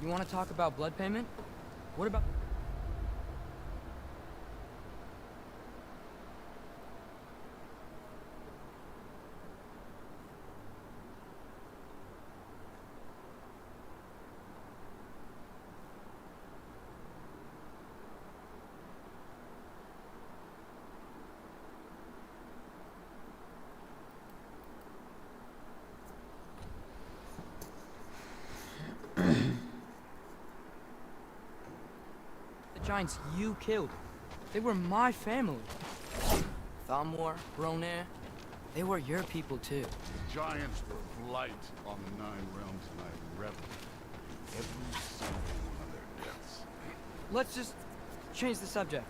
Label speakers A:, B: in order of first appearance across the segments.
A: You want to talk about blood payment? What about... the giants you killed? They were my family. Thamor, Ronair, they were your people too.
B: The giants were blight on the Nine Realms, and I reveled in every single one of their deaths.
A: Let's just change the subject.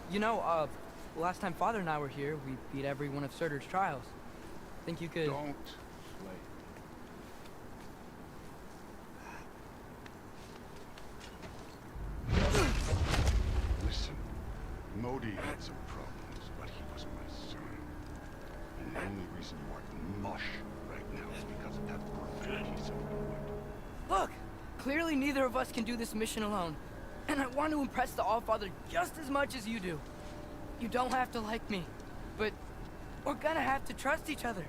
A: You know, last time Father and I were here, we beat every one of Surtur's trials. Think you could...
B: Don't play. Listen, Modi had some problems, but he was my son. And the only reason you are mush right now is because of that perfect piece of wood.
A: Look! Clearly neither of us can do this mission alone. And I want to impress the Allfather just as much as you do. You don't have to like me, but we're gonna have to trust each other.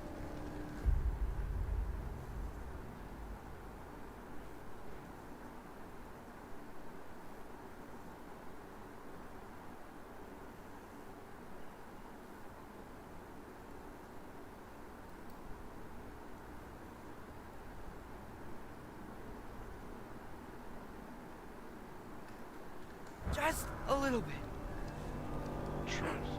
A: Just a little bit.
B: Trust.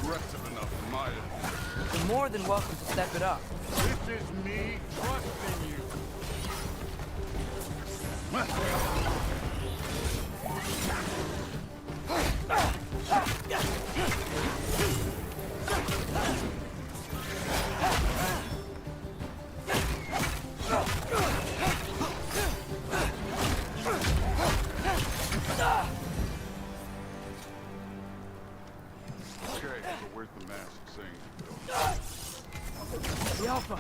B: aggressive enough for my end.
A: You're more than welcome to step it up.
B: This is me trusting you. Okay, so where's the mask saying to go?
A: The Alpha.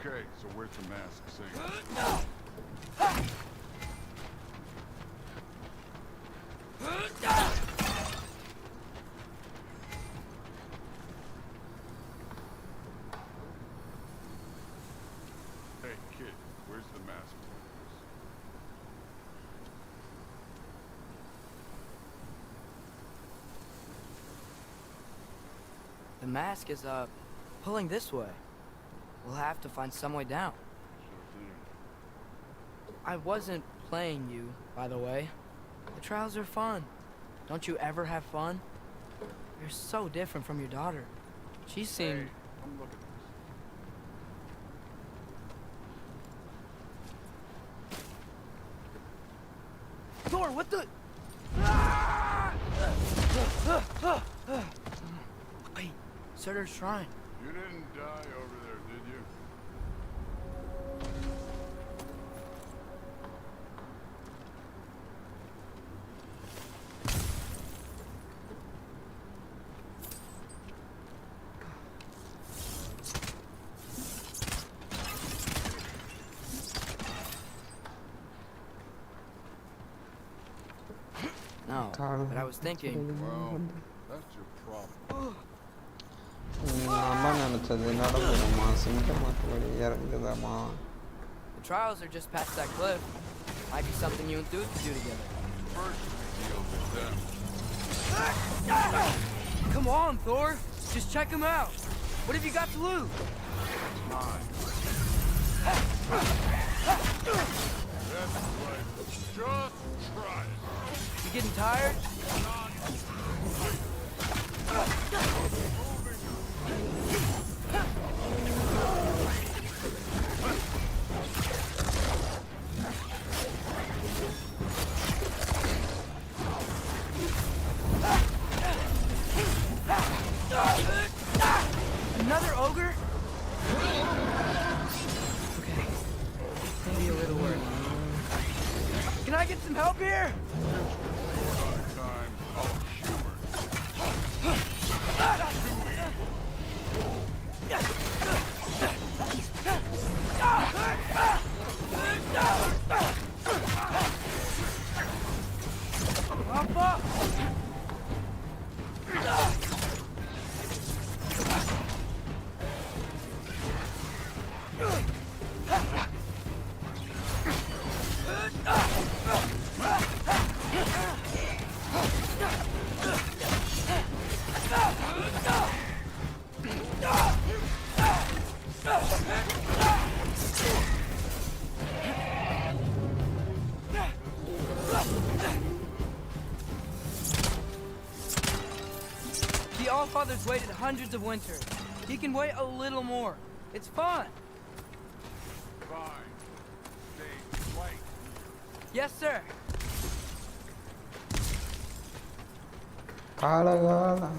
B: Okay, so where's the mask saying? Hey, kid, where's the mask?
A: The mask is, pulling this way. We'll have to find some way down.
B: Sure thing.
A: I wasn't playing you, by the way. The trials are fun. Don't you ever have fun? You're so different from your daughter. She seemed...
B: Hey, come look at this.
A: Thor, what the... Wait, Surtur's shrine.
B: You didn't die over there, did you?
A: No, but I was thinking...
B: Well, that's your problem.
C: நான் நினைச்சது நடந்துடுமா சிங்கமத்தோட இறங்குதாமா
A: The trials are just past that cliff. Might be something you and Dude could do together.
B: First, we deal with them.
A: Come on, Thor. Just check him out. What have you got to lose?
B: Mine. That's right. Just try it.
A: You getting tired? Another ogre? Okay. Maybe a little worried. Can I get some help here?
B: Time of humor.
A: Alpha! father's waited hundreds of winters. He can wait a little more. It's fun.
B: Fine. Stay right.
A: Yes, sir.
C: காலகாலம்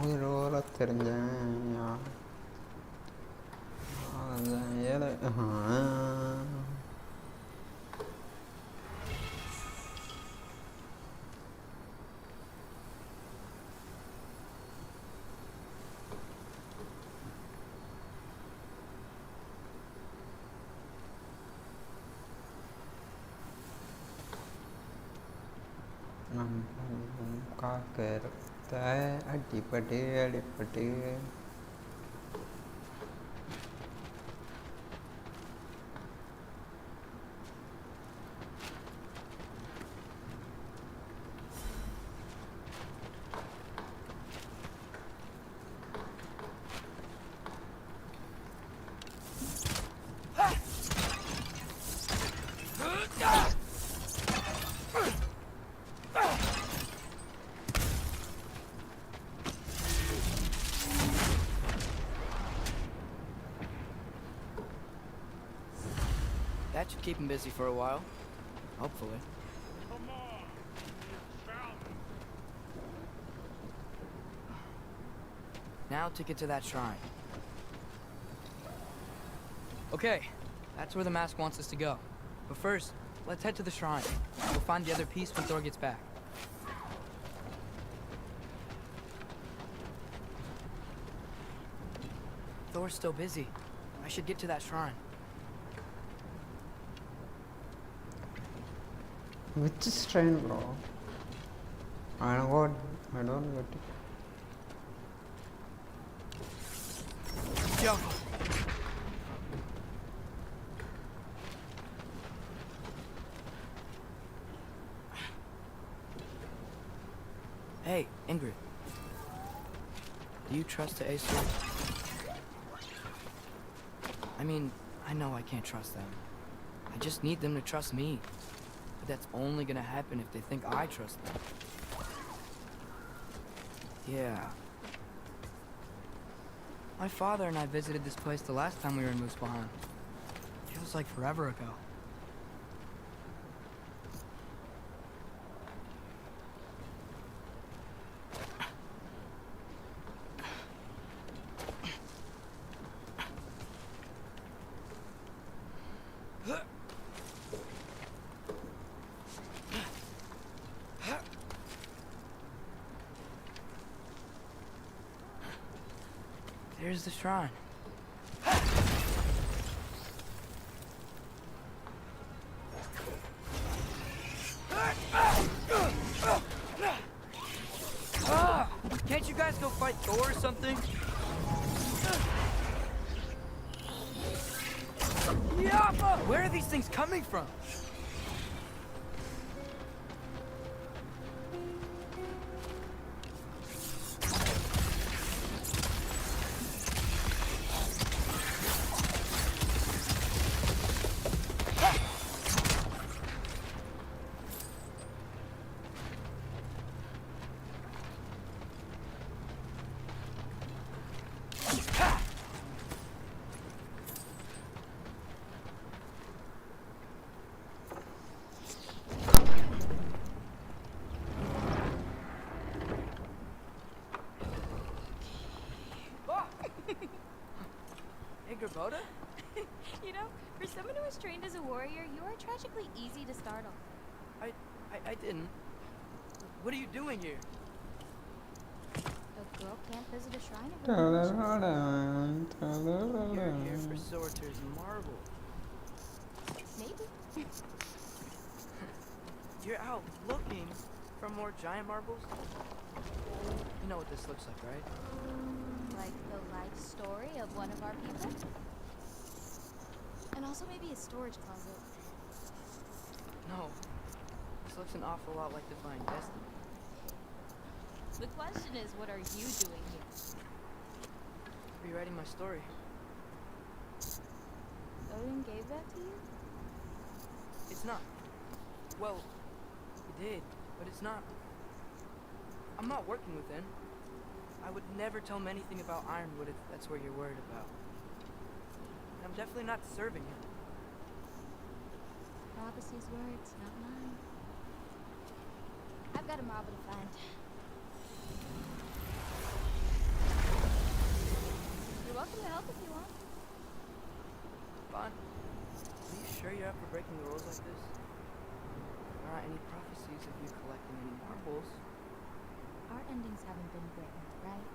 C: உயிரோட தெரிஞ்சேன் ஏழை காக்கிறத அடிப்பட்டு அடிப்பட்டு
A: That should keep him busy for a while. Hopefully.
B: Come on. You found me.
A: Now to get to that shrine. Okay, that's where the mask wants us to go. But first, let's head to the shrine. We'll find the other piece when Thor gets back. Thor's still busy. I should get to that shrine.
C: which strain bro I don't get it
A: Yo. Hey, Ingrid. Do you trust the Acer? I mean, I know I can't trust them. I just need them to trust me. But that's only gonna happen if they think I trust them. Yeah. My father and I visited this place the last time we were in Muspelheim. Feels like forever ago. There's the shrine. Can't you guys go fight Thor or something? Yappa! Where are these things coming from? Boda?
D: You know, for someone who was trained as a warrior, you are tragically easy to startle.
A: I didn't. What are you doing here?
D: A girl can't visit a shrine of her
A: You're here for Sorter's marble.
D: Maybe.
A: You're out looking for more giant marbles? You know what this looks like, right?
D: Like the life story of one of our people? And also maybe a storage closet.
A: No. This looks an awful lot like Divine Destiny.
D: The question is, what are you doing here?
A: Rewriting my story.
D: Odin gave that to you?
A: It's not. Well, he did, but it's not. I'm not working with him. I would never tell him anything about Ironwood if that's what you're worried about. And I'm definitely not serving him.
D: Prophecy's words, not mine. I've got a marble to find. You're welcome to help if you want.
A: Fine. Are you sure you're up for breaking the rules like this? There aren't any prophecies of you collecting any marbles.
D: Our endings haven't been written, right?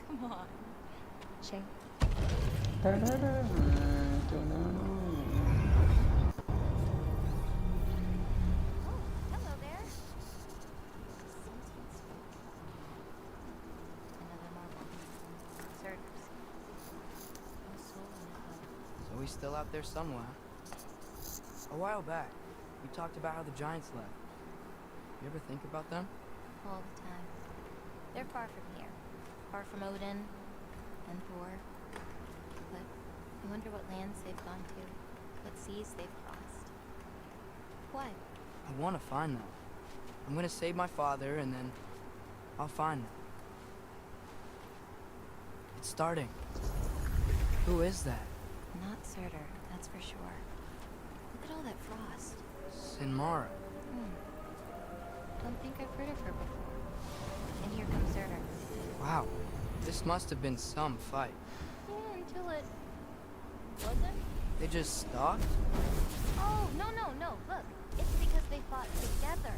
D: Come on. Shane.
C: Ta-da-da.
D: Oh, hello there. Sentient spoke. Another marble. Surters. No soul in it, though.
A: So he's still out there somewhere. A while back, we talked about how the giants left. You ever think about them?
D: All the time. They're far from here. Far from Odin and Thor. But I wonder what lands they've gone to, what seas they've crossed. What?
A: I want to find them. I'm gonna save my father, and then I'll find them. It's starting. Who is that?
D: Not Surtur, that's for sure. Look at all that frost.
A: Sinmara.
D: Don't think I've heard of her before. And here comes Surtur.
A: Wow. This must have been some fight.
D: Yeah, until it wasn't.
A: They just stalked?
D: Oh, no. Look, it's because they fought together.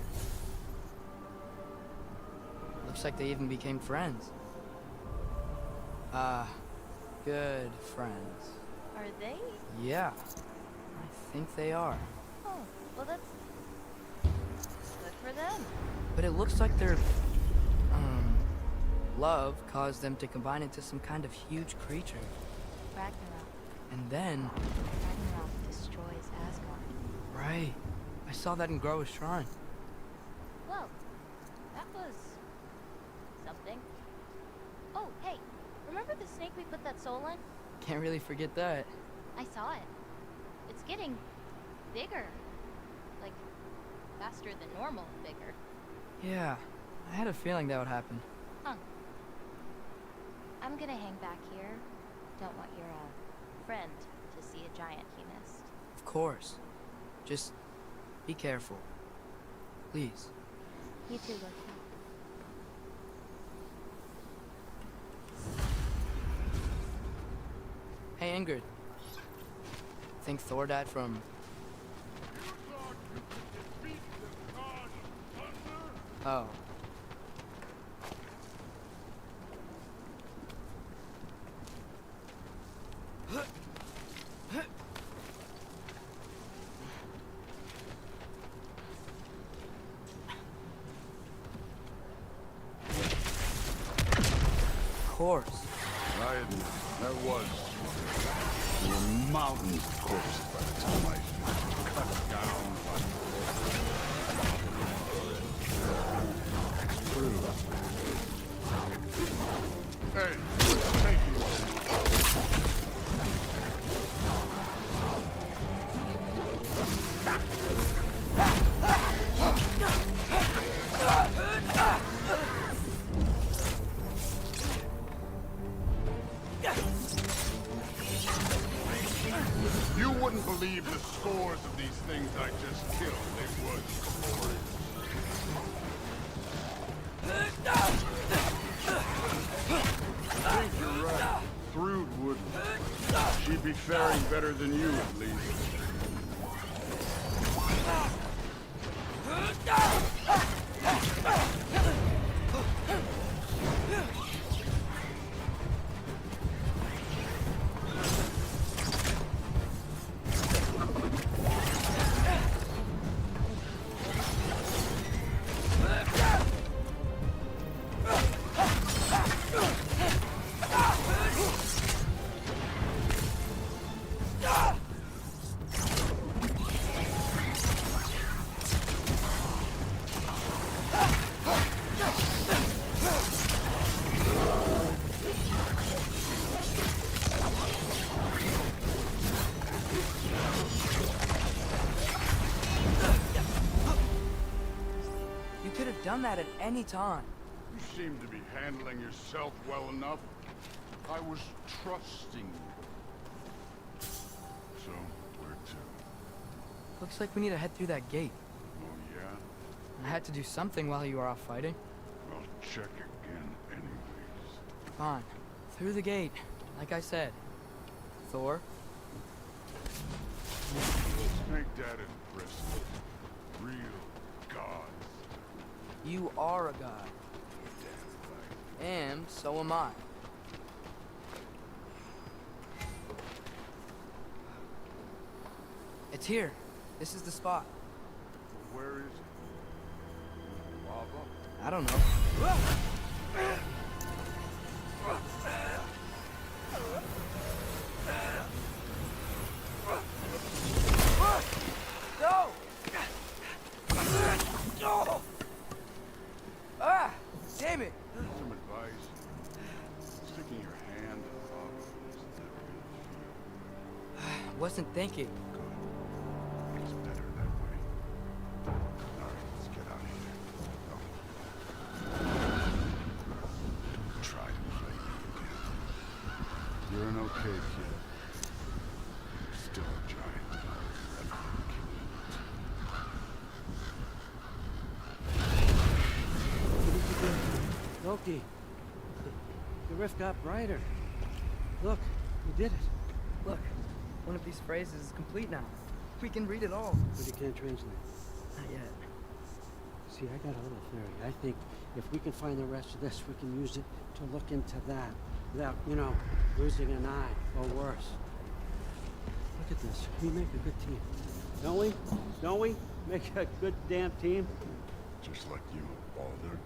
A: Looks like they even became friends. Good friends.
D: Are they?
A: Yeah. I think they are.
D: Oh, well that's good for them.
A: But it looks like their, love caused them to combine into some kind of huge creature.
D: Ragnarok.
A: And then,
D: Ragnarok destroys Asgard.
A: right, I saw that in Groa's shrine.
D: Well, that was something. Oh, hey, remember the snake we put that soul in?
A: Can't really forget that.
D: I saw it. It's getting bigger. Like, faster than normal bigger.
A: Yeah, I had a feeling that would happen.
D: Huh. I'm gonna hang back here. Don't want your, friend to see a giant he missed.
A: Of course. Just be careful. Please.
D: You too, Loki.
A: Hey, Ingrid. Think Thor died from... Oh. Of course.
B: I admit, that was. There were mountains of corpses by the time I cut down like. True. Hey, take it. You wouldn't believe the scores of these things I just killed. They would. I think you're right. Thrud wouldn't. She'd be faring better than you, at least.
A: You could have done that at any time.
B: You seem to be handling yourself well enough. I was trusting you. So, where to?
A: Looks like we need to head through that gate.
B: Oh, yeah?
A: I had to do something while you were off fighting.
B: I'll check again anyways.
A: Fine. Through the gate, like I said. Thor?
B: Snake Dad and Preston. Real gods.
A: You are a god.
B: Damn right.
A: And so am I. It's here. This is the spot.
B: Where is it? Lava?
A: I don't know. No! Ah! Damn it!
B: Some advice. Sticking your hand in lava isn't that good.
A: Wasn't thinking.
B: Good. It's better that way. Alright, let's get out of here. Oh. Try to play me again. You're an okay kid. You're still a giant.
E: Loki, the rift got brighter. Look, you did it.
A: Look, one of these phrases is complete now. We can read it all.
E: But you can't translate.
A: Not yet.
E: See, I got a little theory. I think if we can find the rest of this, we can use it to look into that without, you know, losing an eye or worse. Look at this. We make a good team. Don't we? Don't we? Make a good damn team.
B: Just like you, Balder.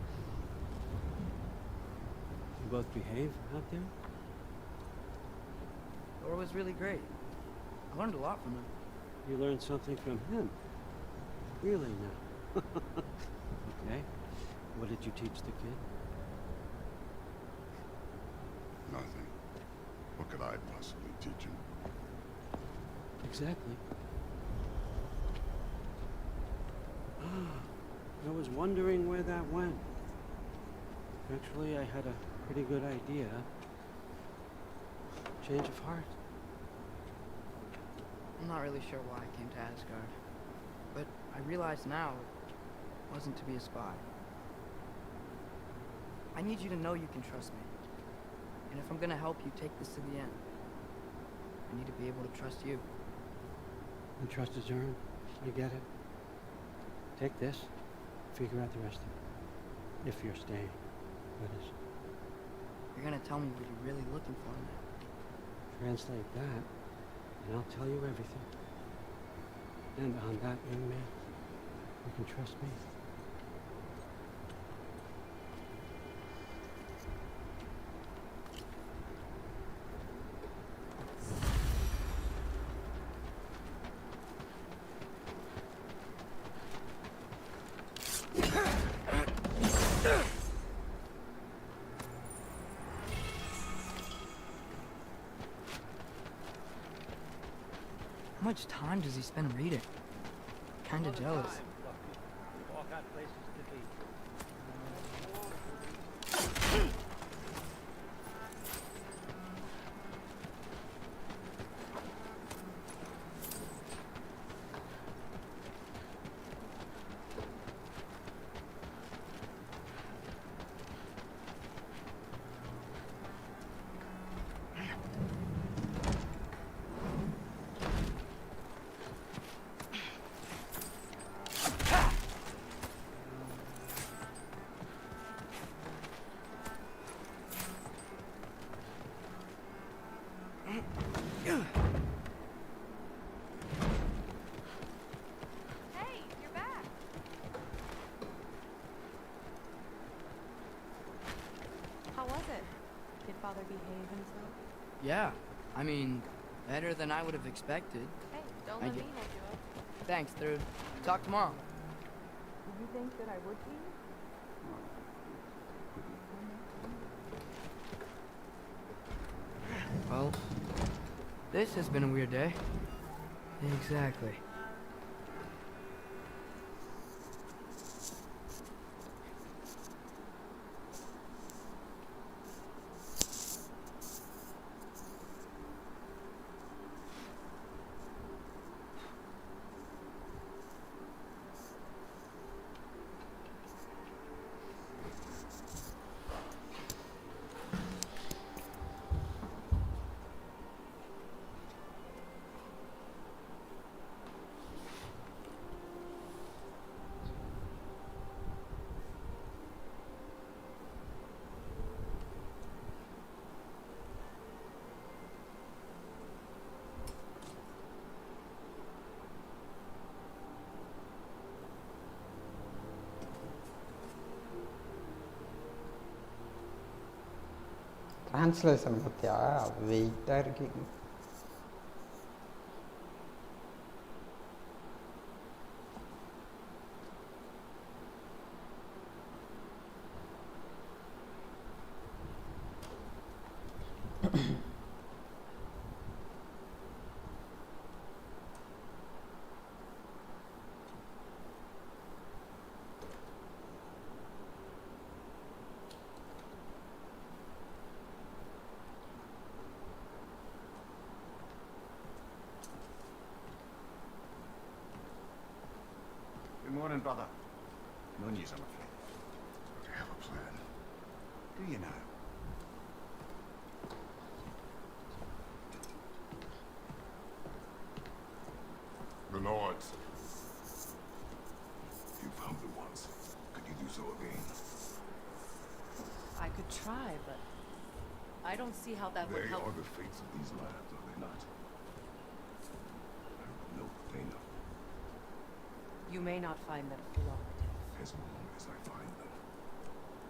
E: You both behave out there?
A: Thor was really great. I learned a lot from him.
E: You learned something from him. Really now. Okay. What did you teach the kid?
B: Nothing. What could I possibly teach him?
E: Exactly. I was wondering where that went. Actually, I had a pretty good idea. Change of heart.
A: I'm not really sure why I came to Asgard. But I realize now it wasn't to be a spy. I need you to know you can trust me. And if I'm gonna help you take this to the end, I need to be able to trust you.
E: And trust is earned. I get it. Take this. Figure out the rest of it. If you're staying. That is.
A: You're gonna tell me what you're really looking for in that.
E: Translate that, and I'll tell you everything. And on that, young man, you can trust me.
A: How much time does he spend reading? Kinda jealous.
E: All got places to be.
D: Hey, you're back. How was it? Did Father behave himself?
A: Yeah, I mean, better than I would have expected.
D: Hey, don't
A: I
D: let me
A: get-
D: hold you up.
A: Thanks, dude. Talk tomorrow.
D: Did you think that I would be?
A: Well, this has been a weird day. Exactly.
C: Translation பார்த்தியா வெயிட்டாக இருக்கு.
B: Good morning, brother. No news, I'm afraid. But I have a plan. Do you now? The Lords. You found the ones. Could you do so again?
F: I could try, but I don't see how that would
B: They
F: help.
B: are the fates of these lands, are they not? I know they know.
F: You may not find them cooperative.
B: As long as I find them.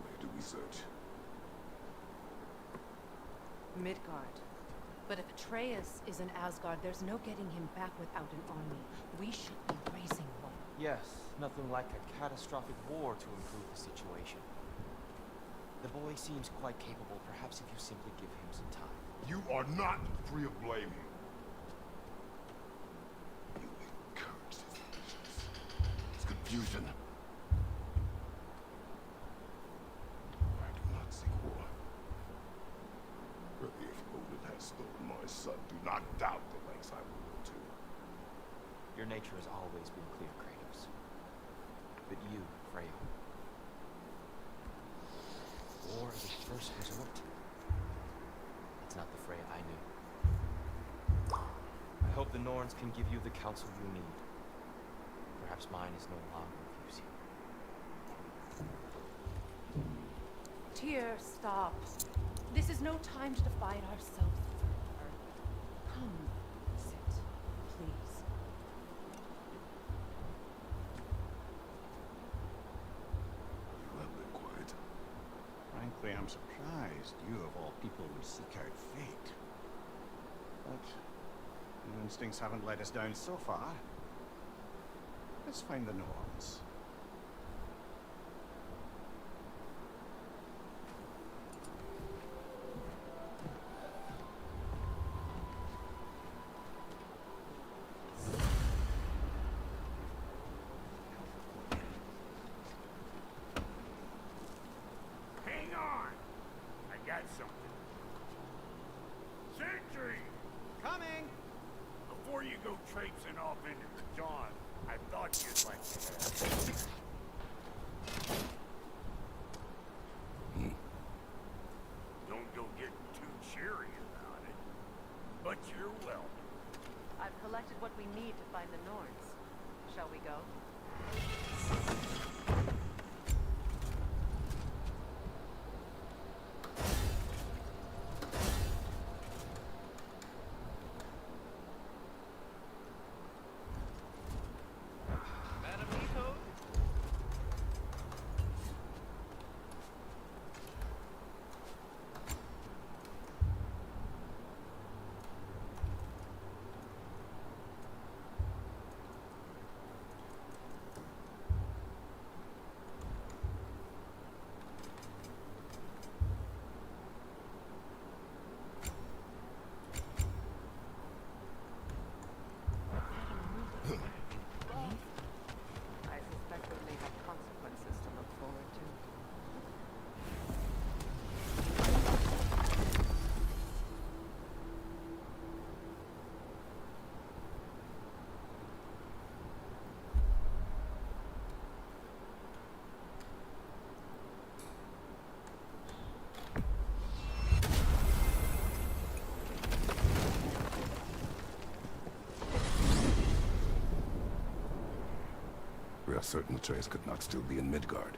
B: Where do we search?
F: Midgard. But if Atreus is in Asgard, there's no getting him back without an army. We should be raising one.
G: Yes, nothing like a catastrophic war to improve the situation. The boy seems quite capable. Perhaps if you simply give him some time.
B: You are not free of blame here. You encourage his actions. His confusion. I do not seek war. But if Odin has stolen my son, do not doubt the lengths I will go to.
G: Your nature has always been clear, Kratos. But you, Freya. War is a first resort. It's not the Freya I knew. I hope the Norns can give you the counsel you need. Perhaps mine is no longer of use here.
F: Tyr, stop. This is no time to divide ourselves further. Come, sit, please.
B: You have been quiet. Frankly, I'm surprised you of all people would seek out fate. But your instincts haven't let us down so far. Let's find the Norns.
H: Hang on! I got something. Sentry!
G: Coming!
H: Before you go traipsing off into the dawn, I thought you'd like to have. Don't go getting too cheery about it. But you're welcome.
F: I've collected what we need to find the Norns. Shall we go?
G: Madam Nico?
F: I suspect we may have consequences to look forward to.
B: We are certain the trace could not still be in Midgard.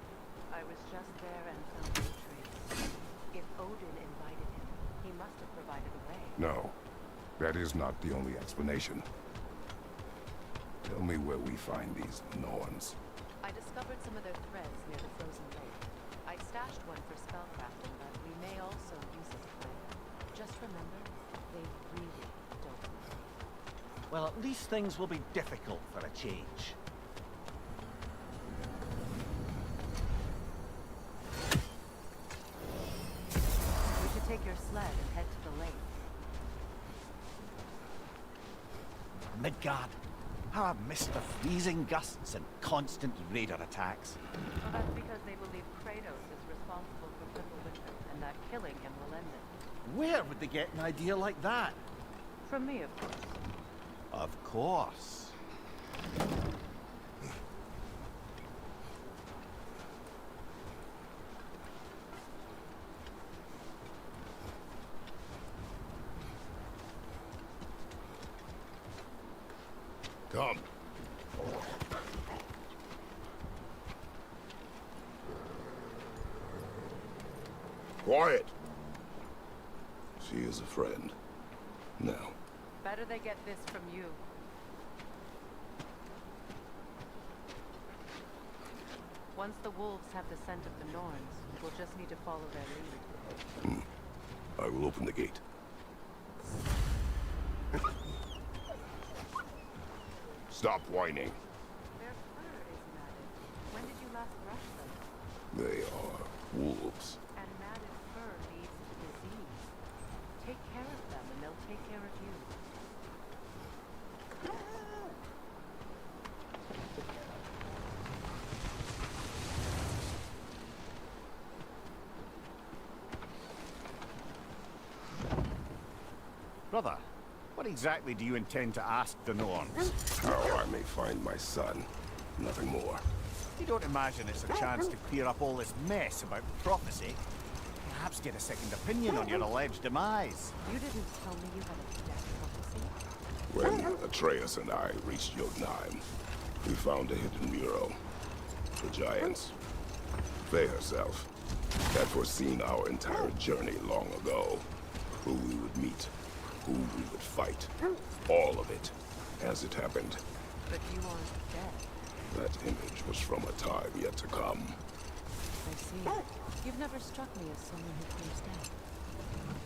F: I was just there and found no trace. If Odin invited him, he must have provided a way.
B: No, that is not the only explanation. Tell me where we find these Norns.
F: I discovered some of their threads near the frozen lake. I stashed one for spellcrafting, but we may also use it for Just remember, they really don't know.
I: Well, at least things will be difficult for a change.
F: We should take your sled and head to the lake.
I: Midgard. How I've missed the freezing gusts and constant raider attacks.
F: Well, that's because they believe Kratos is responsible for Winter, and that killing him will end it.
I: Where would they get an idea like that?
F: From me, of course.
I: Of course.
B: Come. Quiet. She is a friend. Now.
F: Better they get this from you. Once the wolves have the scent of the Norns, we'll just need to follow their lead.
B: I will open the gate. Stop whining.
F: Their fur is matted. When did you last brush them?
B: They are wolves.
F: And matted fur leads to disease. Take care of them and they'll take care of you.
I: Brother, what exactly do you intend to ask the Norns?
B: How I may find my son. Nothing more.
I: You don't imagine it's a chance to clear up all this mess about prophecy? Perhaps get a second opinion on your alleged demise.
F: You didn't tell me you had a death prophecy.
B: When Atreus and I reached Jotunheim, we found a hidden mural. The Giants, Faye herself, had foreseen our entire journey long ago. Who we would meet, who we would fight. All of it, as it happened.
F: But you aren't dead.
B: That image was from a time yet to come.
F: I see. You've never struck me as someone who fears death.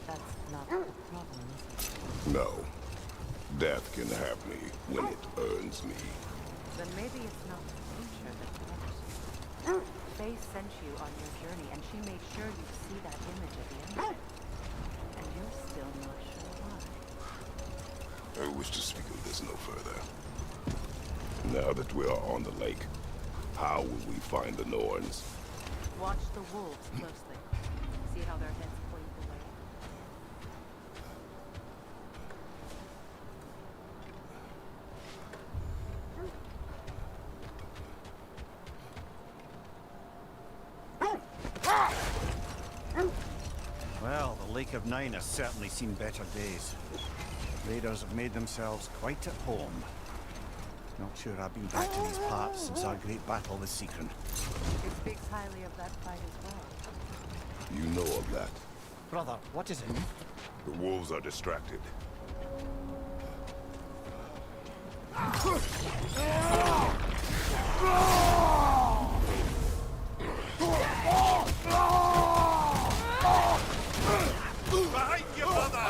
F: That's not the problem, is it?
B: No. Death can have me when it earns me.
F: Then maybe it's not the future that bothers you. Faye sent you on your journey, and she made sure you'd see that image at the end of it. And you're still not sure why.
B: I wish to speak of this no further. Now that we are on the lake, how will we find the Norns?
F: Watch the wolves closely. See how their heads point the way.
I: Well, the Lake of Nine has certainly seen better days. Raiders have made themselves quite at home. Not sure I've been back to these parts since our great battle with Seacron.
F: It speaks highly of that fight as well.
B: You know of that.
I: Brother, what is it?
B: The wolves are distracted.
H: Behind you, brother!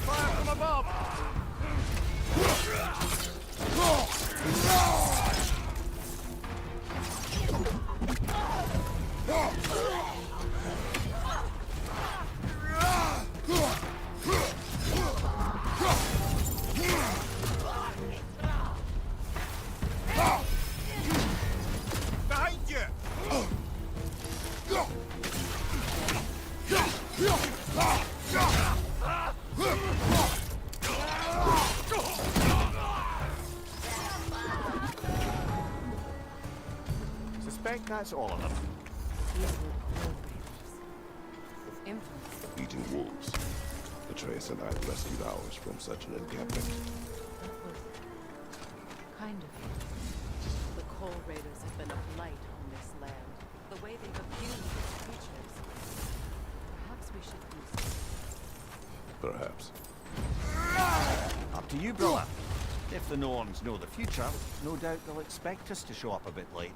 H: Fire from above! Behind you!
I: Suspect that's all of them.
F: These were cold raiders. Infamous.
B: Eating wolves. Atreus and I rescued ours from such an encampment.
F: That was kind of you. The Coal Raiders have been a blight on this land. The way they've abused its creatures.
I: you, brother. If the Norns know the future, no doubt they'll expect us to show up a bit late.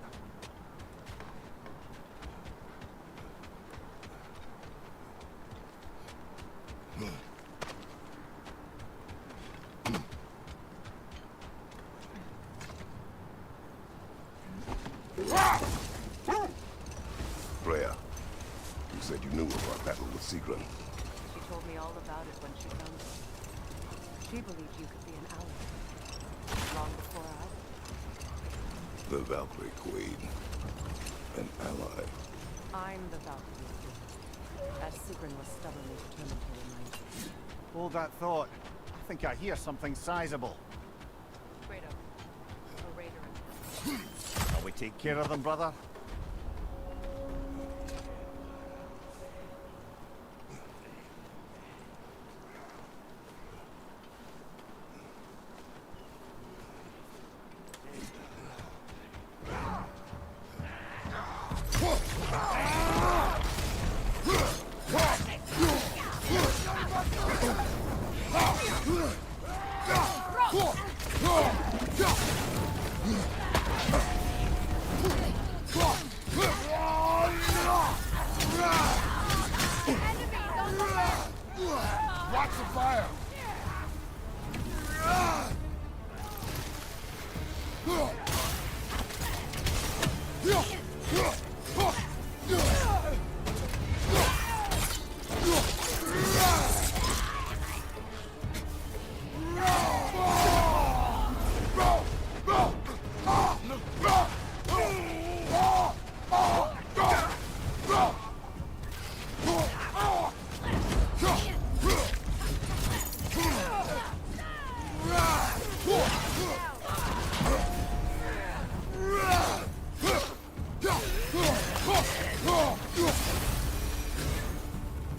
J: Freya, you said you knew of our battle with Sigrun.
F: She told me all about it when she found you. She believed you could be an ally. Long before I did.
J: The Valkyrie Queen. An ally.
F: I'm the Valkyrie Queen, as Sigrun was stubbornly determined to remind you.
I: Hold that thought. I think I hear something sizable.
F: Fredo, a raider.
I: Shall we take care of them, brother?
B: Watch the fire!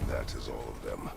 J: That is all of them.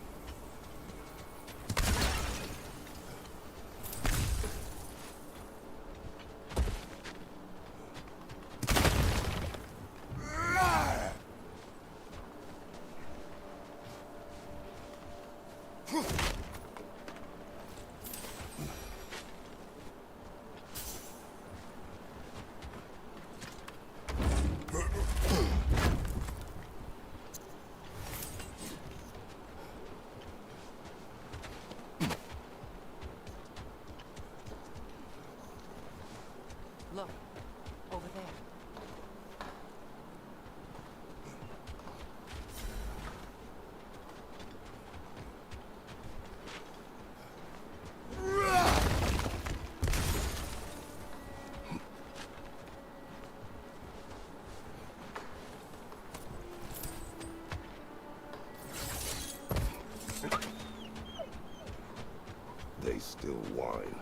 F: Look, over there.
J: They still whine.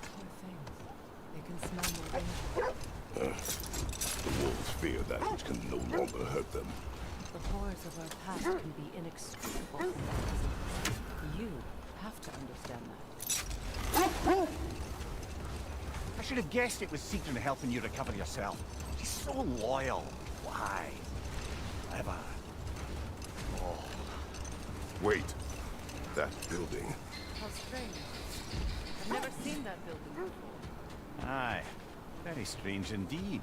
F: Poor things. They can smell more danger.
J: The wolves fear that which can no longer hurt them.
F: The horrors of our past can be inextricable from that present. You have to understand that.
I: I should have guessed it was Sigrun helping you recover yourself. She's so loyal. Why? Clever. Oh.
J: Wait. That building.
F: How strange. I've never seen that building before.
I: Aye. Very strange indeed.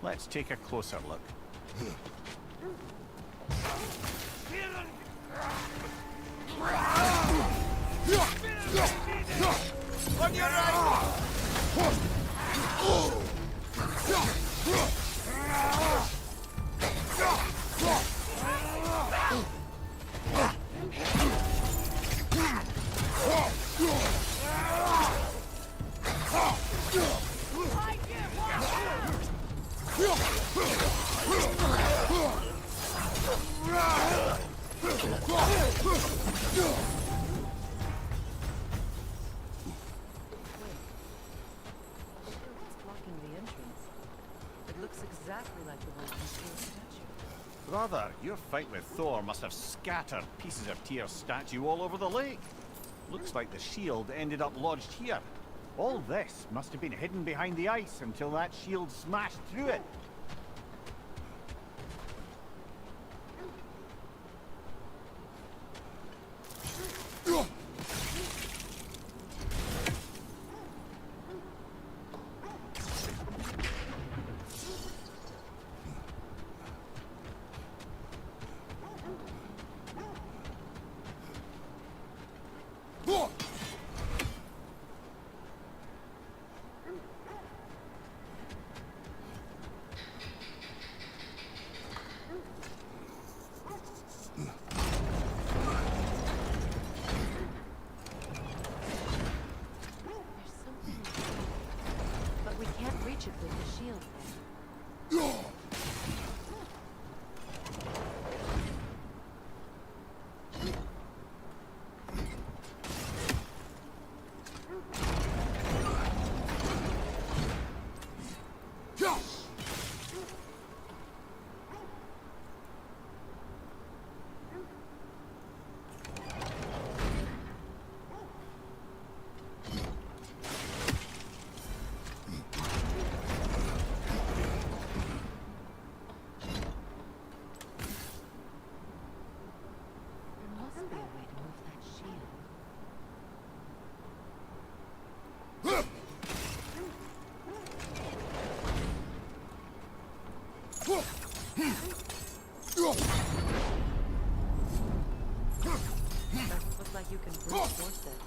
I: Let's take a closer look.
H: On your right!
F: What's blocking the entrance? It looks exactly like the one from Tyr's statue.
I: Brother, your fight with Thor must have scattered pieces of Tyr's statue all over the lake. Looks like the shield ended up lodged here. All this must have been hidden behind the ice until that shield smashed through it.
F: breach it with the shield there. There must be a way to move that shield. Doesn't look like you can brute force it.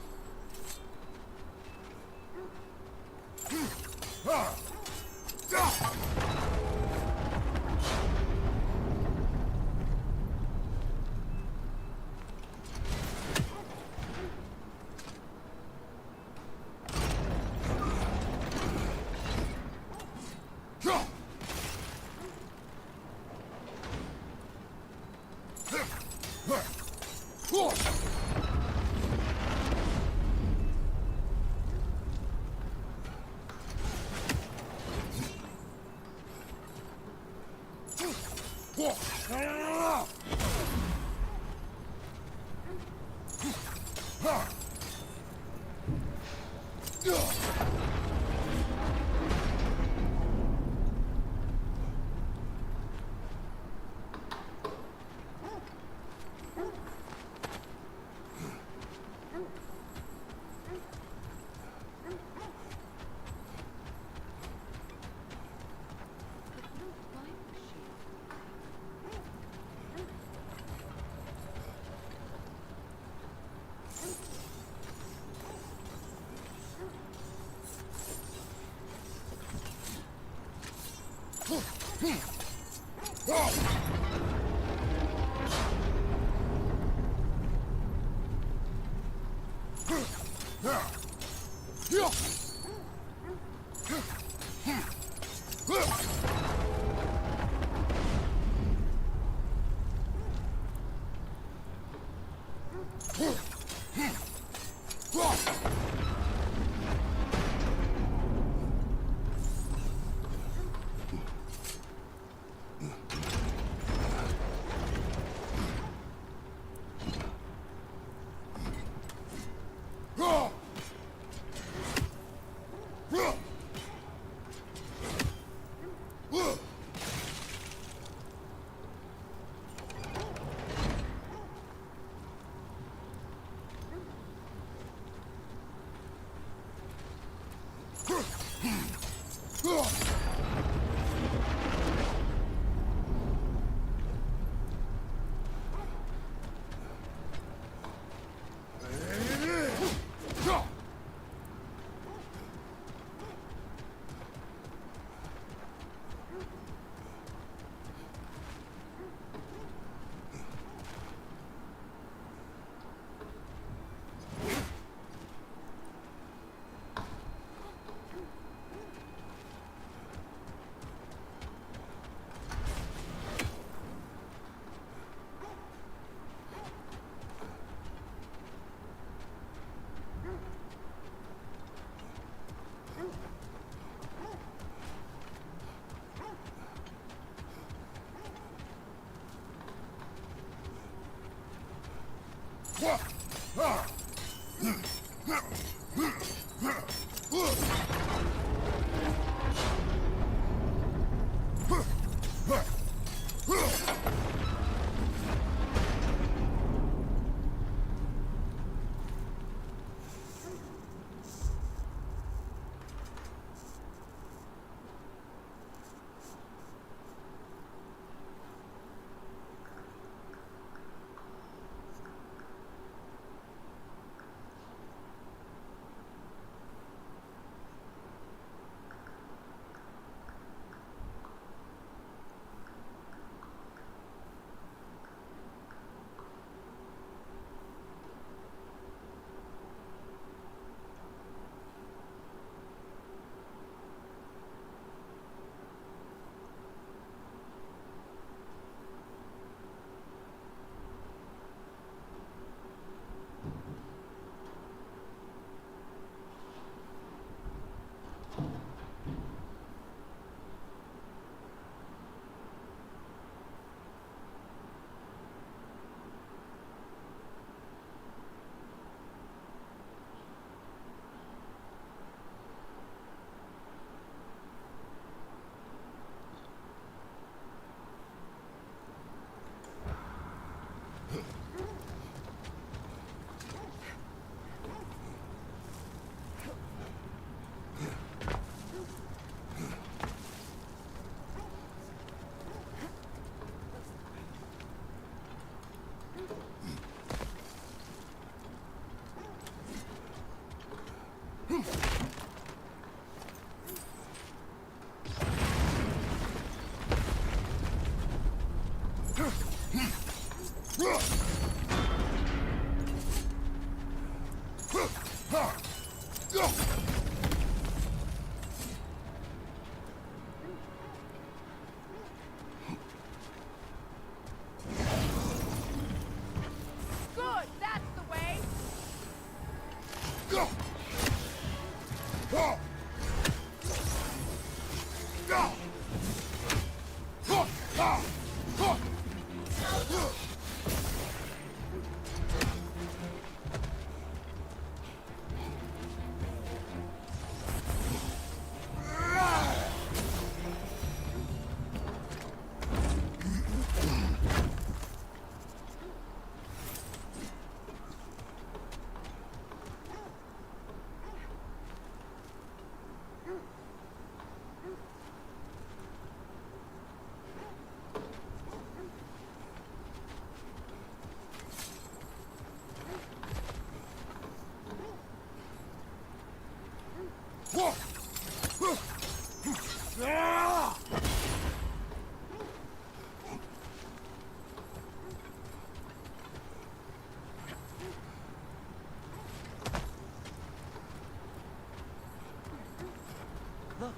F: Look,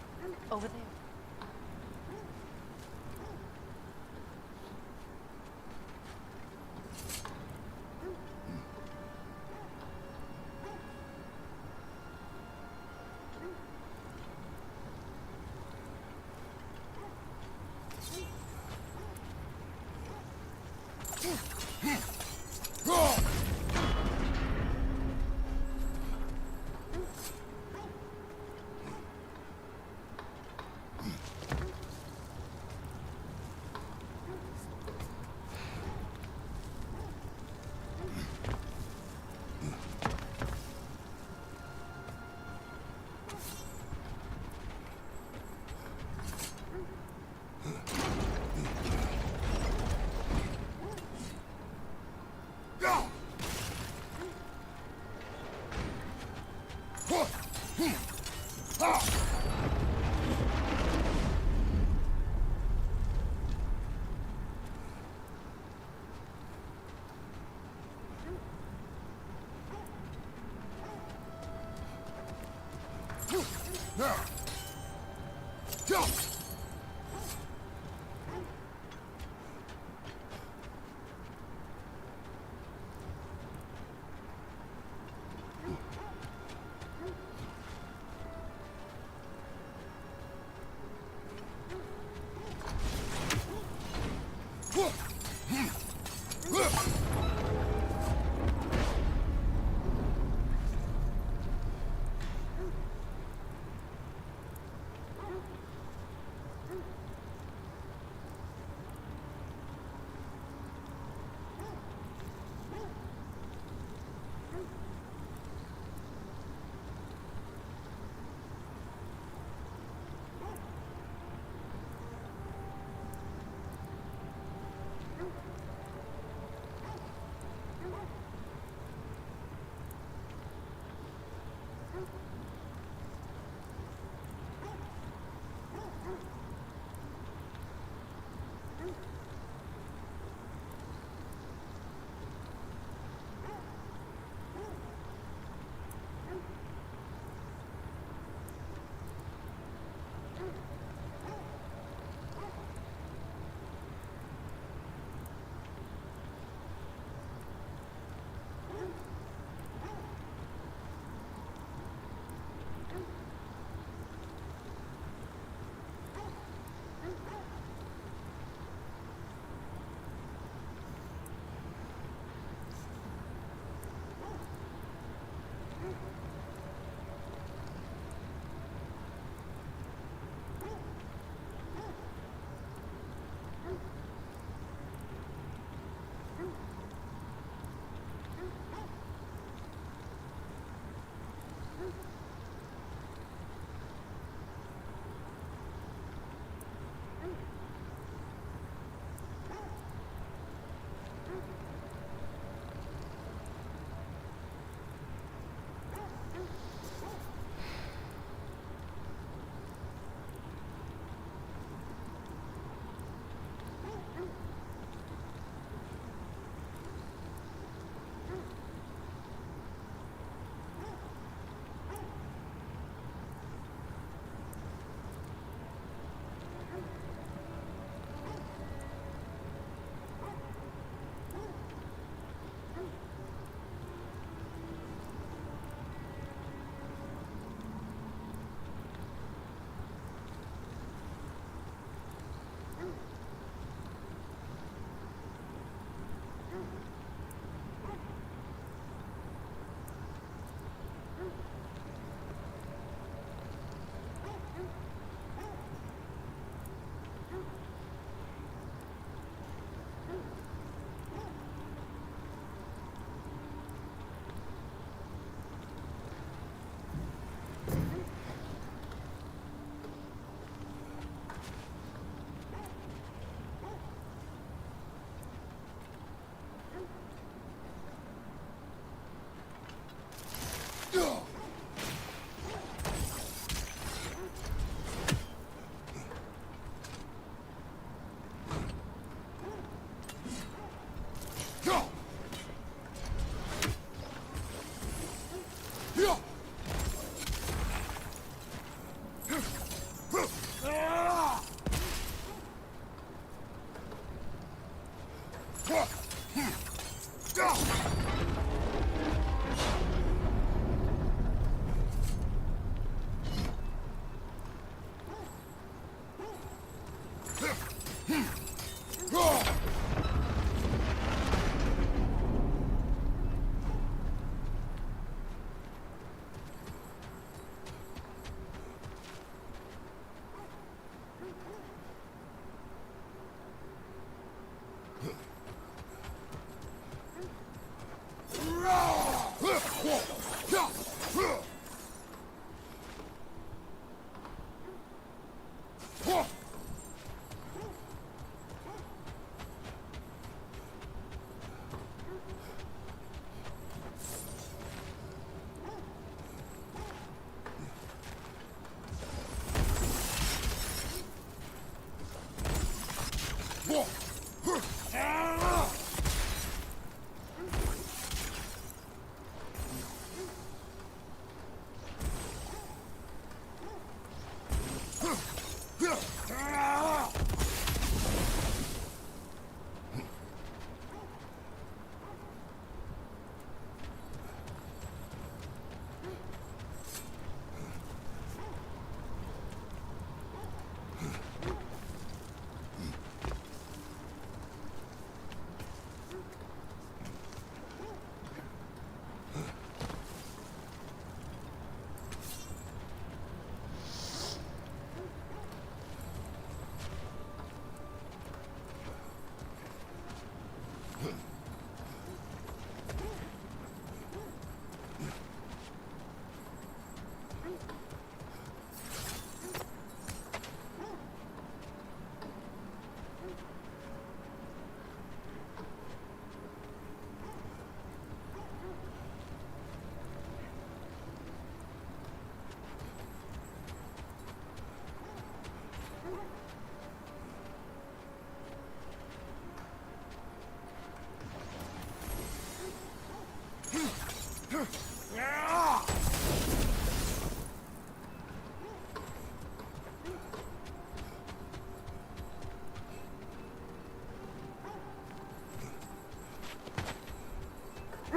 F: over there.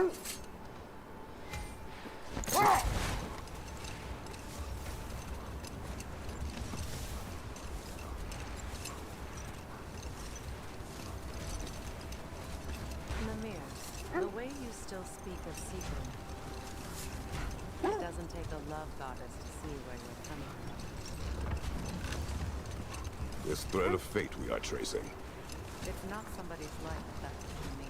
F: Mimir, the way you still speak of Seeker, it doesn't take a love goddess to see where you're coming from.
J: This thread of fate we are tracing.
F: It's not somebody's life, that's what you mean.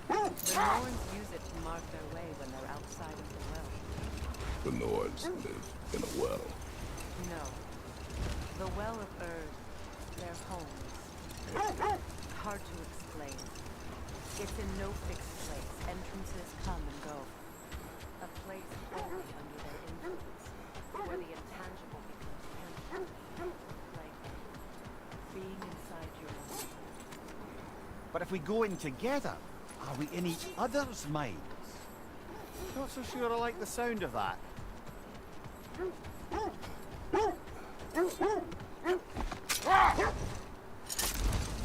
F: The Norns use it to mark their way when they're outside of the well.
J: The Nords live in a well.
F: No. The Well of Erd, their homes. Hard to explain. It's in no fixed place. Entrances come and go. A place only under their influence, where the intangible becomes tangible. Like being inside your own.
I: But if we go in together, are we in each other's minds? Not so sure I like the sound of that.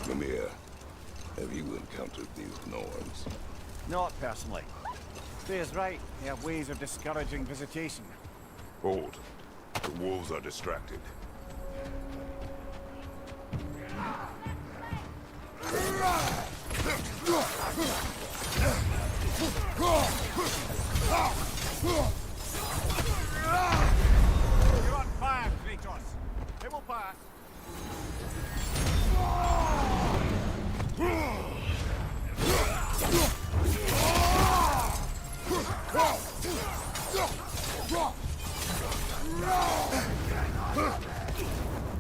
J: Mimir, have you encountered these Norns?
I: Not personally. Faye's right. They have ways of discouraging visitation.
J: Hold. The wolves are distracted.
I: You're on fire, Kratos. It will pass.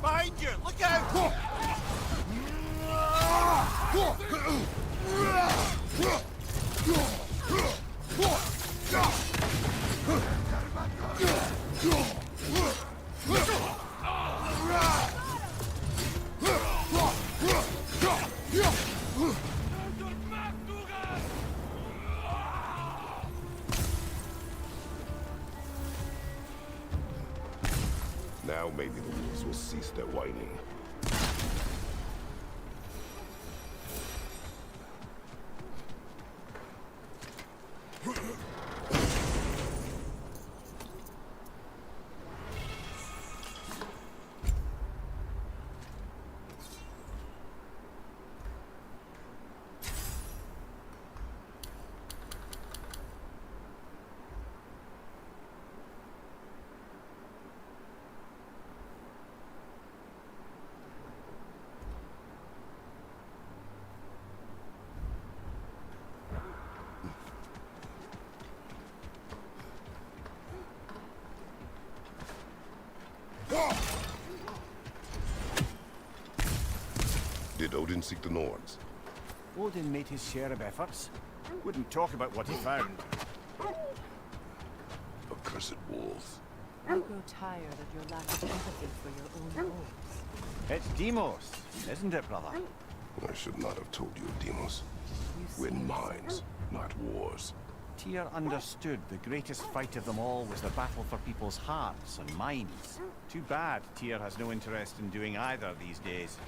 I: Behind you! Look out!
J: Now maybe the wolves will cease their whining. Did Odin seek the Norns?
I: Odin made his share of efforts. Wouldn't talk about what he found.
J: Accursed wolves.
F: You grow tired of your lack of empathy for your own wolves.
I: It's Demos, isn't it, brother?
J: I should not have told you of Demos.
F: You
J: Win
F: see
J: mines, not wars.
I: Tyr understood the greatest fight of them all was the battle for people's hearts and minds. Too bad Tyr has no interest in doing either these days.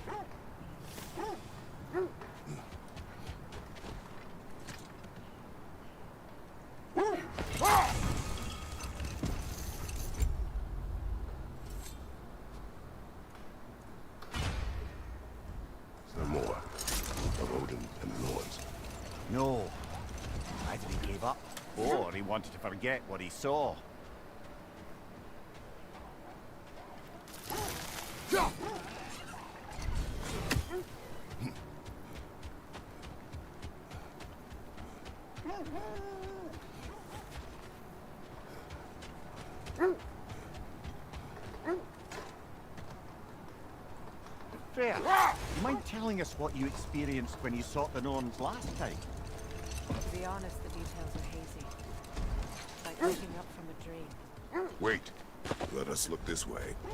J: No more of Odin and the Norns.
I: No. Either he gave up, or he wanted to forget what he saw. Freya, do you mind telling us what you experienced when you sought the Norns last time?
F: To be honest, the details are hazy. Like waking up from a dream.
J: Wait. Let us look this way.
F: The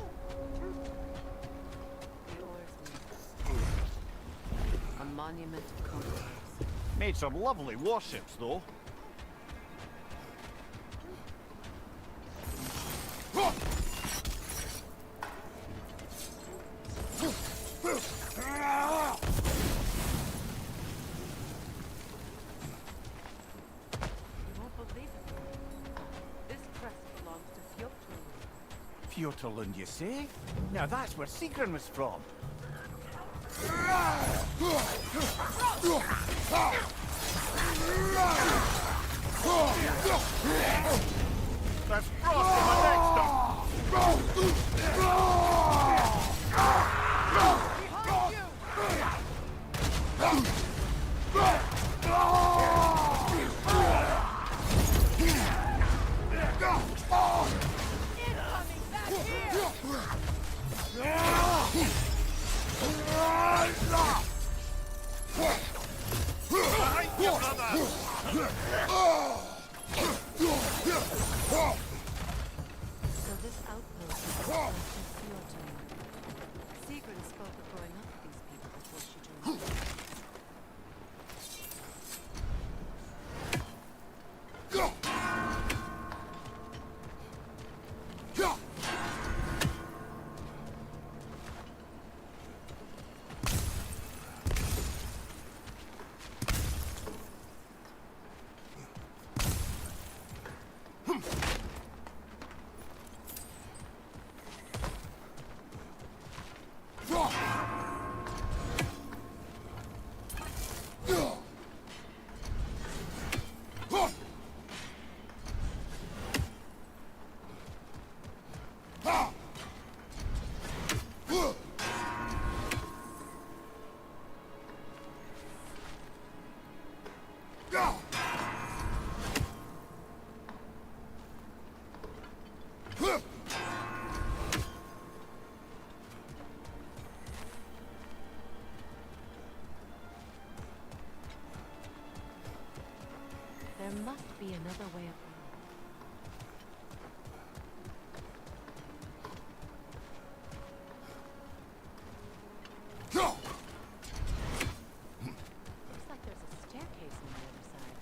F: oarsmen. A monument of conquerors.
I: Made some lovely warships, though. Fjortland, you say? Now that's where Sigrun was from. That's frost in my next stop. Behind you, brother!
F: So this outpost is close to Fjortland. Sigrun spoke of growing up with these people before she joined us. There must be another way of looks like there's a staircase on the other side.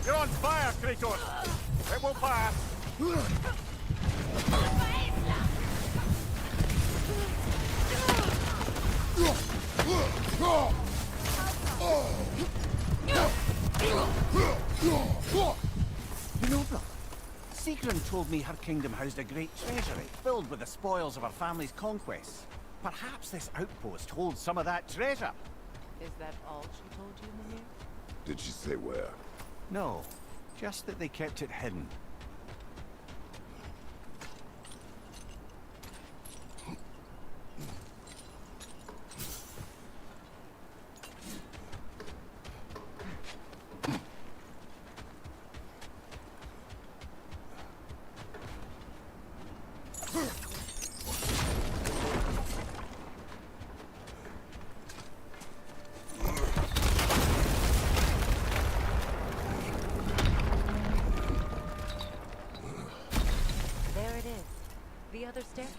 I: You're on fire, Kratos! It will pass! You know, brother, Sigrun told me her kingdom housed a great treasury filled with the spoils of her family's conquests. Perhaps this outpost holds some of that treasure.
F: Is that all she told you, Mimir?
J: Did she say where?
I: No, just that they kept it hidden.
F: There it is. The other staircase.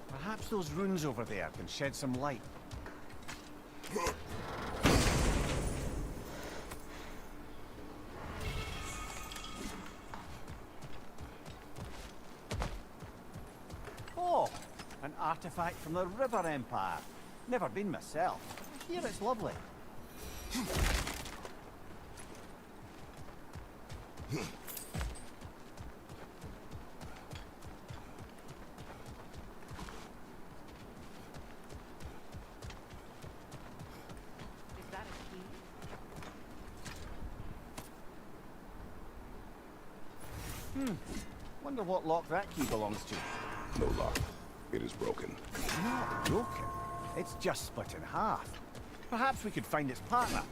I: Perhaps those runes over there can shed some light. Oh, an artifact from the River Empire. Never been myself. I hear it's lovely.
F: Is that a key?
I: Wonder what lock that key belongs to.
J: No lock. It is broken.
I: Not broken. It's just split in half. Perhaps we could find its partner.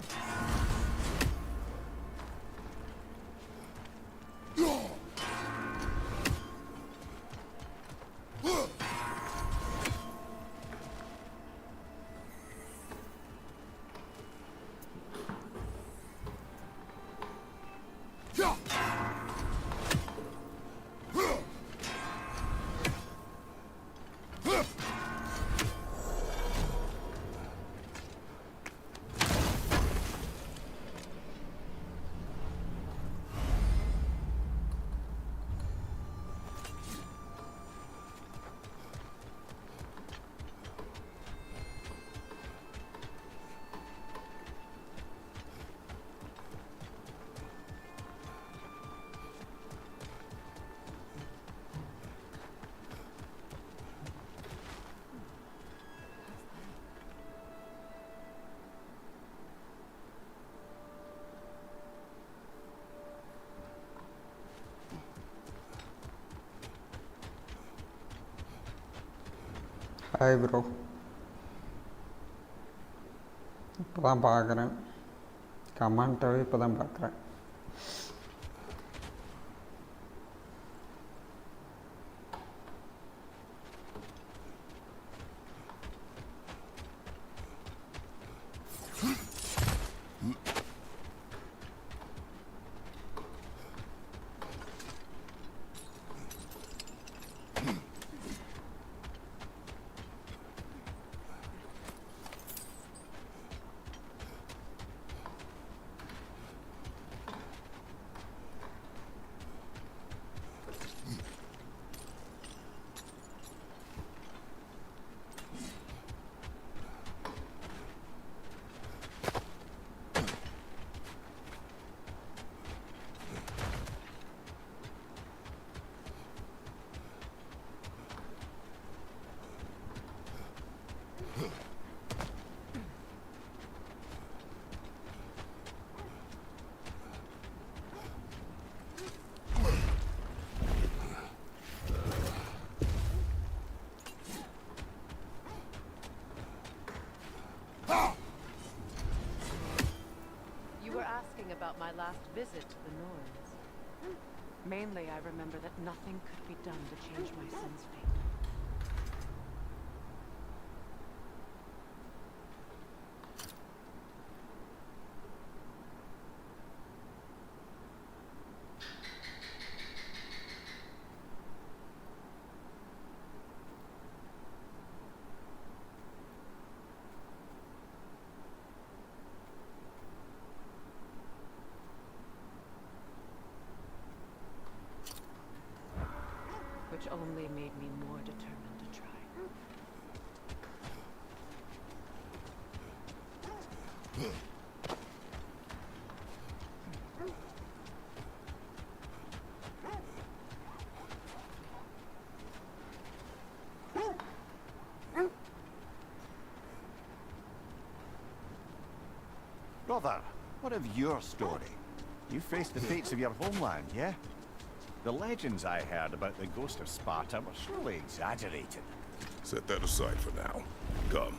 C: Hi bro. இப்போ தான் பார்க்குறேன். கமெண்ட்டாகவே இப்போ தான் பார்க்குறேன்.
F: You were asking about my last visit to the Norns. Mainly, I remember that nothing could be done to change my son's fate. Which only made me more determined to try.
I: Brother, what of your story? You faced the fates of your homeland, yeah? The legends I heard about the ghost of Sparta were surely exaggerated.
J: Set that aside for now. Come.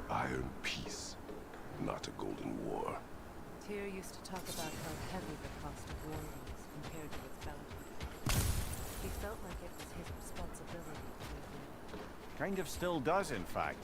J: Iron peace, not a golden war.
F: Tyr used to talk about how heavy the cost of war was compared to its bounty. He felt like it was his responsibility to avert it.
I: Kind of still does, in fact.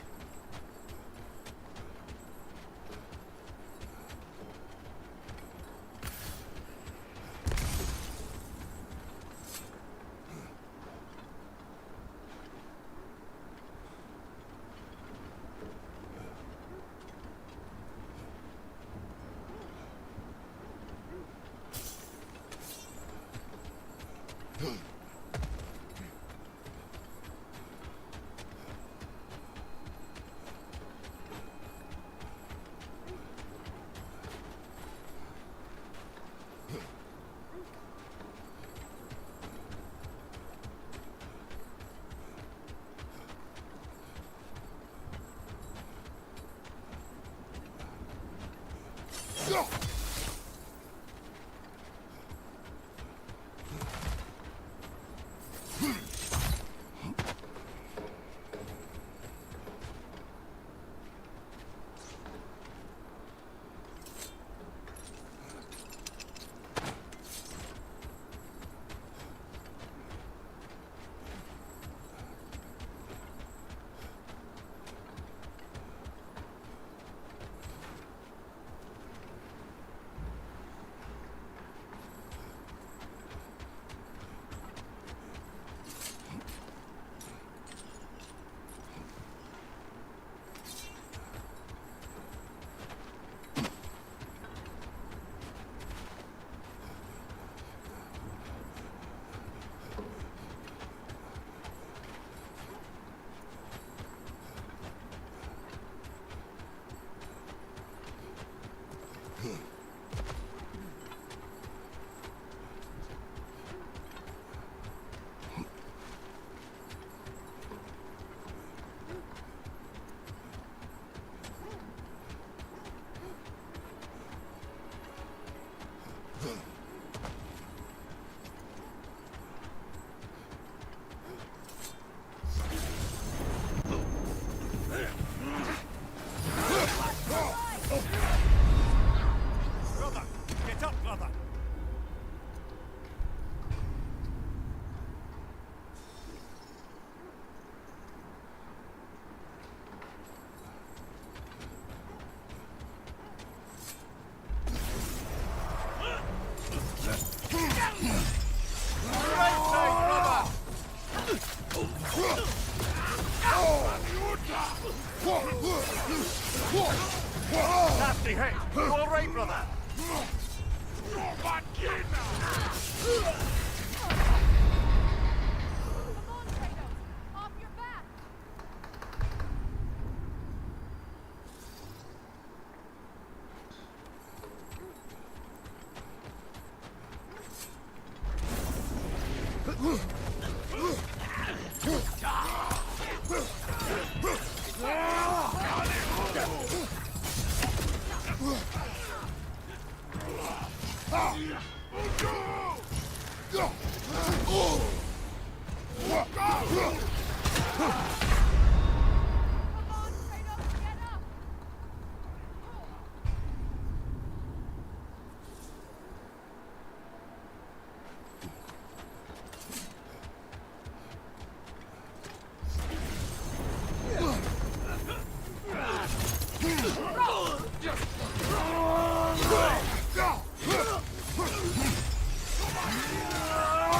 H: Nasty hit. You all right, brother?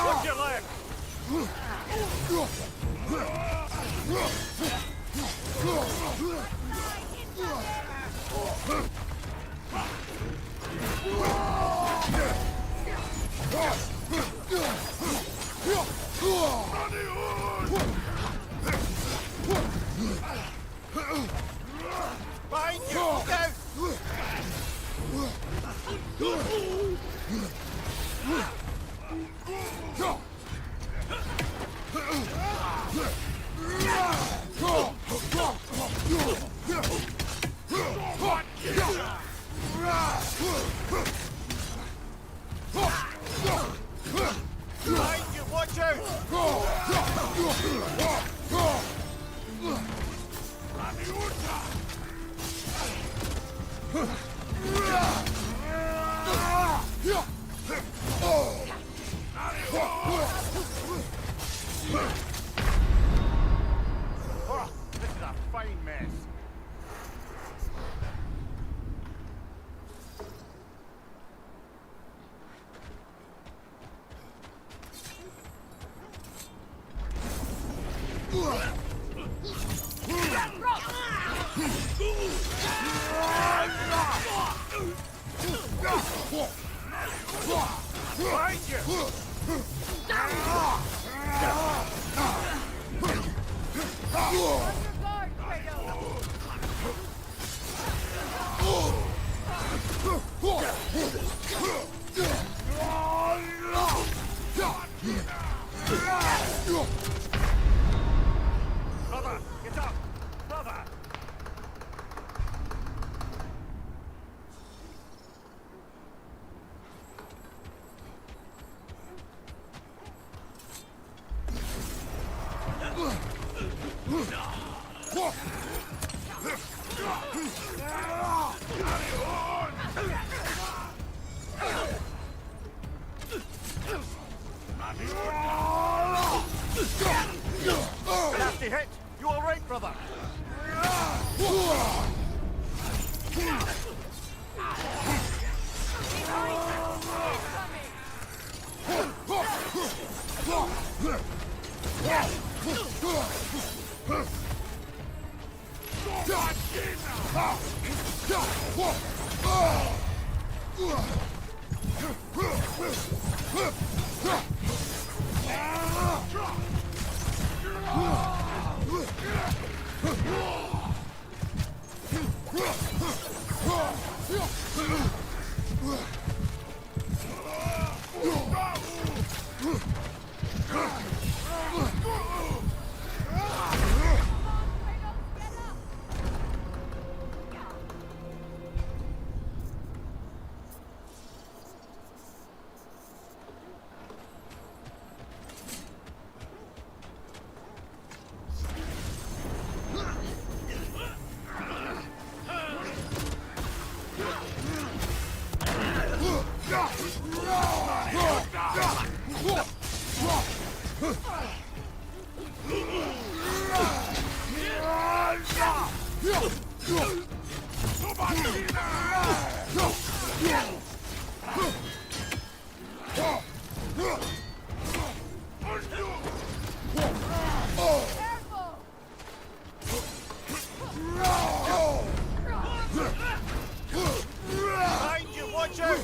I: Watch your left! Behind you! Look out! Behind you! Watch out! Oh, this is a fine mess. Behind you! Brother, get up! Brother! Nasty hit! You all right, brother? Behind you, watch out!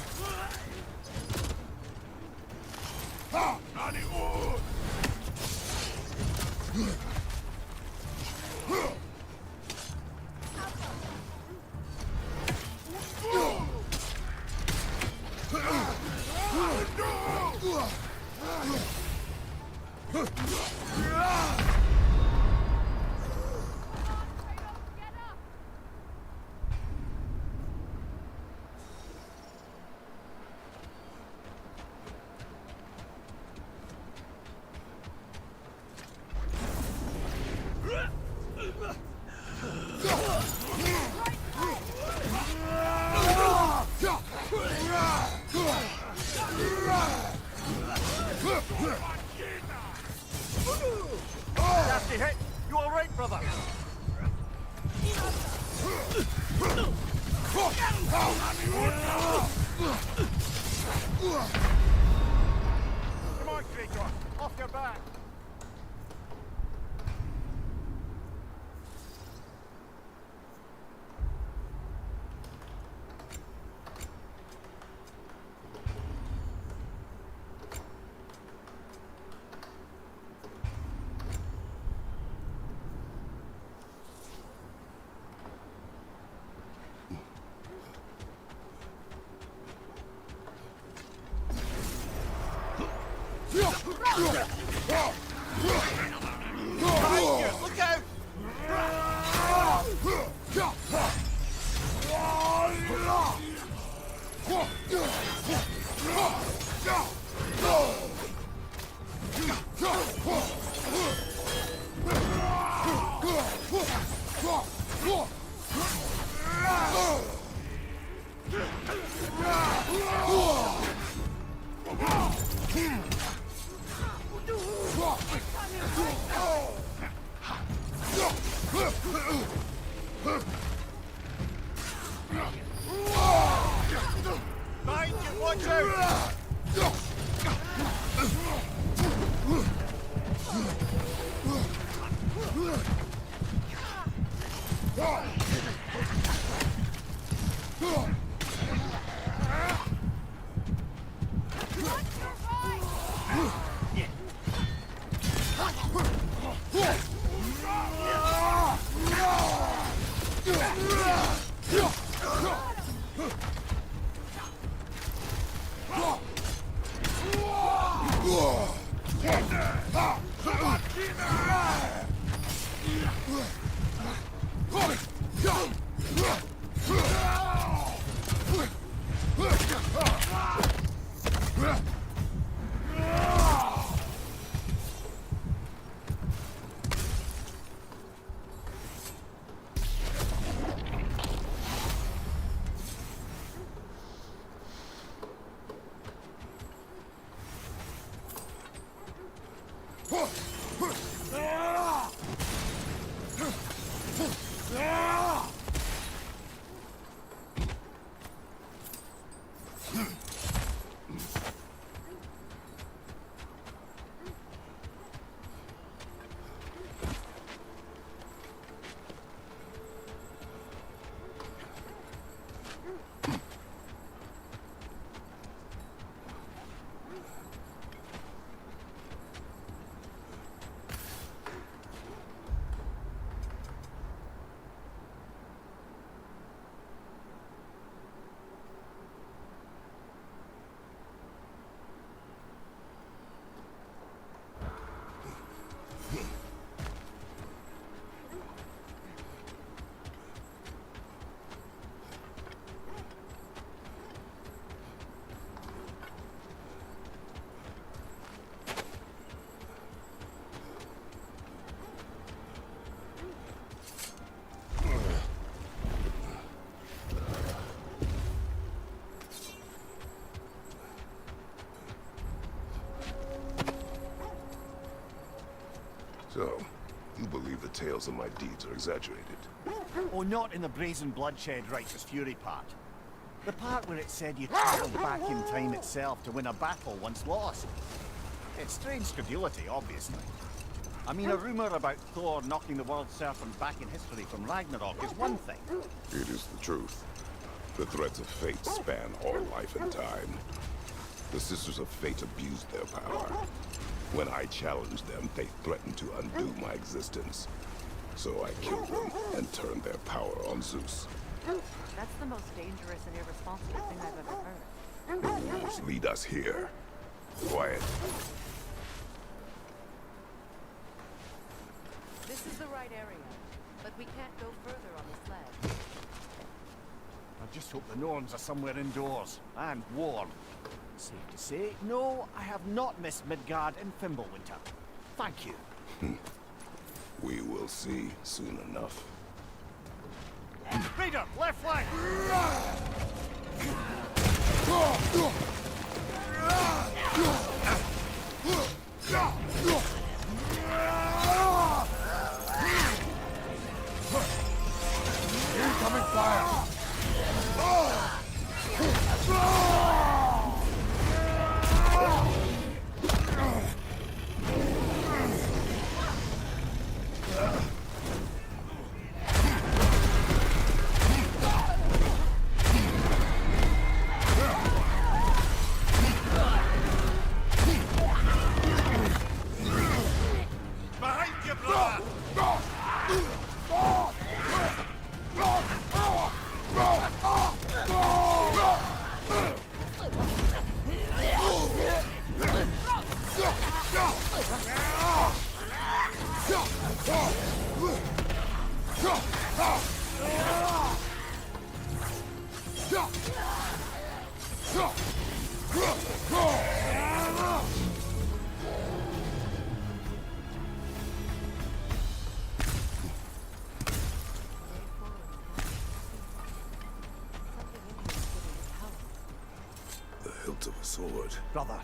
I: Nasty hit! You alright, brother? Come on, Gregor! Off your back! Look out! Mind you, watch out!
J: So, you believe the tales of my deeds are exaggerated?
I: Oh, not in the brazen bloodshed righteous fury part. The part where it said you traveled back in time itself to win a battle once lost. It's strange credulity, obviously. I mean, a rumor about Thor knocking the world serpent back in history from Ragnarok is one thing.
J: It is the truth. The threads of fate span all life and time. The Sisters of Fate abused their power. When I challenged them, they threatened to undo my existence. So I killed them and turned their power on Zeus.
F: That's the most dangerous and irresponsible thing I've ever heard.
J: The rules lead us here. Quiet.
F: This is the right area, but we can't go further on the sled.
I: I just hope the Norns are somewhere indoors and warm. Safe to say, no, I have not missed Midgard in Fimbulwinter. Thank you.
J: We will see soon enough.
I: Raider, left flank!
B: Incoming fire!
I: Behind you, brother!
J: The hilt of a sword.
I: Brother,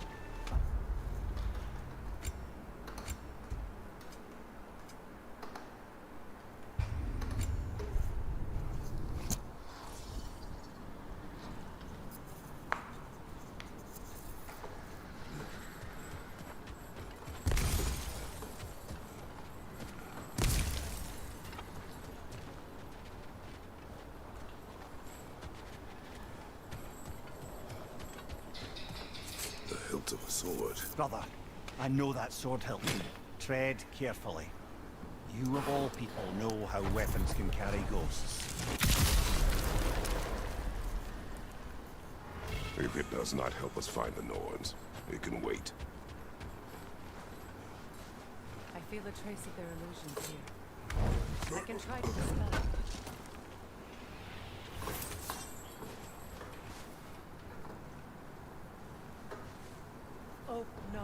J: The hilt of a sword.
I: brother, I know that sword hilt. Tread carefully. You of all people know how weapons can carry ghosts.
J: If it does not help us find the Norns, it can wait.
F: I feel a trace of their illusions here. I can try to dispel it. Oh, no.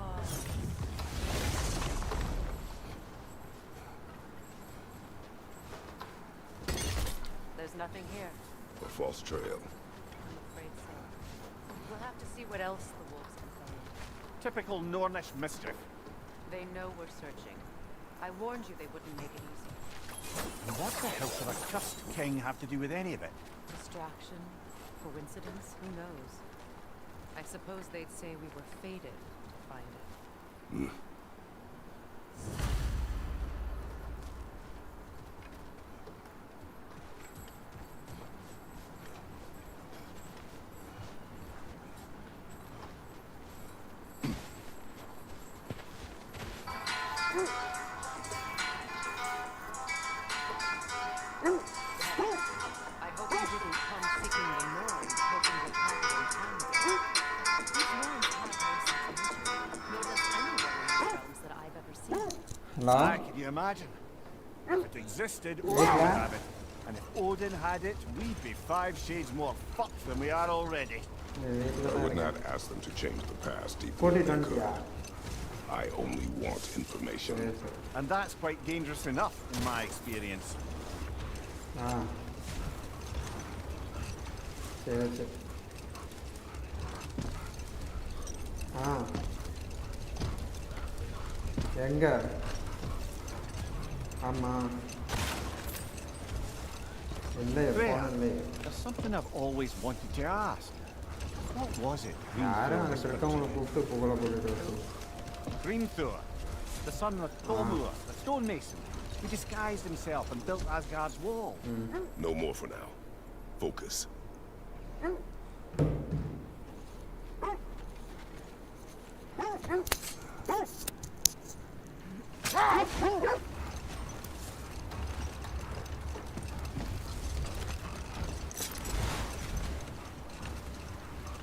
F: There's nothing here.
J: A false trail.
F: I'm afraid so. We'll have to see what else the wolves can find.
I: Typical Nornish mischief.
F: They know we're searching. I warned you they wouldn't make it easy.
I: And what the hell could a cursed king have to do with any of it?
F: Distraction? Coincidence? Who knows? I suppose they'd say we were fated to find it. I hope you didn't come seeking the Norns, hoping to capture them time. These Norns have no such nature, nor does anyone in the realms that I've ever seen.
C: Hello?
I: Can you imagine? If it existed, Odin would have it. And if Odin had it, we'd be 5 shades more fucked than we are already.
J: I would not ask them to change the past even if
C: 40
J: they
C: 20
J: could.
C: yeah.
J: I only want information.
I: And that's quite dangerous enough, in my experience.
C: Ah. சரி சரி எங்க ஆமா இல்லை போனே
I: There's something I've always wanted to ask. What was it?
C: யாரும் அங்கே இருக்கவங்களை கூப்பிட்டு புகழ போட்டுட்டு
I: Grimthor, the son of Thormur, the stonemason, who disguised himself and built Asgard's wall.
J: No more for now. Focus.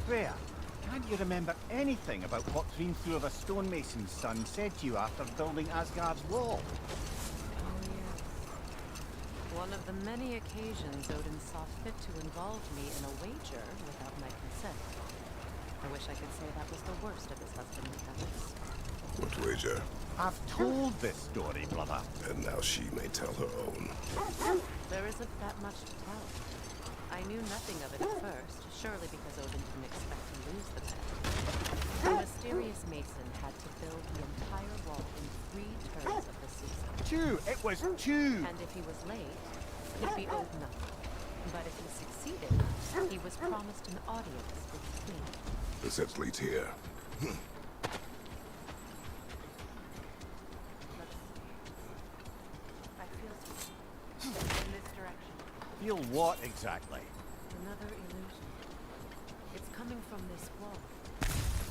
I: Freya, can't you remember anything about what Hrimthur the stonemason's son said to you after building Asgard's wall?
F: Oh, yeah. One of the many occasions Odin saw fit to involve me in a wager without my consent. I wish I could say that was the worst of his husbandly habits.
J: What wager?
I: I've told this story, brother.
J: And now she may tell her own.
F: There isn't that much to tell. I knew nothing of it at first, surely because Odin didn't expect to lose the bet. The mysterious mason had to build the entire wall in 3 turns of the season.
I: 2! It was 2!
F: And if he was late, he'd be owed nothing. But if he succeeded, he was promised an audience with the queen.
J: The set leads here.
F: Let's see. I feel something in this direction.
I: Feel what exactly?
F: Another illusion. It's coming from this wall.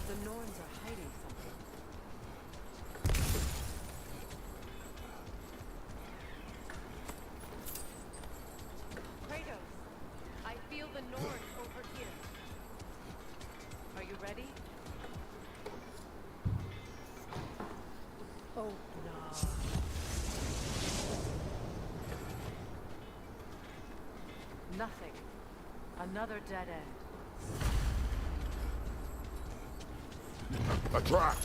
F: The Norns are hiding something. Kratos, I feel the Norns over here. Are you ready? Oh no. Nothing. Another dead end.
J: A trap!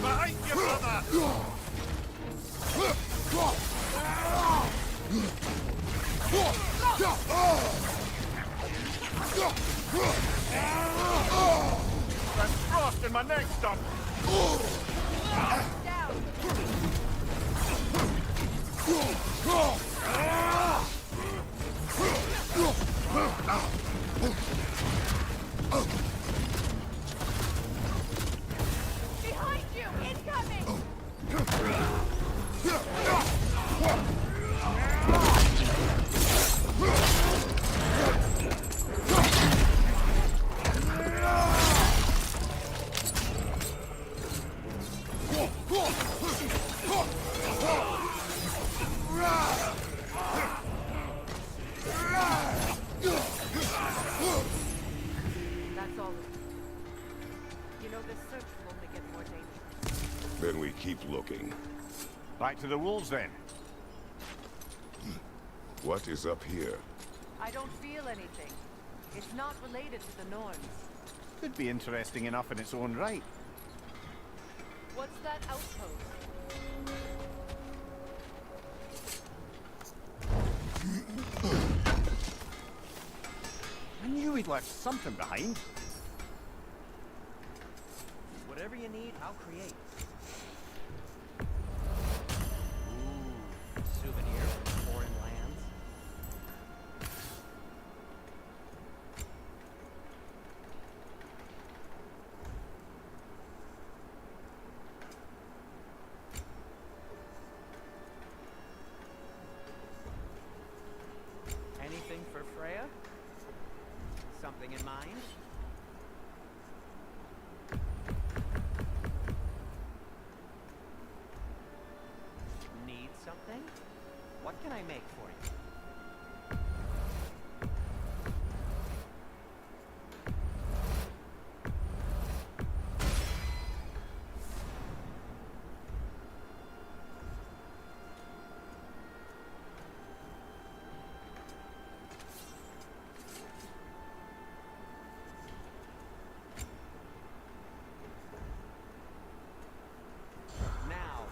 I: Behind you, brother! There's frost in my neck stump!
F: Behind you! Incoming! That's all. You know, this search will only get more dangerous.
J: Then we keep looking.
I: Back to the wolves then.
J: What is up here?
F: I don't feel anything. It's not related to the Norns.
I: Could be interesting enough in its own right.
F: What's that outpost?
I: I knew he'd left something behind.
G: Whatever you need, I'll create. Ooh, souvenir from foreign lands. Anything for Freya? Something in mind? Need something? What can I make for you? Now,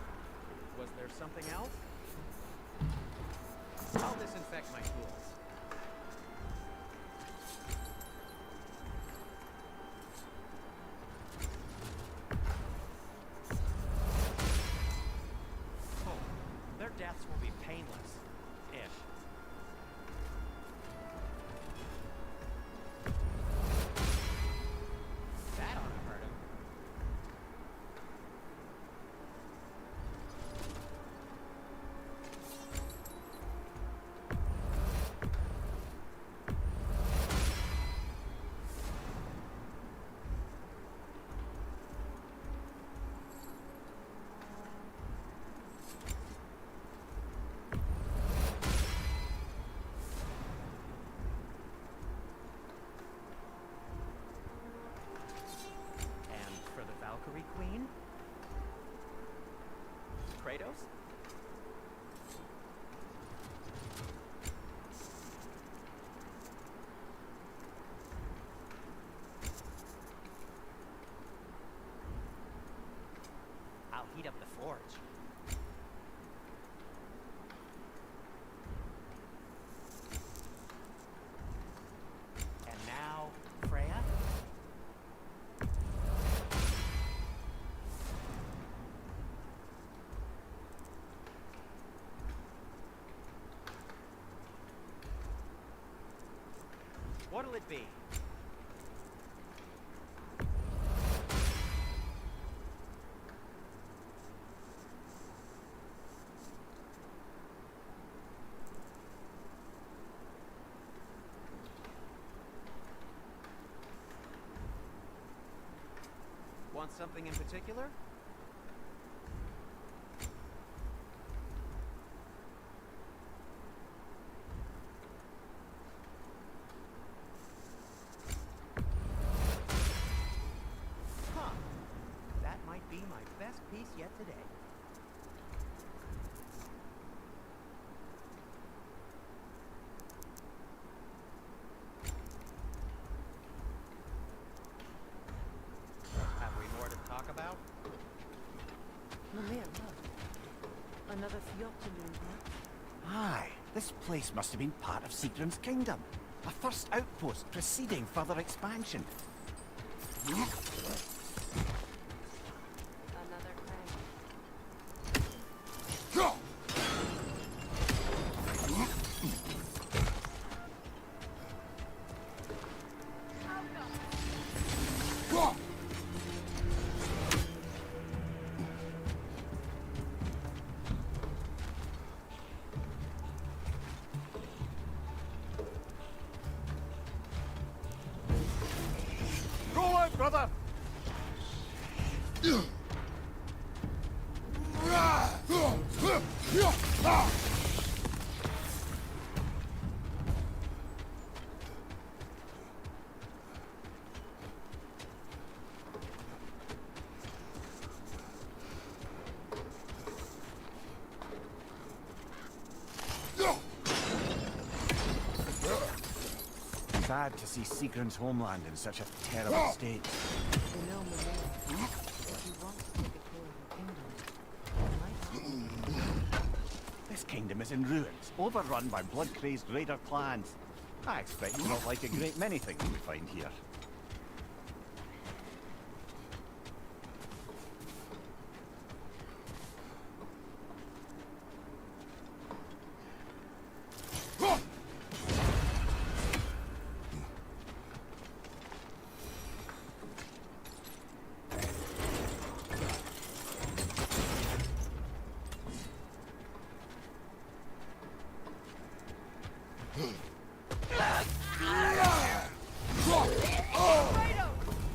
G: was there something else? I'll disinfect my tools. Oh, their deaths will be painless. Ish. That ought to hurt him. heat up the forge. And now, Freya? What'll it be? Want something in particular? Huh. That might be my best piece yet today. Have we more to talk about?
F: Mimir, look. Another Fjordlund.
I: Aye, this place must have been part of Sigrun's kingdom. A first outpost preceding further expansion.
F: Another crane.
I: Roll out, brother! Sad to see Sigrun's homeland in such a terrible state.
F: You know, Mimir, if you want to take a tour of your kingdom, you might not.
I: This kingdom is in ruins, overrun by blood-crazed raider clans. I expect you not like a great many things we find here.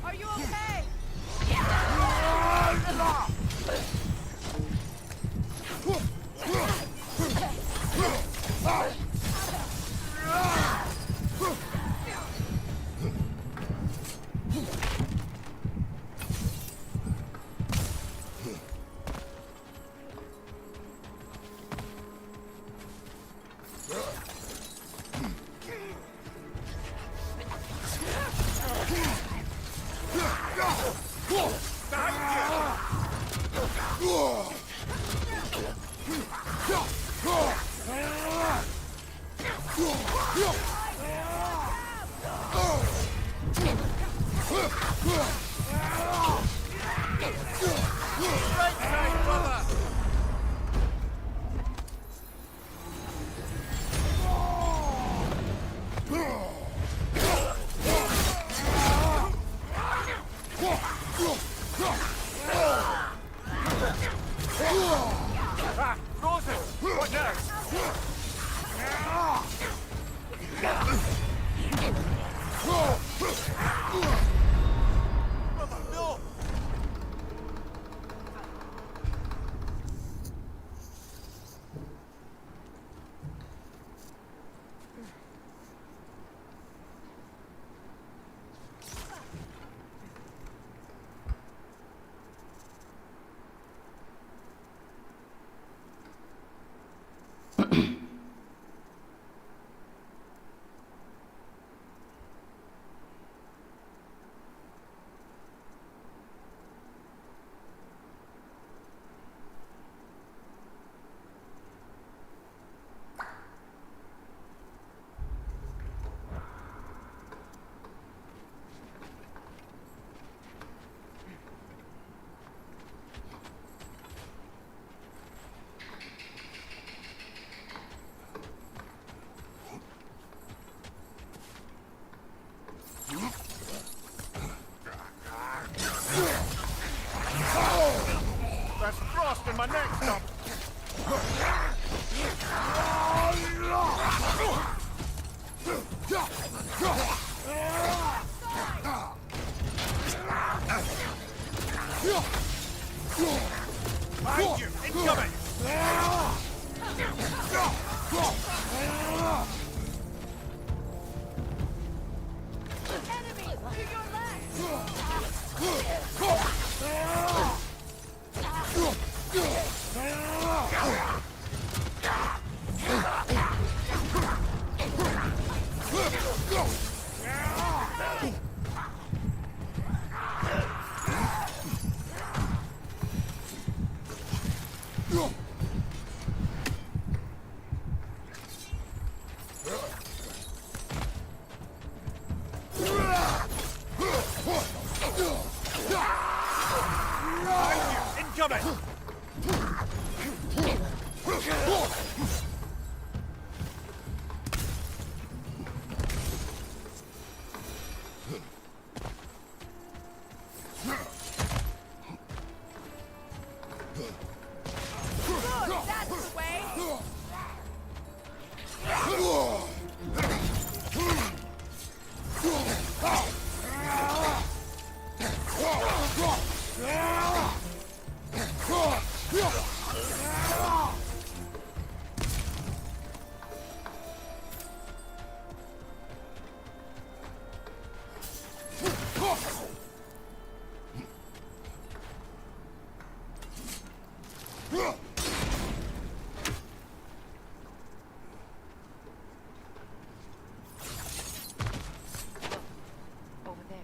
A: Are you okay?
I: Incoming!
F: Over there.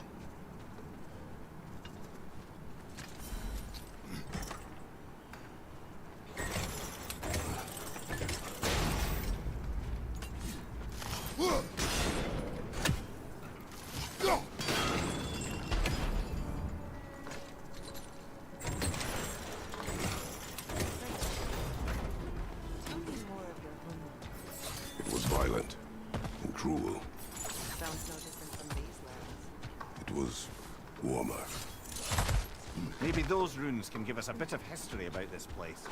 F: Tell me more of your homework.
J: It was violent and cruel.
F: Sounds no different from these lands.
J: It was warmer.
I: Maybe those runes can give us a bit of history about this place.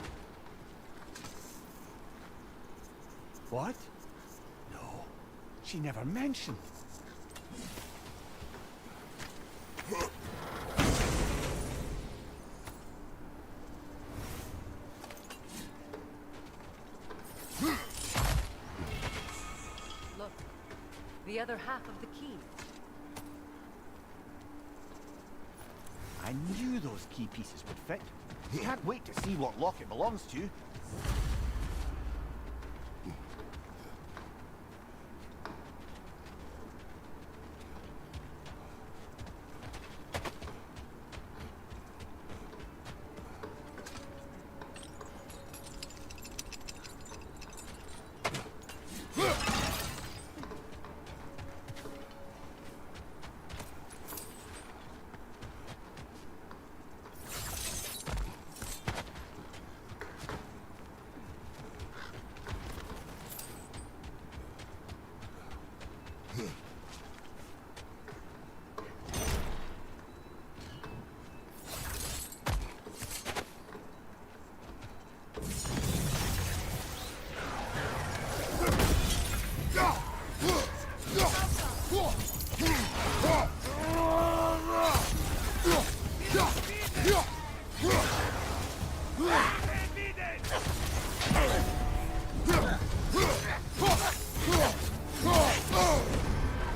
I: What? No, she never mentioned.
F: Look, the other half of the key.
I: I knew those key pieces would fit. Can't wait to see what lock it belongs to.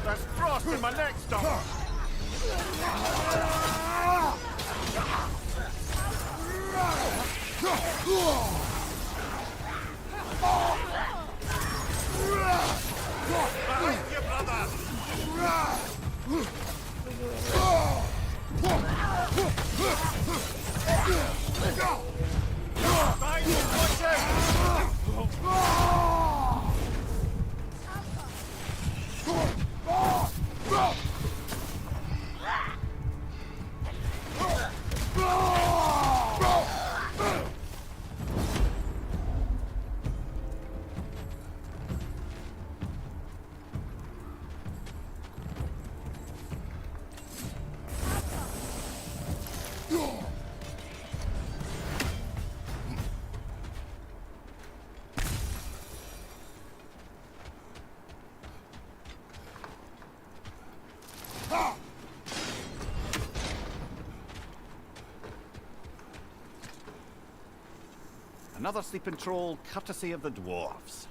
I: There's frost in my neck stomach. Behind you, brother! Behind you, watch out! Another sleeping troll, courtesy of the dwarves.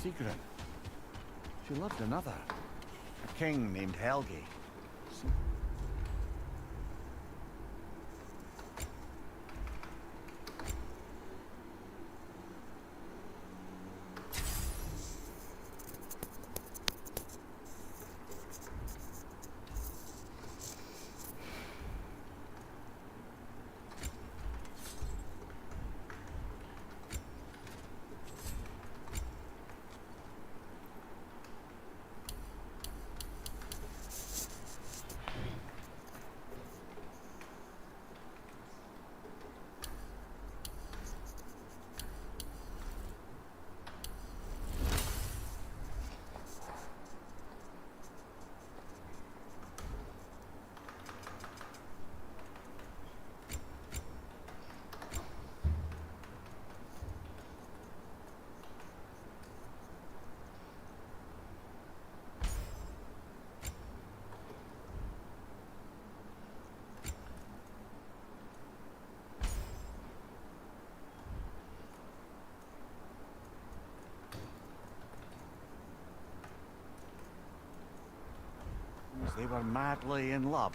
I: Secret. She loved another. A king named Helgi. They were madly in love,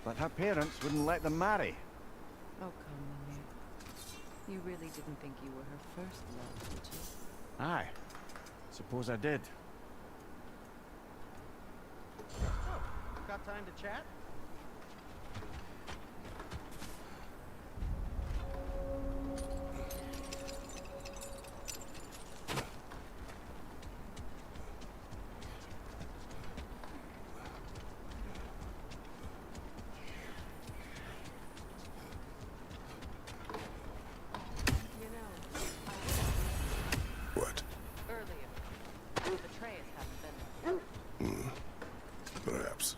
I: but her parents wouldn't let them marry.
F: Oh, come, Mimir. You really didn't think you were her first love, did you?
I: Aye, suppose I did.
E: Oh, got time to chat?
F: You know,
J: What?
F: earlier, the Trays haven't been there.
J: Perhaps.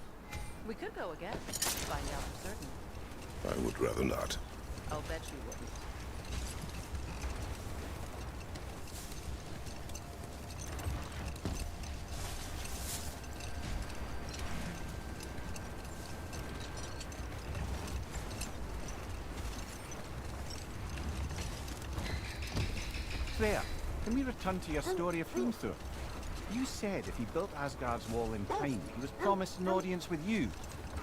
F: We could go again, find out for certain.
J: I would rather not.
F: I'll bet you wouldn't.
I: Freya, can we return to your story of Hrimthur? You said if he built Asgard's wall in time, he was promised an audience with you.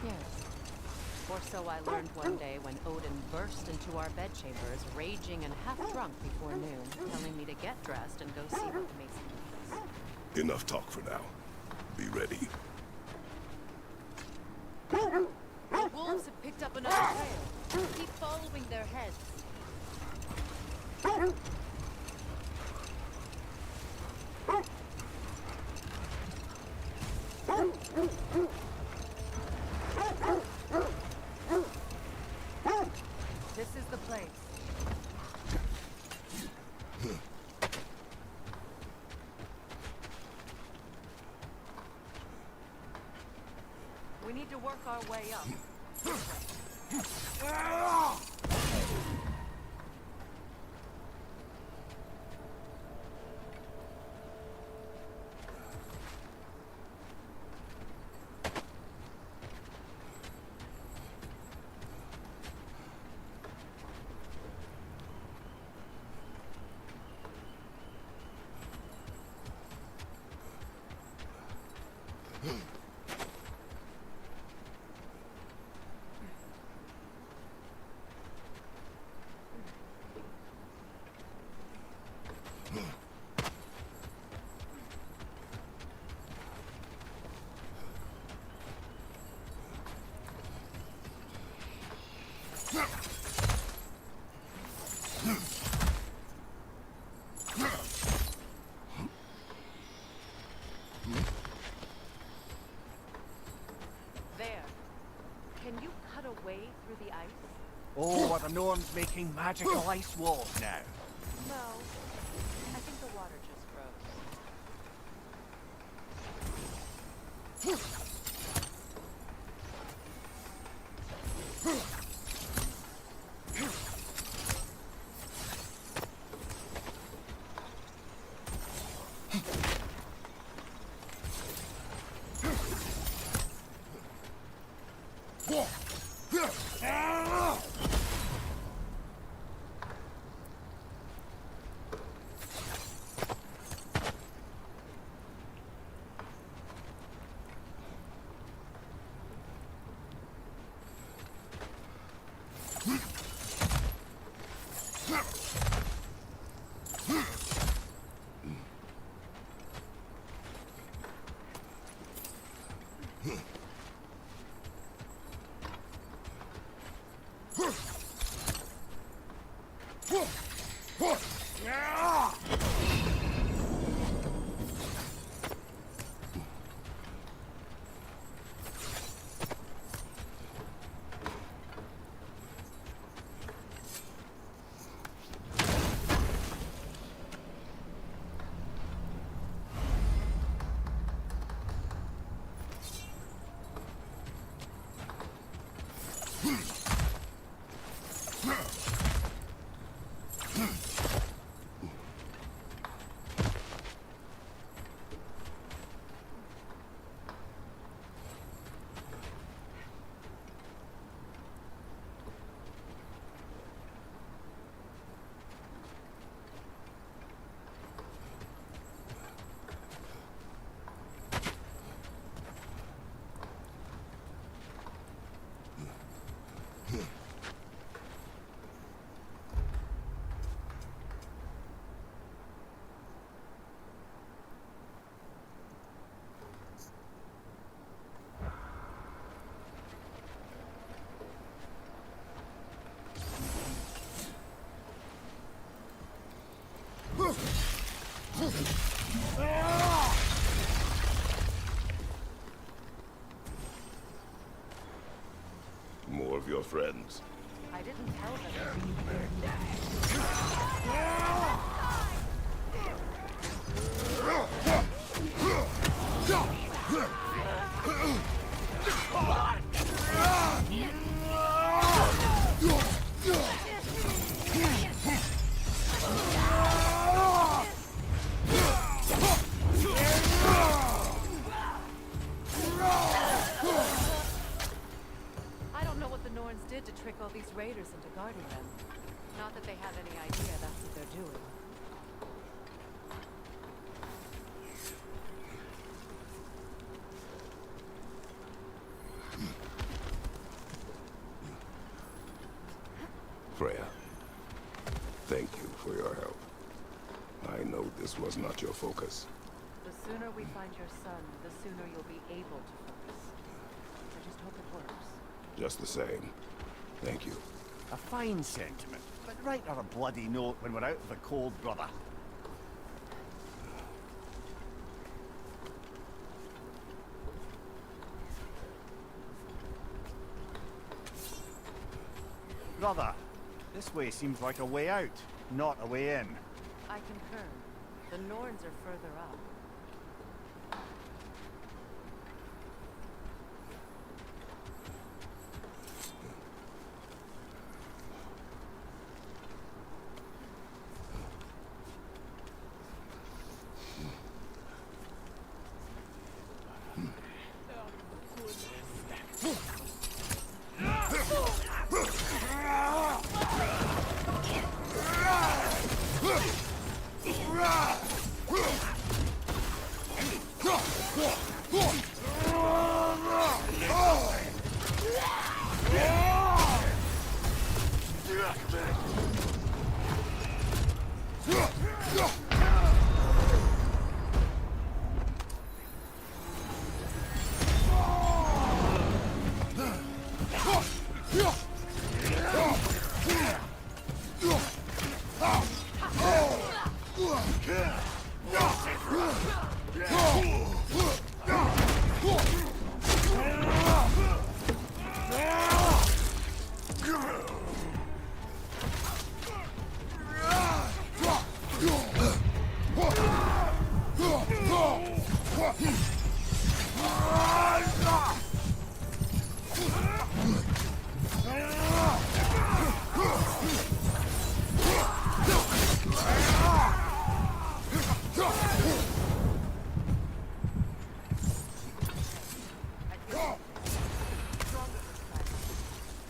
F: Yes. Or so I learned one day when Odin burst into our bedchambers, raging and half drunk before noon, telling me to get dressed and go see what the mason was.
J: Enough talk for now. Be ready.
F: The wolves have picked up another trail. Keep following their heads. This is the place. We need to work our way up. There. Can you cut a way through the ice?
I: Oh, are the gnomes making magical ice walls now?
F: No. I think the water just froze.
J: More of your friends.
F: I didn't tell them. I don't know what the Norns did to trick all these raiders into guarding them. Not that they have any idea that's what they're doing.
J: Freya, thank you for your help. I know this was not your focus.
F: The sooner we find your son, the sooner you'll be able to focus. I just hope it works.
J: Just the same, thank you.
I: A fine sentiment, but write her a bloody note when we're out of the cold, brother. Brother, this way seems like a way out, not a way in.
F: I concur. The Norns are further up.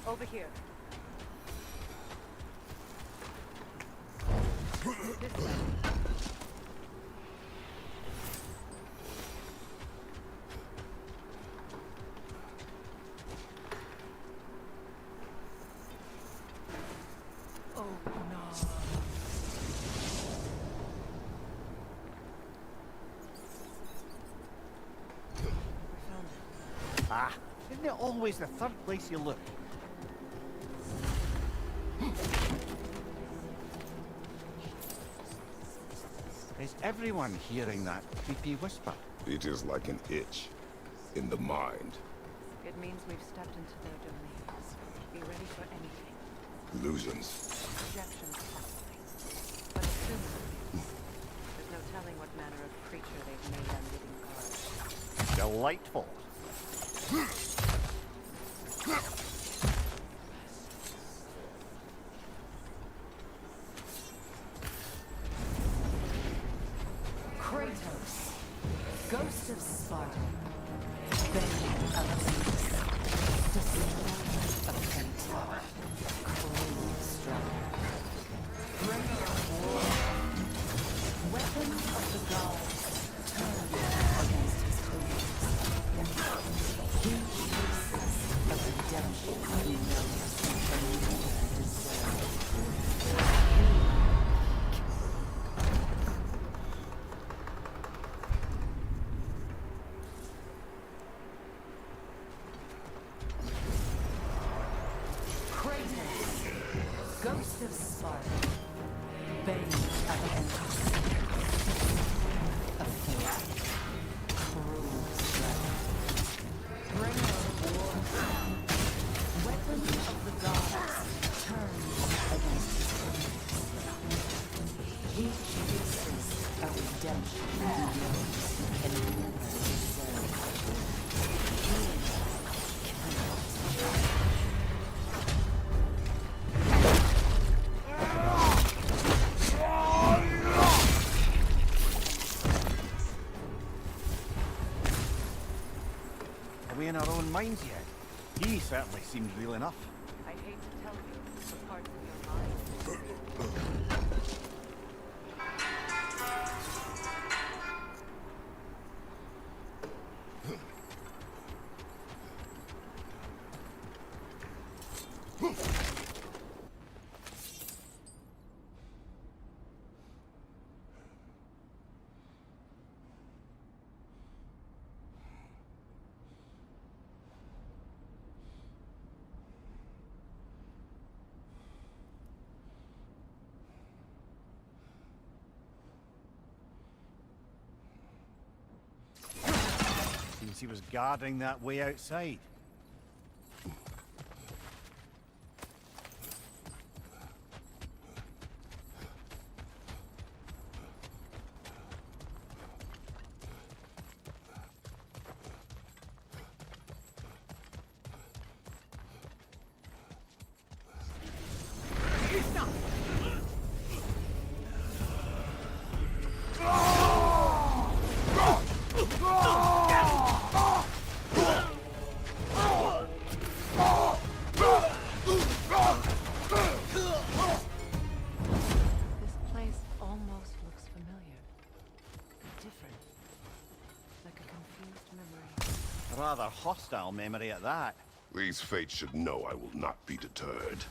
F: Over here.
I: Isn't it always the third place you look? Is everyone hearing that creepy whisper?
J: It is like an itch in the mind.
F: It means we've stepped into their domains. Be ready for anything.
J: Illusions.
F: Projections possibly. But assuming there's no telling what manner of creature they've made unwitting guards.
I: Delightful.
F: Kratos, Ghost of Sparta, Bane of Zeus, Destroyer of Centaur, Cruel Strike, Bringer of War, Weapon of the Gods, turned against his creators. He chooses a redemption he knows for neither deserve. Ghost of Sparta, Bane of Endless, of Fate, Cruel Strike, Bringer of War, Weapon of the Gods, turned against his enemies. He chooses a redemption he knows and never deserved. He cannot change.
I: Are we in our own minds yet? He certainly seems real enough.
F: I hate to tell you the parts of your mind.
I: Seems he was guarding that way outside. Rather hostile memory at that.
J: These fates should know I will not be deterred.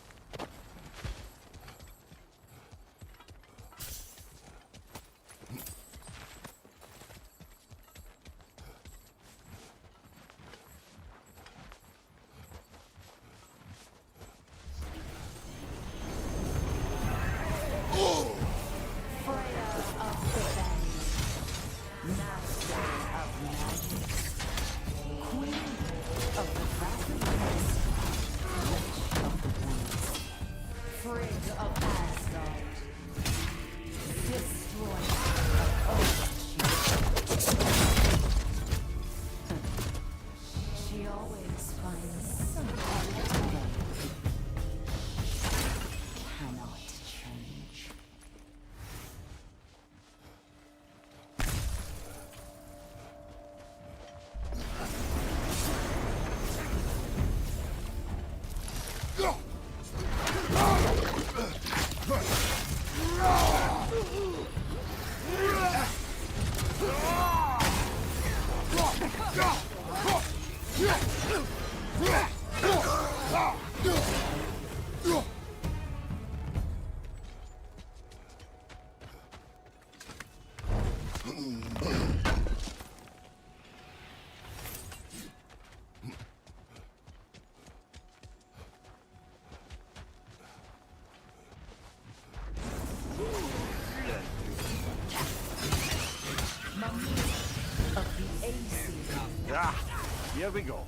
I: Here we go.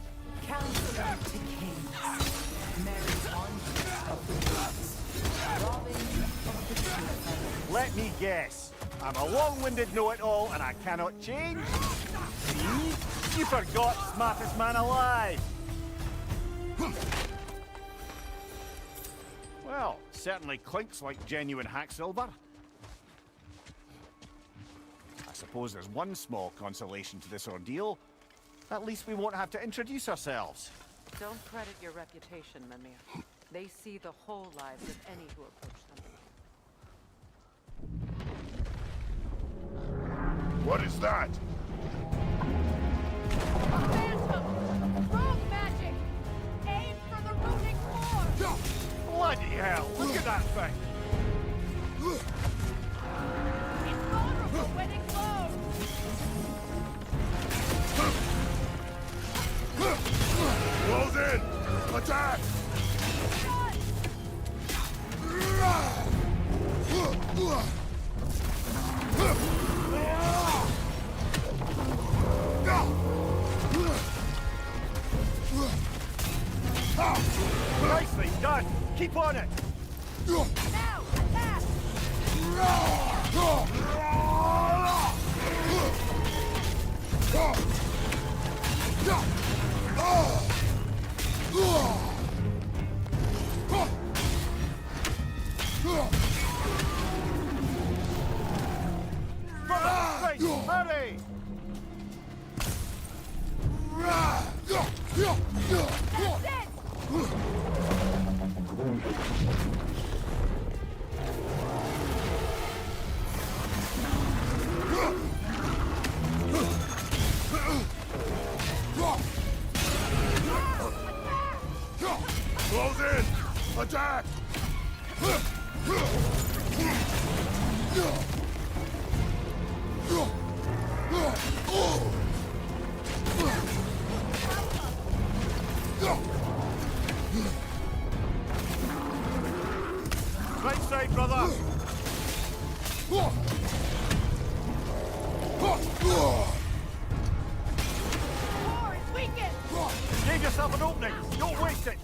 F: Counselor to kings, Mary Wanderer of the woods, Robin of the tree.
I: Let me guess. I'm a long-winded know-it-all and I cannot change? See? You forgot smartest man alive. Well, certainly clinks like genuine hack silver. I suppose there's one small consolation to this ordeal. At least we won't have to introduce ourselves.
F: Don't credit your reputation, Mimir. They see the whole lives of any who approach them.
B: What is that?
K: Phantom! Rogue magic! Aim for the runic core!
I: Bloody hell! Look at that thing!
K: It's vulnerable when it glows!
B: Close in! Attack!
I: Nicely done! Keep on it!
K: Now, attack!
I: For the face! Hurry!
K: That's it!
B: Close in! Attack!
I: Right side, brother!
K: Core is weakened!
I: Give yourself an opening! Don't waste it!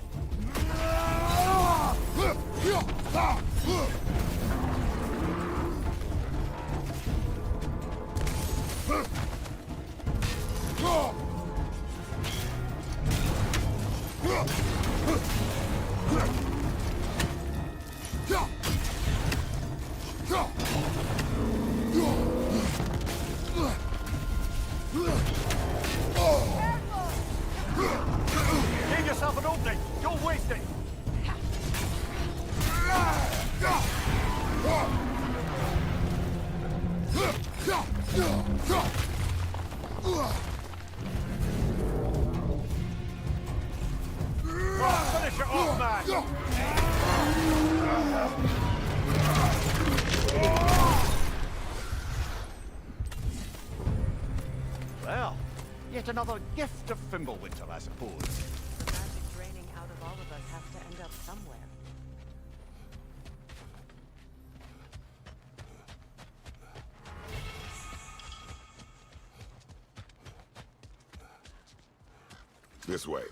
I: Give yourself an opening! Don't waste it! Finish it off, man! Well, yet another gift of Fimbulwinter, I suppose.
F: The magic draining out of all of us has to end up somewhere.
J: This way.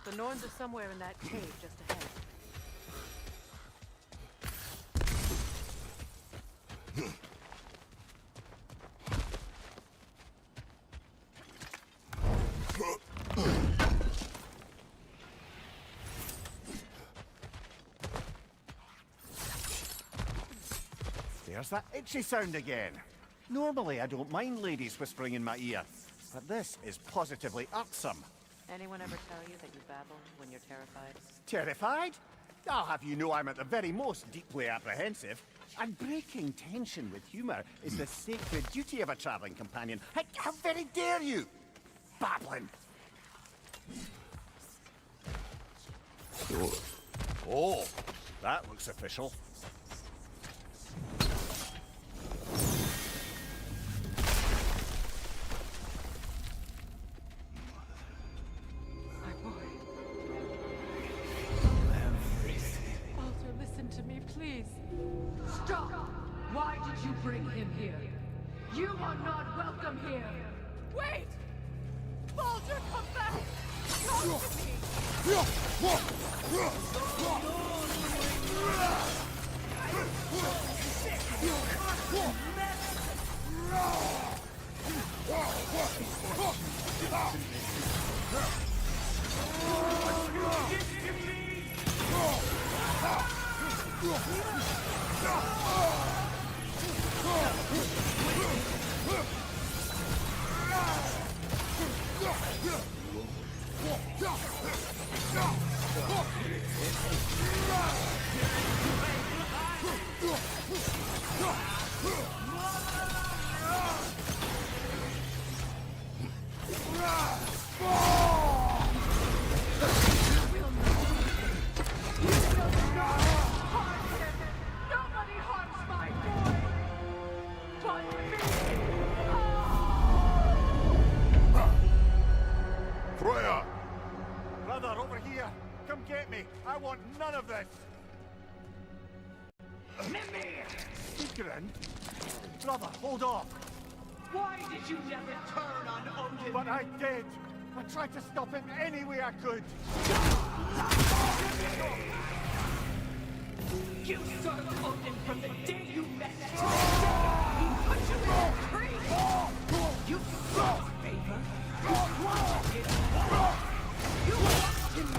F: The Norns are somewhere in that cave just ahead.
I: There's that itchy sound again. Normally I don't mind ladies whispering in my ear, but this is positively irksome.
F: Anyone ever tell you that you babble when you're terrified?
I: Terrified? I'll have you know I'm at the very most deeply apprehensive. And breaking tension with humour is the sacred duty of a travelling companion. How very dare you! Babbling! Oh, that looks official.
F: My boy. Walter, listen to me, please.
L: Stop! Why did you bring him here?
K: You are not welcome here! Wait! Baldur, come back! Talk to me! Nobody harms my boy! But me!
J: Freya!
I: Brother, over here! Come get me! I want none of this! Sigrun? Brother, hold off!
L: Why did you never turn on Odin?
I: But I did! I tried to stop him any way I could!
L: You served Odin from the day you met him. He put you in a tree. You sought favor. You wanted him. You watched him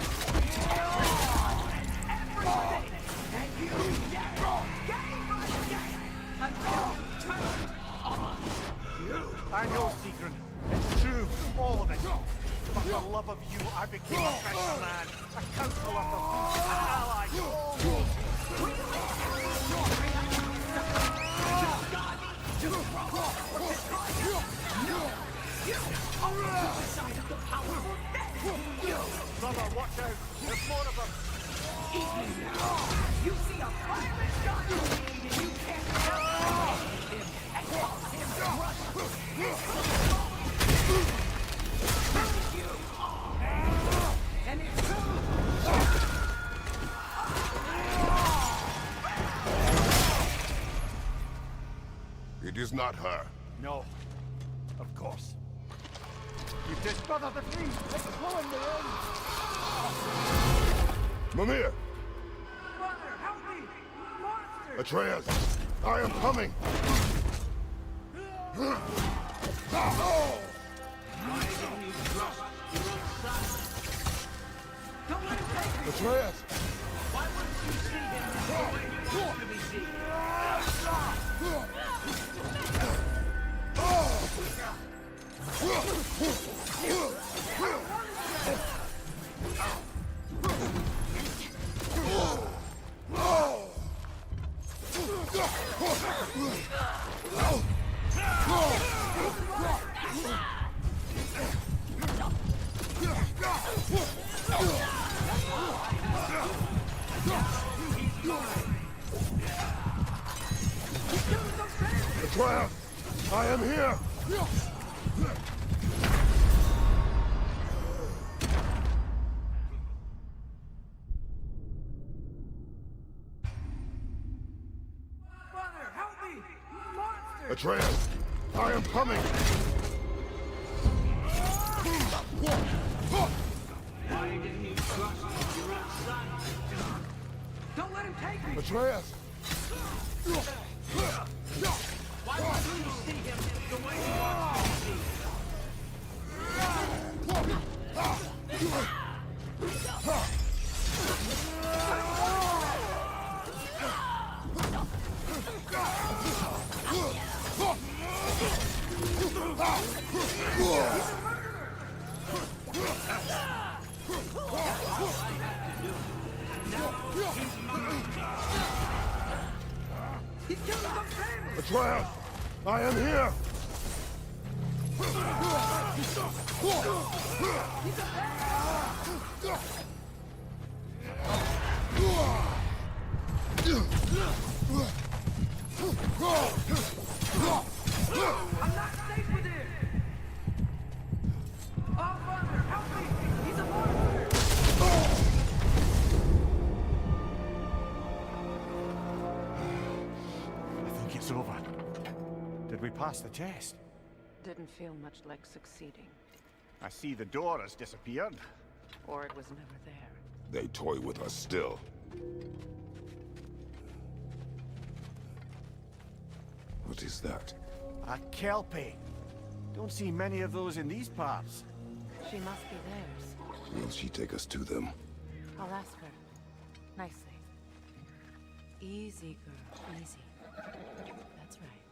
L: everything. And you never gave a damn until you turned on you.
I: I know, Sigrun. It's true, all of it. But for love of you, I became a better man, a counselor for peace, an ally. Brother, watch out! There's more of them!
L: You see a pirate gun, and you can't help him and call him brother. You are, and it's true.
J: It is not her.
I: No. Of course. You did, brother, the tree! It's pulling me in!
J: Mimir!
L: Brother, help me! Monster!
J: Atreus! I am coming!
L: Don't let him take me!
J: Atreus!
L: Why wouldn't you see him the way you used to be seen?
J: Atreus! I am here!
L: Brother, help me! Monster!
J: Atreus! I am coming!
L: Why didn't you trust your own son? Don't let him take me!
J: Atreus!
L: Why wouldn't you see him the way you want to be He's killing some family!
J: Atreus! I am here!
L: I'm not safe with him! Oh, brother, help me! He's a monster!
I: I think it's over. Did we pass the test.
F: Didn't feel much like succeeding.
I: I see the door has disappeared.
F: Or it was never there.
J: They toy with us still. What is that?
I: A kelpie. Don't see many of those in these parts.
F: She must be theirs.
J: Will she take us to them?
F: I'll ask her. Nicely.
K: Easy, girl. Easy. That's right.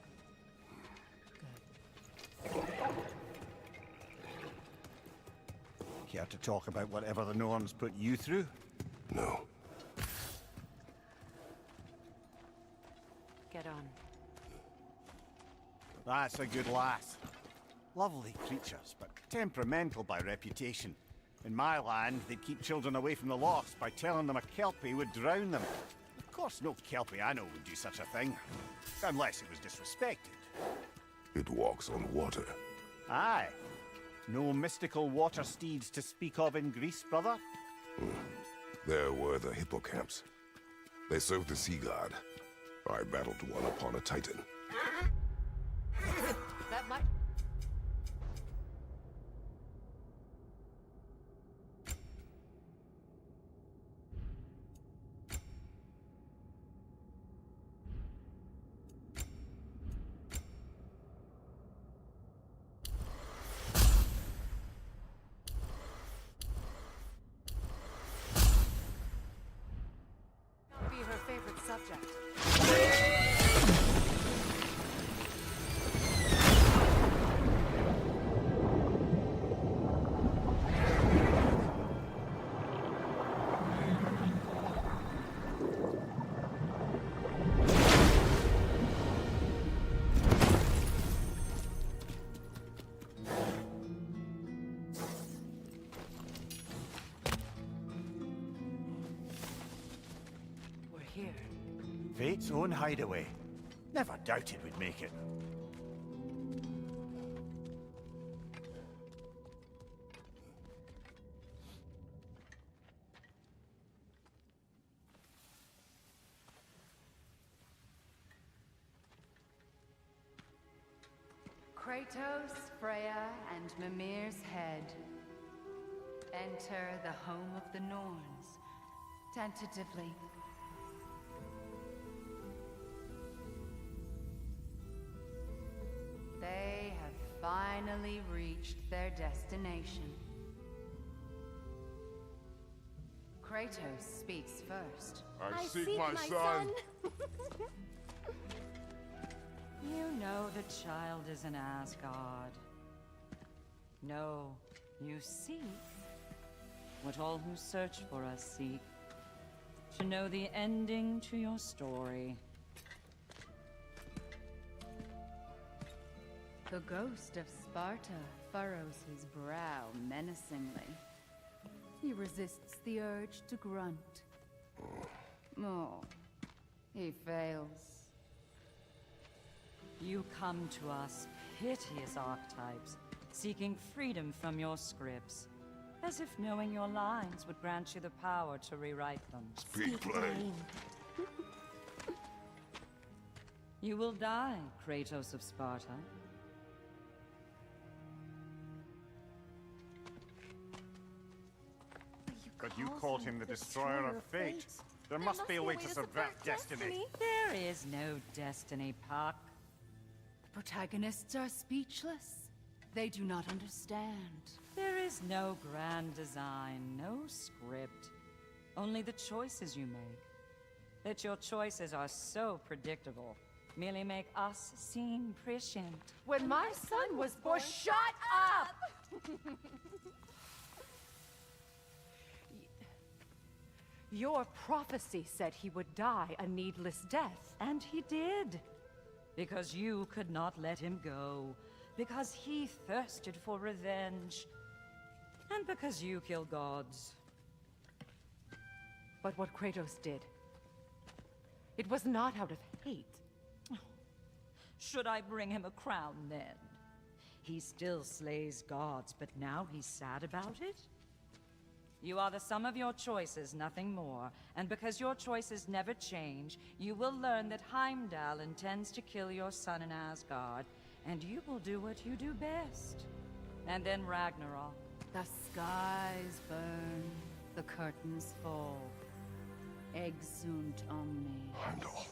K: Good.
I: Care to talk about whatever the Norns put you through?
J: No.
F: Get on.
I: That's a good lass. Lovely creatures, but temperamental by reputation. In my land, they'd keep children away from the lost by telling them a kelpie would drown them. Of course, no kelpie I know would do such a thing. Unless it was disrespected.
J: It walks on water.
I: Aye. No mystical water steeds to speak of in Greece, brother?
J: There were the hippocamps. They served the sea god. I battled one upon a titan.
F: That might... be her favorite subject. We're here.
I: Fate's own hideaway. Never doubted we'd make it.
F: Kratos, Freya, and Mimir's head. Enter the home of the Norns. Tentatively. They have finally reached their destination. Kratos speaks first.
J: I seek my son.
M: You know the child is an Asgard. No, you seek what all who search for us seek. To know the ending to your story.
F: The ghost of Sparta furrows his brow menacingly. He resists the urge to grunt. Oh, he fails.
M: You come to us, piteous archetypes, seeking freedom from your scripts. As if knowing your lines would grant you the power to rewrite them.
J: Speak plain.
M: You will die, Kratos of Sparta.
I: But you called him the destroyer of fate. There must be a way to subvert destiny.
M: There is no destiny, Puck.
F: The protagonists are speechless. They do not understand.
M: There is no grand design, no script. Only the choices you make. That your choices are so predictable, merely make us seem prescient.
F: When my son was born... Shut up! Your prophecy said he would die a needless death.
M: And he did. Because you could not let him go. Because he thirsted for revenge. And because you kill gods.
F: But what Kratos did, it was not out of hate.
M: Should I bring him a crown then? He still slays gods, but now he's sad about it? You are the sum of your choices, nothing more. And because your choices never change, you will learn that Heimdall intends to kill your son in Asgard, And you will do what you do best. And then Ragnarok. The skies burn, the curtains fall. Exunt omnes.
B: Heimdall.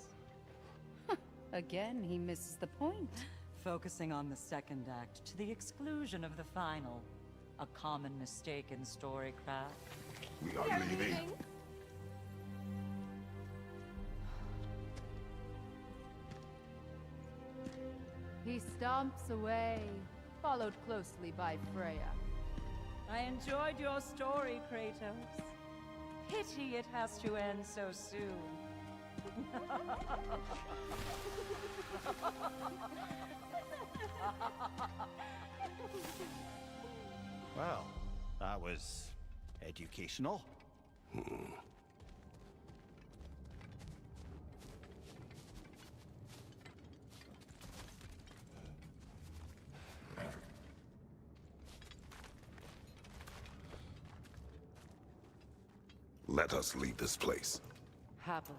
M: Again, he misses the point. Focusing on the second act to the exclusion of the final. A common mistake in storycraft.
B: We are leaving.
K: He stomps away, followed closely by Freya.
M: I enjoyed your story, Kratos. Pity it has to end so soon.
I: Well, that was educational.
J: Let us leave this place.
F: Happily.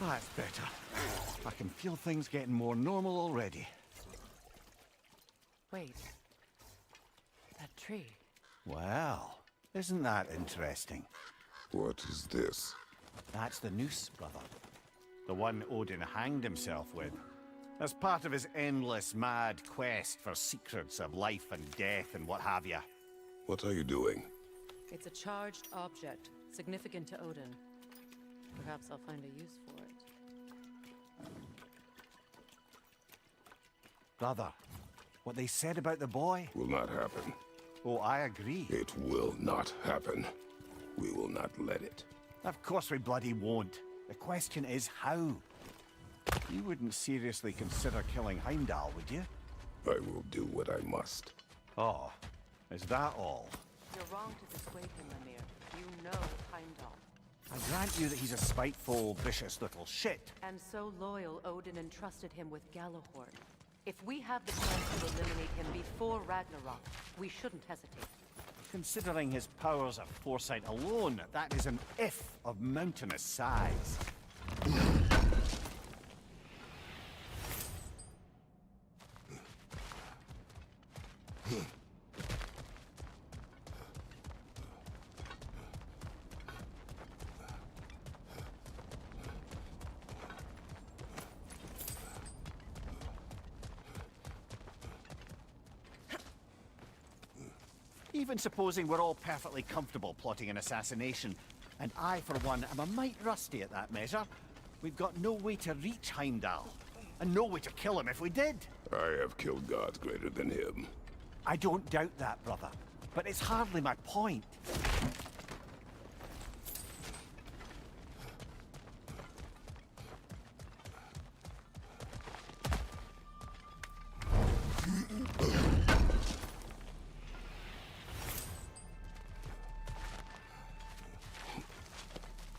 I: That's better. I can feel things getting more normal already.
F: Wait. That tree.
I: Well, isn't that interesting?
J: What is this?
I: That's the noose, brother. The one Odin hanged himself with. As part of his endless, mad quest for secrets of life and death and what have you.
J: What are you doing?
F: It's a charged object, significant to Odin. Perhaps I'll find a use for it.
I: Brother, what they said about the boy?
J: Will not happen.
I: Oh, I agree.
J: It will not happen. We will not let it.
I: Of course we bloody won't. The question is how. You wouldn't seriously consider killing Heimdall, would you?
J: I will do what I must.
I: Oh, is that all?
F: You're wrong to dissuade him, Mimir. You know Heimdall.
I: I grant you that he's a spiteful, vicious little shit.
F: And so loyal, Odin entrusted him with Gjallarhorn. If we have the chance to eliminate him before Ragnarok, we shouldn't hesitate.
I: Considering his powers of foresight alone, that is an if of mountainous size. Even supposing we're all perfectly comfortable plotting an assassination, and I, for one, am a mite rusty at that measure, we've got no way to reach Heimdall, and no way to kill him if we did.
J: I have killed gods greater than him.
I: I don't doubt that, brother, but it's hardly my point.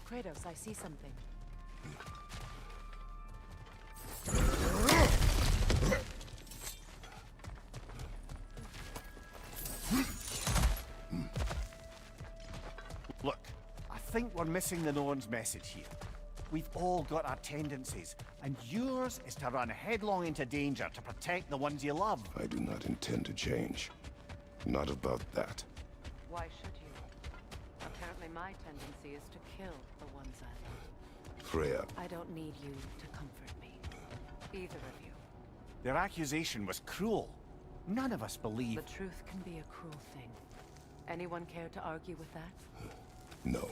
F: Kratos, I see something.
I: Look, I think we're missing the Norn's message here. We've all got our tendencies, and yours is to run headlong into danger to protect the ones you love.
J: I do not intend to change. Not about that.
F: Why should you? Apparently my tendency is to kill the ones I love.
J: Freya,
F: I don't need you to comfort me. Either of you.
I: Their accusation was cruel. None of us believe...
F: The truth can be a cruel thing. Anyone care to argue with that?
J: no.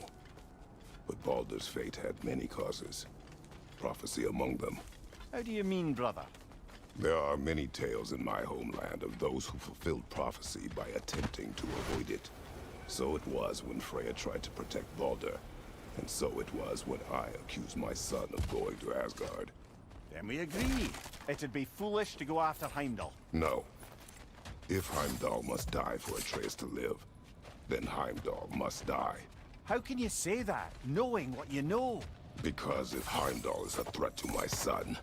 J: But Baldur's fate had many causes. Prophecy among them.
I: How do you mean, brother?
J: There are many tales in my homeland of those who fulfilled prophecy by attempting to avoid it. So it was when Freya tried to protect Baldur. And so it was when I accused my son of going to Asgard.
I: Then we agree. It'd be foolish to go after Heimdall.
J: No. If Heimdall must die for Atreus to live, then Heimdall must die.
I: How can you say that, knowing what you know?
J: Because if Heimdall is a threat to my son,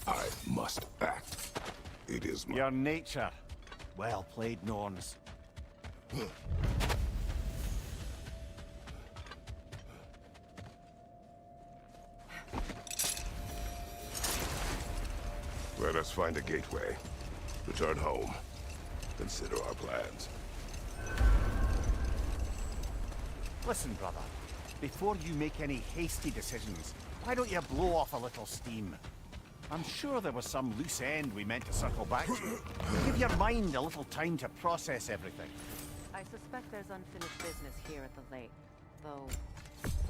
J: I must act. It is my...
I: Your nature. Well played, Norns.
J: Let us find a gateway. Return home. Consider our plans.
I: Listen, brother. Before you make any hasty decisions, why don't you blow off a little steam? I'm sure there was some loose end we meant to circle back to. Give your mind a little time to process everything.
F: I suspect there's unfinished business here at the lake, though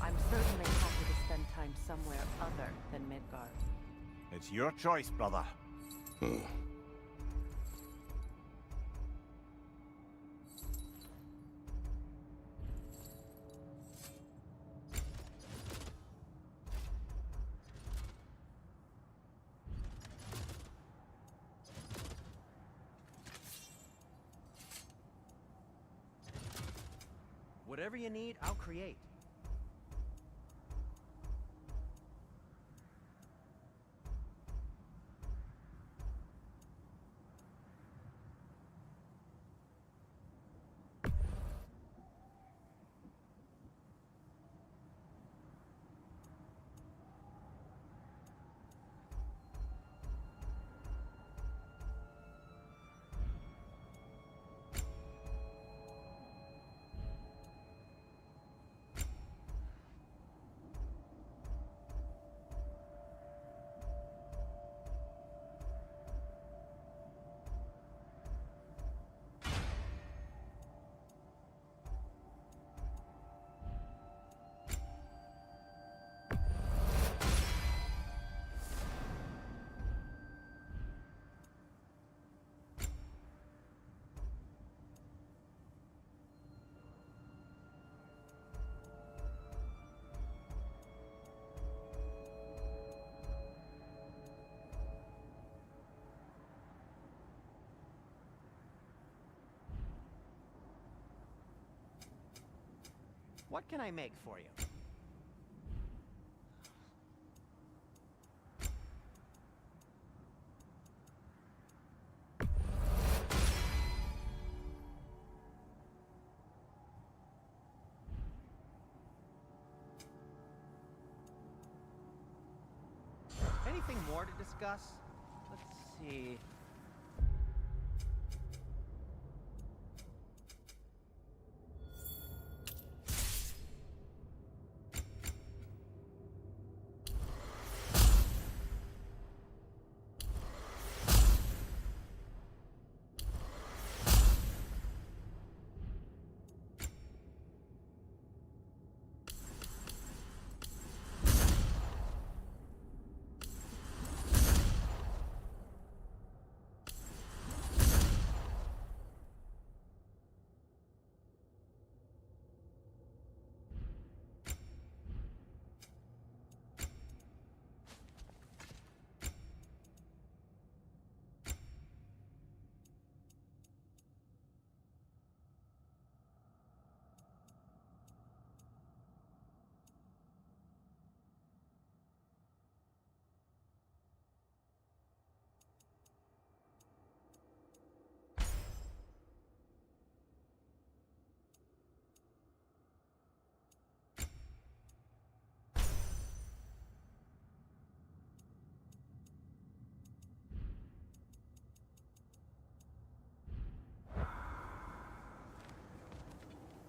F: I'm certainly happy to spend time somewhere other than Midgard.
I: It's your choice, brother.
G: Whatever you need, I'll create. What can I make for you? Anything more to discuss? Let's see.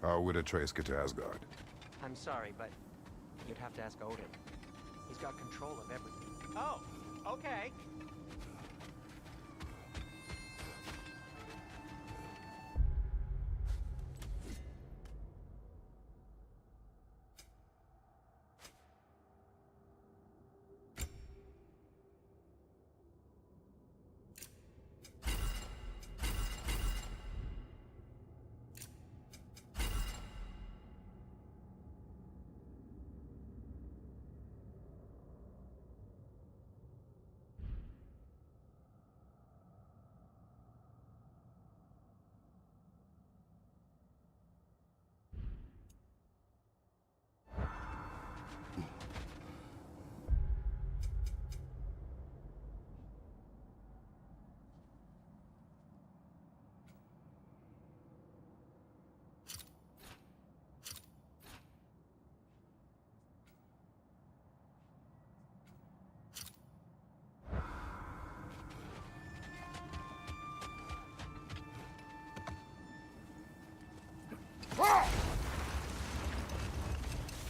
J: How would Atreus get to Asgard?
G: I'm sorry, but you'd have to ask Odin. He's got control of everything. Oh, okay.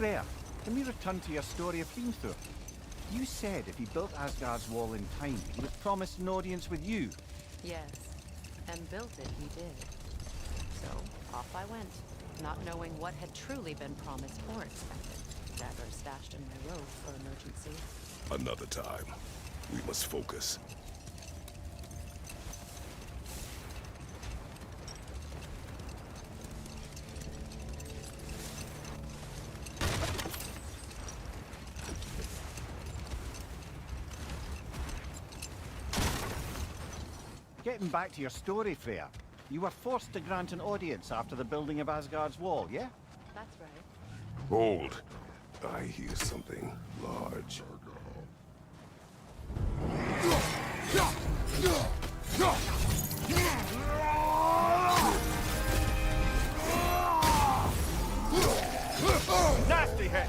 I: Freya, can we return to your story of Fiendthor? You said if he built Asgard's wall in time, he was promised an audience with you.
F: Yes, and built it he did. So, off I went, not knowing what had truly been promised or expected. Dagger stashed in my robe for emergency.
J: Another time. We must focus.
I: Getting back to your story, Freya. You were forced to grant an audience after the building of Asgard's wall, yeah?
F: That's right.
J: Hold. I hear something large.
I: Nasty hit!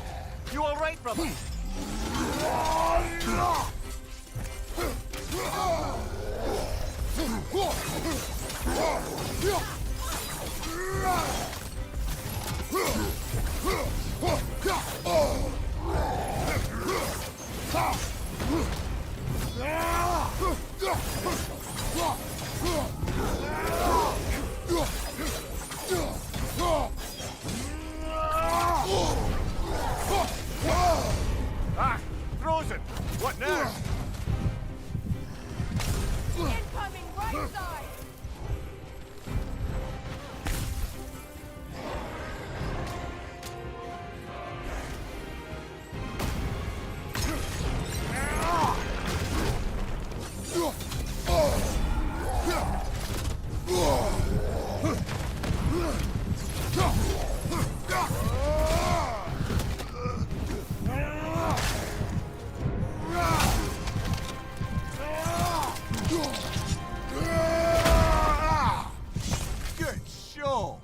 I: You alright, brother? Ah! Frozen! What now?
K: Incoming right side!
I: Good show!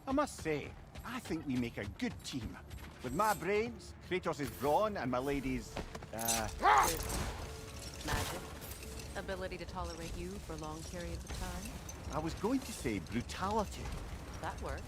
I: I must say, I think we make a good team. With my brains, Kratos' brawn, and my lady's,
F: Magic. Ability to tolerate you for long periods of time.
I: I was going to say brutality.
F: That works.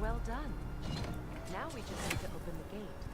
F: Well done. Now we just need to open the gate.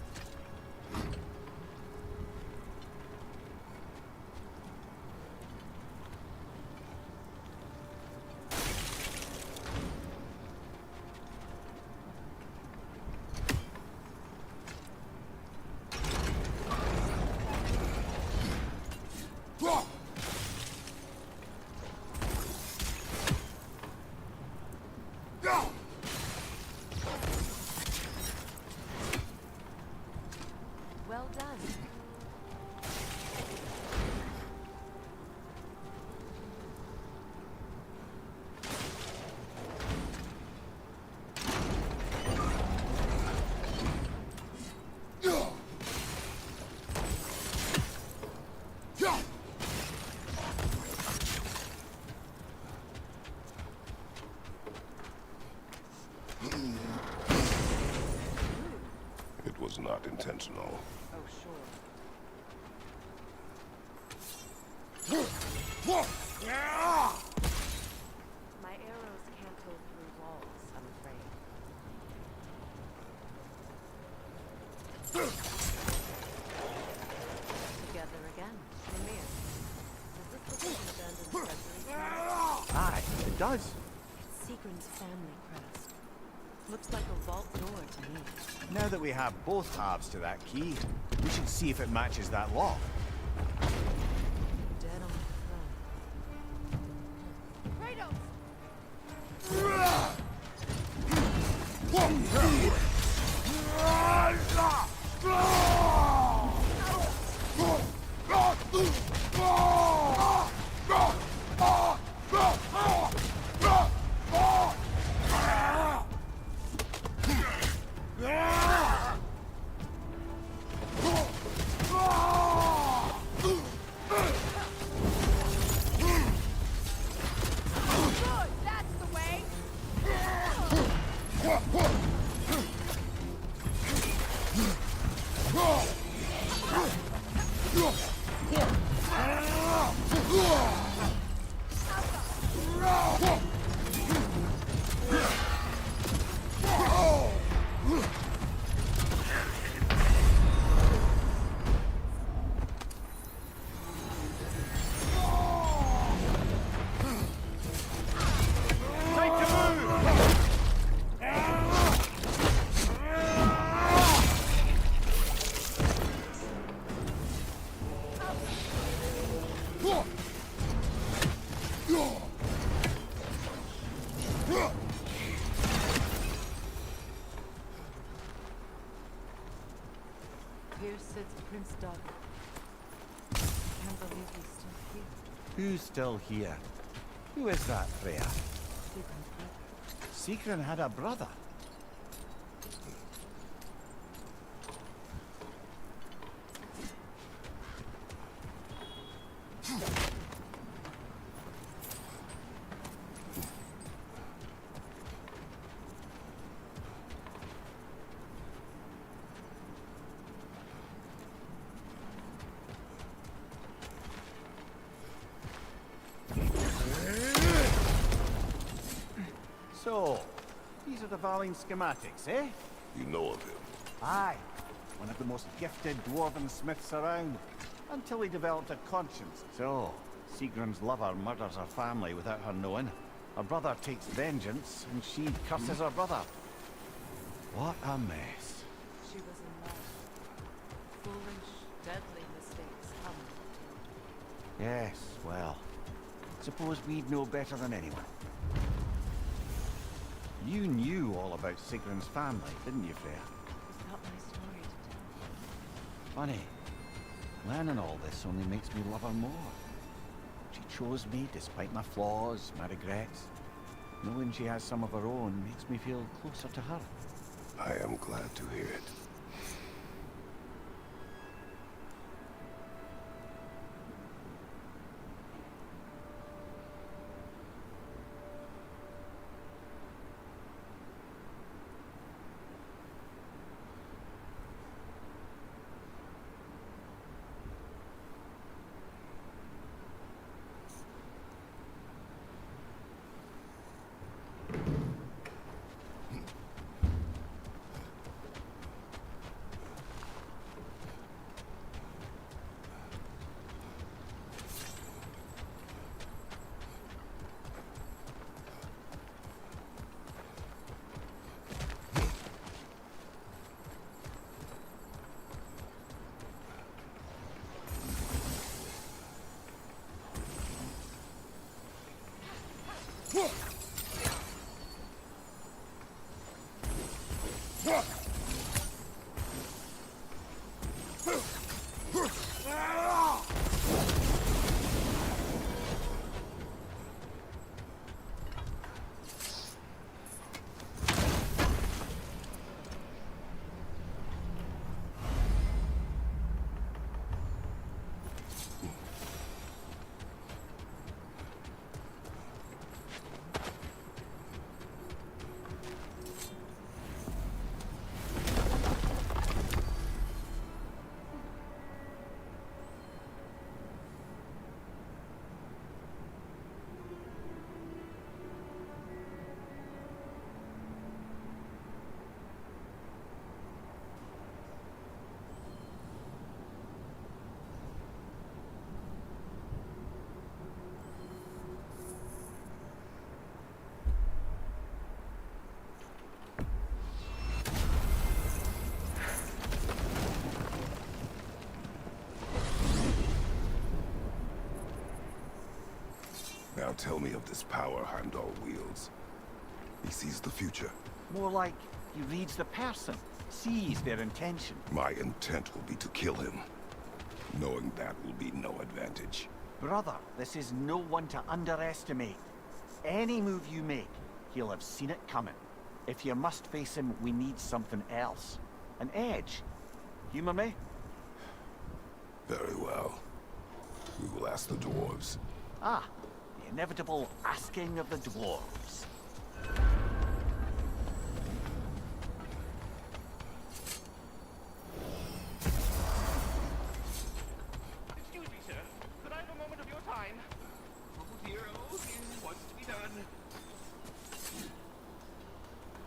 J: not intentional.
F: Oh, sure. My arrows can't go through walls, I'm afraid. Together again. Mimir. Does this look like an abandoned treasury chest?
I: Aye, it does.
F: It's Sigrun's family crest. Looks like a vault door to me.
I: Now that we have both halves to that key, we should see if it matches that lock.
F: Dead on the throne.
K: Kratos! Good, that's the way!
F: Here sits Prince Doug. Can't believe he's still here.
I: Who's still here? Who is that, Freya?
F: Sigrun's brother.
I: Sigrun had a brother. So, these are the Valine schematics, eh?
J: You know of him.
I: Aye. One of the most gifted dwarven smiths around. Until he developed a conscience. So, Sigrun's lover murders her family without her knowing. Her brother takes vengeance, and she curses her brother. What a mess.
F: She was in love. Foolish, deadly mistakes come.
I: Yes, well, suppose we'd know better than anyone. You knew all about Sigrun's family, didn't you, Freya?
F: It's not my story to tell.
I: Funny. Learning all this only makes me love her more. She chose me despite my flaws, my regrets. Knowing she has some of her own makes me feel closer to her.
J: I am glad to hear it. Now tell me of this power Heimdall wields. He sees the future.
I: More like he reads the person, sees their intention.
J: My intent will be to kill him. Knowing that will be no advantage.
I: Brother, this is no one to underestimate. Any move you make, he'll have seen it coming. If you must face him, we need something else. An edge. Humor me?
J: Very well. We will ask the dwarves.
I: Ah, the inevitable asking of the dwarves.
N: Excuse me, sir. Could I have a moment of your time? Oh dear, what's to be done?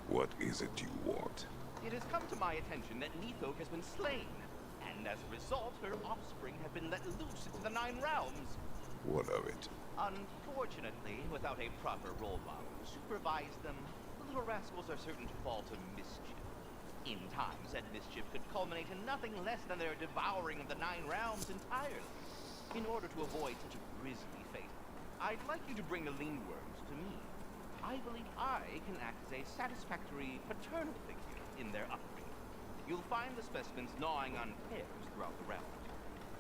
J: What is it you want?
N: It has come to my attention that Nithok has been slain, and as a result, her offspring have been let loose into the Nine Realms.
J: What of it?
N: Unfortunately, without a proper role model to supervise them, the little rascals are certain to fall to mischief. In time, said mischief could culminate in nothing less than their devouring of the Nine Realms entirely. In order to avoid such a grisly fate, I'd like you to bring the Lingworms to me. I believe I can act as a satisfactory paternal figure in their upbringing. You'll find the specimens gnawing on pairs throughout the realm.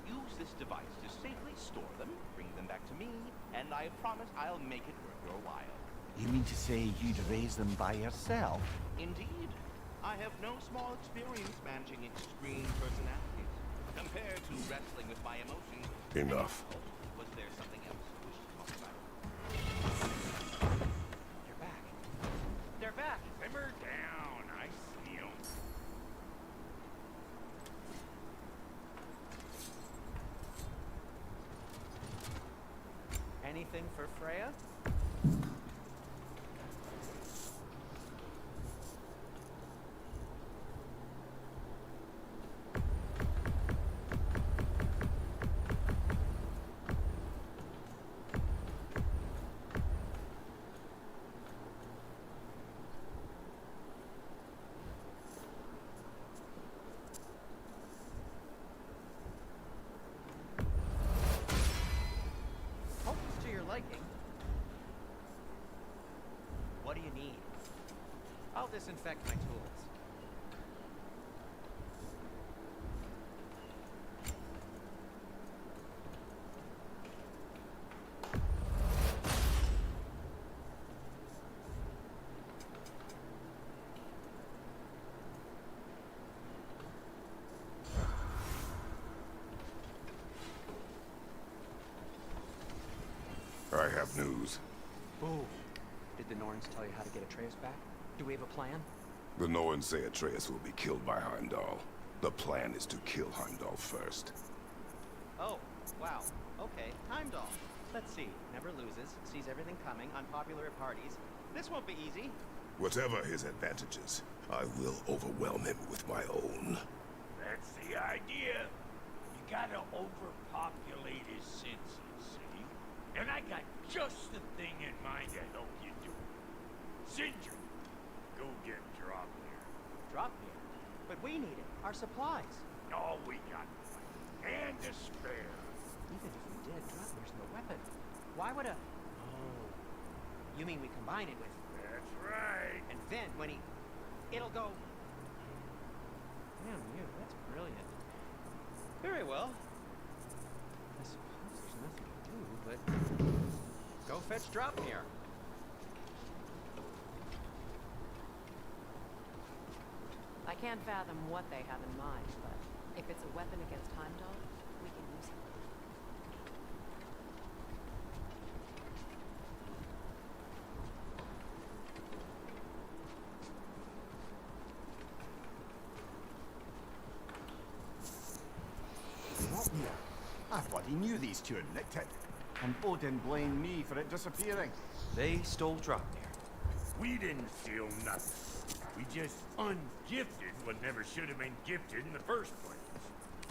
N: Use this device to safely store them, bring them back to me, and I promise I'll make it worth your while.
I: You mean to say you'd raise them by yourself?
N: Indeed. I have no small experience managing extreme personalities. Compared to wrestling with my emotions...
J: Enough.
N: Was there something else you wish to talk about? They're back. They're back!
H: Simmer down. I see 'em.
G: Anything for Freya? Hope it's to your liking. What do you need? I'll disinfect my tools.
J: I have news.
G: Ooh. Did the Norns tell you how to get Atreus back? Do we have a plan?
J: The Norns say Atreus will be killed by Heimdall. The plan is to kill Heimdall first.
G: Oh, wow. Okay, Heimdall. Let's see. Never loses, sees everything coming, unpopular at parties. This won't be easy.
J: Whatever his advantages, I will overwhelm him with my own.
H: That's the idea. You gotta overpopulate his senses, see? And I got just the thing in mind to help you do it. Sindri, go get Dropnir.
G: Dropnir? But we need it. Our supplies.
H: All we got. And to spare.
G: Even if we did, Dropnir's no weapon. Why would a... Oh. You mean we combine it with...
H: That's right.
G: And then when he... It'll go... Damn you, that's brilliant. Very well. I suppose there's nothing to do, but... Go fetch Dropnir.
F: I can't fathom what they have in mind, but if it's a weapon against Heimdall, we can use it.
I: I bloody knew these two had nicked it. And Odin blamed me for it disappearing.
G: They stole Dropnir.
H: We didn't steal nothing. We just ungifted what never should have been gifted in the first place.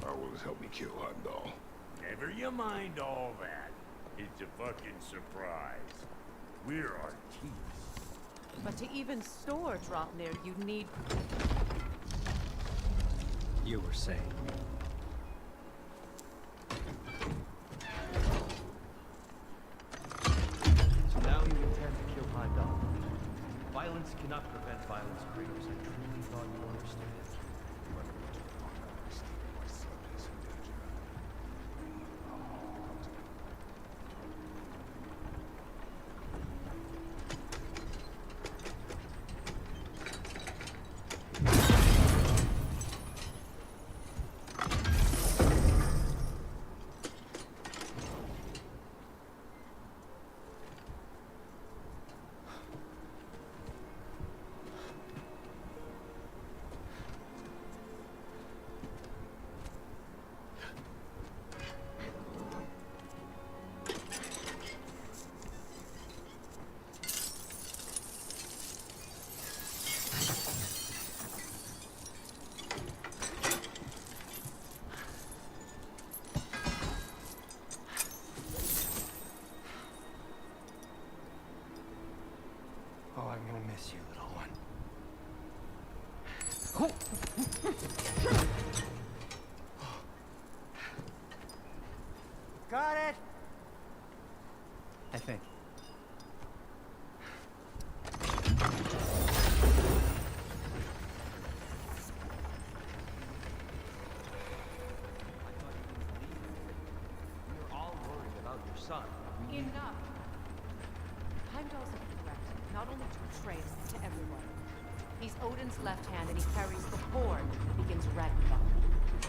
J: How will it help me kill Heimdall?
H: Never you mind all that. It's a fucking surprise. We're artistes.
F: But to even store Dropnir, you need...
E: You were saying.
G: Violence cannot prevent violence, Kratos. I truly thought you understood. Oh, I'm gonna miss you, little one. Got it! I think. We were all worried about your son.
F: Enough. Heimdall's a threat, not only to Atreus, but to everyone. He's Odin's left hand, and he carries the horn that begins Ragnarok.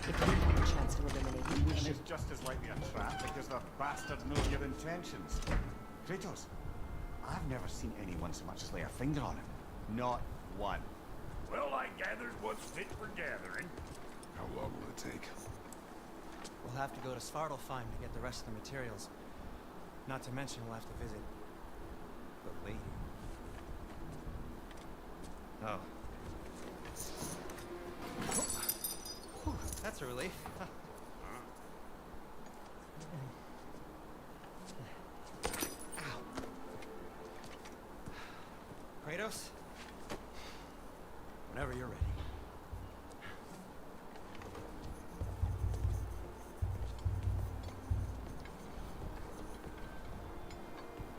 F: If we have a chance to eliminate him, we
I: And
F: should...
I: it's just as likely a trap because the bastard know your intentions. Kratos, I've never seen anyone so much as lay a finger on him. Not one.
H: Well, I gathered what's fit for gathering.
J: How long will it take?
G: We'll have to go to Svartalfheim to get the rest of the materials. Not to mention we'll have to visit the lady. Oh. Whew, that's a relief. Ow. Kratos? Whenever you're ready.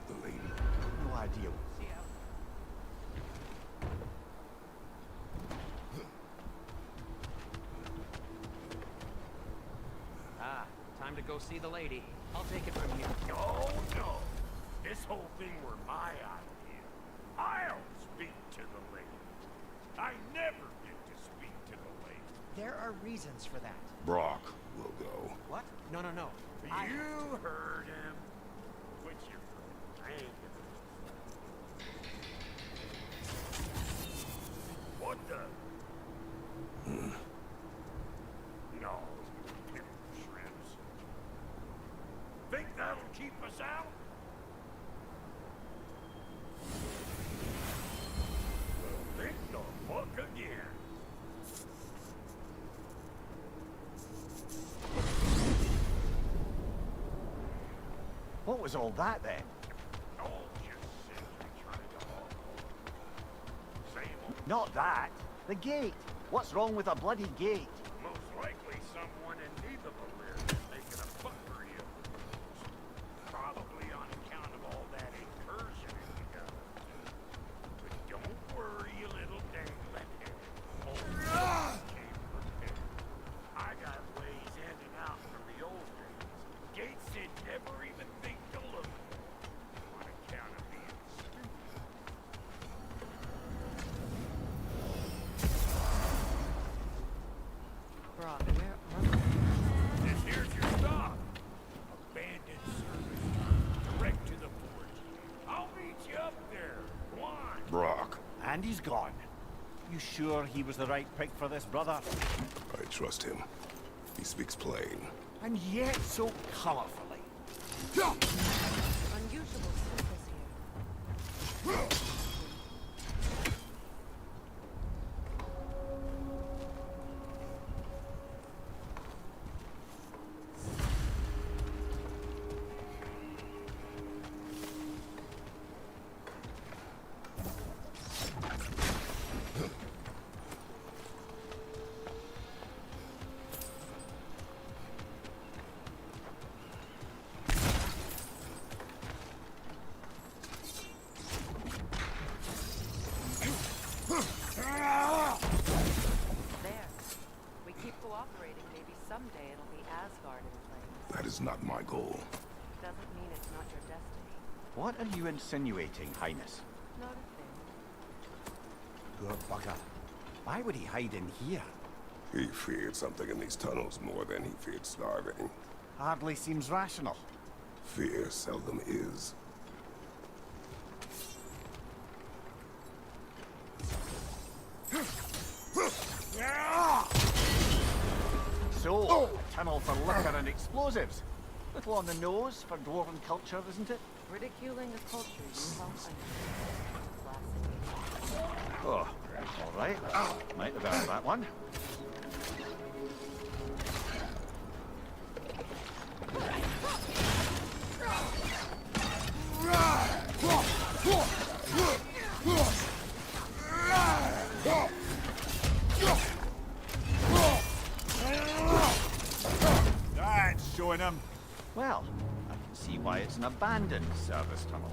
J: The lady.
I: No idea.
G: Ah, time to go see the lady. I'll take it from here.
H: Oh, no. This whole thing were my idea. I'll speak to the lady. I never get to speak to the lady.
G: There are reasons for that.
J: Brock will go.
G: What? No, no, no.
H: You heard him. Quit your brain. What the? No, you shrimps. Think that'll keep us out? Well, think the fuck again.
I: What was all that then?
H: Oh, just simply trying to haul. Same old.
I: Not that. The gate. What's wrong with a bloody gate?
H: Most likely someone in Nidavellir is making a fuckery of the rules. Probably on account of all that incursioning you got. But don't worry, you little dangling head. Came prepared. I got ways in and out from the old days. Gates did never even think to look on account of being stupid.
F: Brock, where are we?
H: This here's your stop. Abandoned service. Direct to the port. I'll meet you up there. Go on.
J: Brock,
I: And he's gone. You sure he was the right pick for this, brother?
J: I trust him. He speaks plain.
I: And yet so colorfully.
F: Unusual surface here.
J: my goal.
F: Doesn't mean it's not your destiny.
I: What are you insinuating, Highness?
F: Not a thing.
I: Poor bugger. Why would he hide in here?
J: He feared something in these tunnels more than he feared starving.
I: Hardly seems rational.
J: Fear seldom is.
I: So, a tunnel for liquor and explosives. Little on the nose for dwarven culture, isn't it?
F: Ridiculing a culture you help understand.
I: Oh, all right. Might have earned that one. That's showing him. Well, I can see why it's an abandoned service tunnel.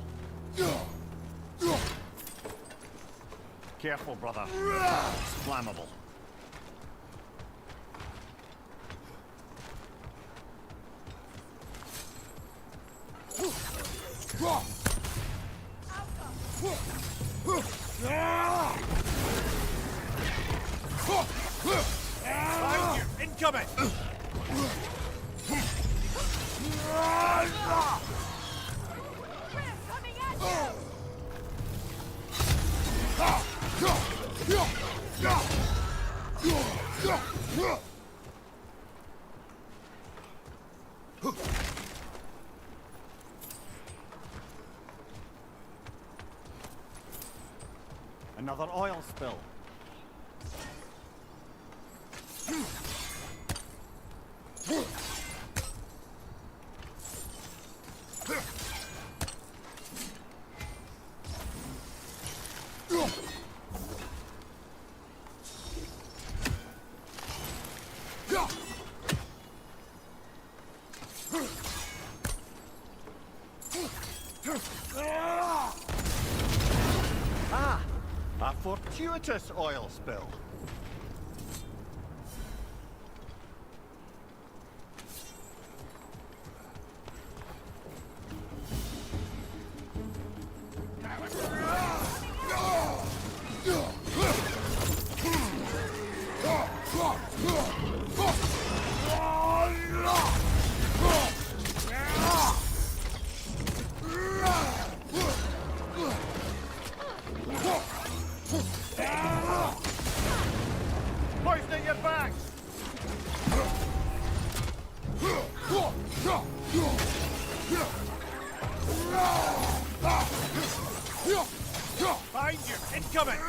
I: Careful, brother. It's flammable. Behind you! Incoming! Another oil spill. Ah, a fortuitous oil spill. Poisoning your back! Behind you! Incoming!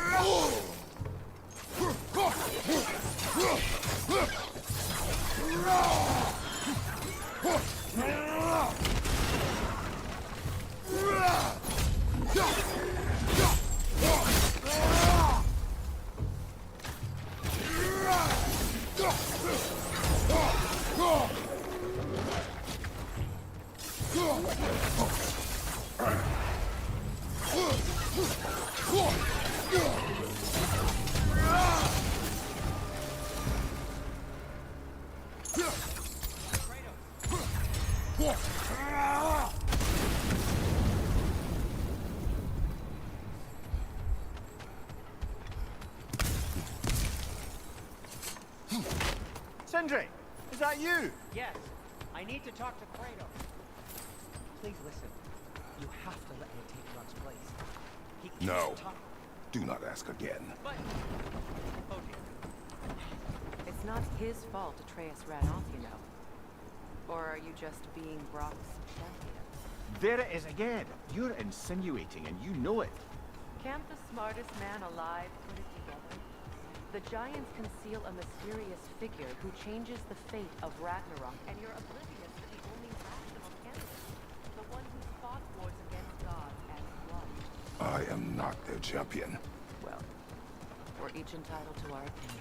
I: Sindri, is that you?
G: Yes, I need to talk to Kratos. Please listen. You have to let me take Rock's place. He can't
J: No.
G: talk.
J: Do not ask again.
G: But... Oh dear.
F: It's not his fault Atreus ran off, you know. Or are you just being Brock's champion?
I: There it is again. You're insinuating and you know it.
F: Can't the smartest man alive put it together? The giants conceal a mysterious figure who changes the fate of Ragnarok, and you're oblivious to the only rational candidate, the one who's fought wars against gods and blood.
J: I am not their champion.
F: Well, we're each entitled to our opinion.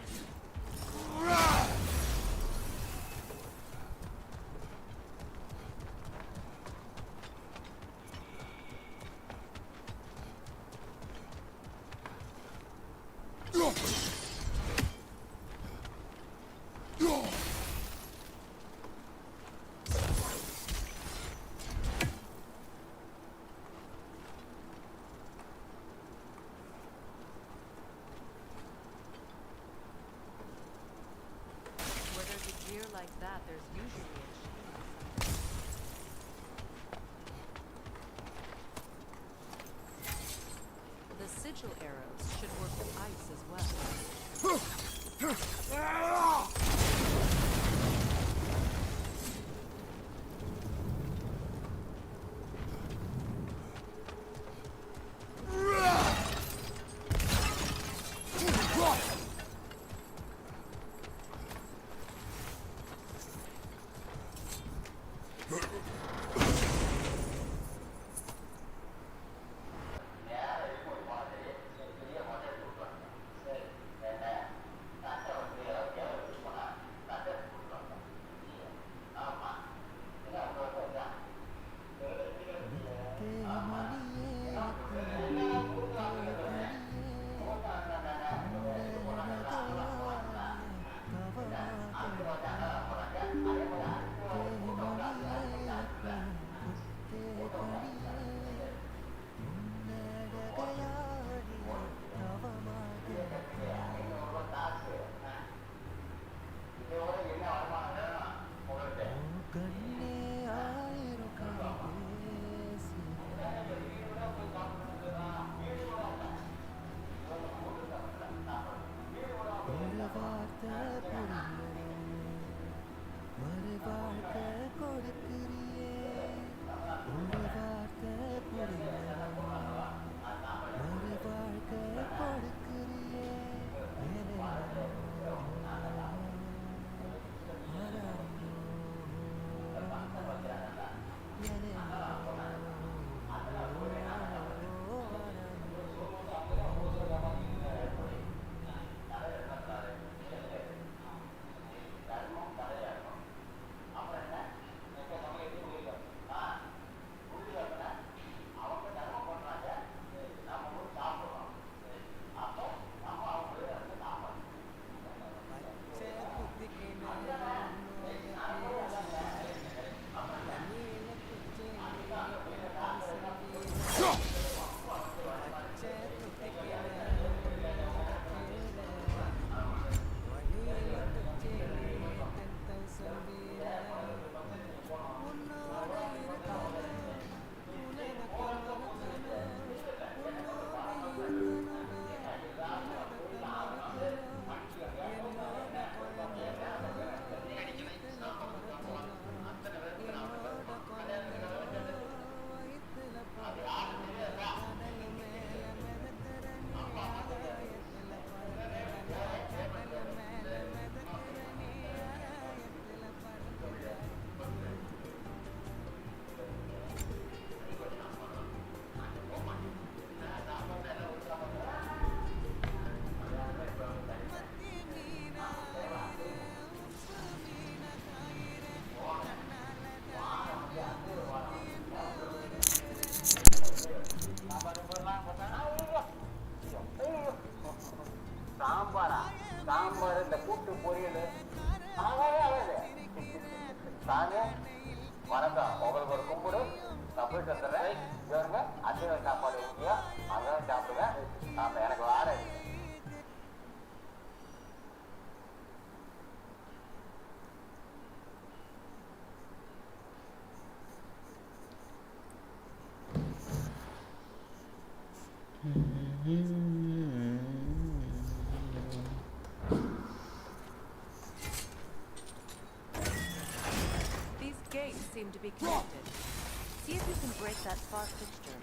F: that, there's usually a shield somewhere. The sigil arrows should work with ice as well. These gates seem to be connected. See if you can break that far fixture.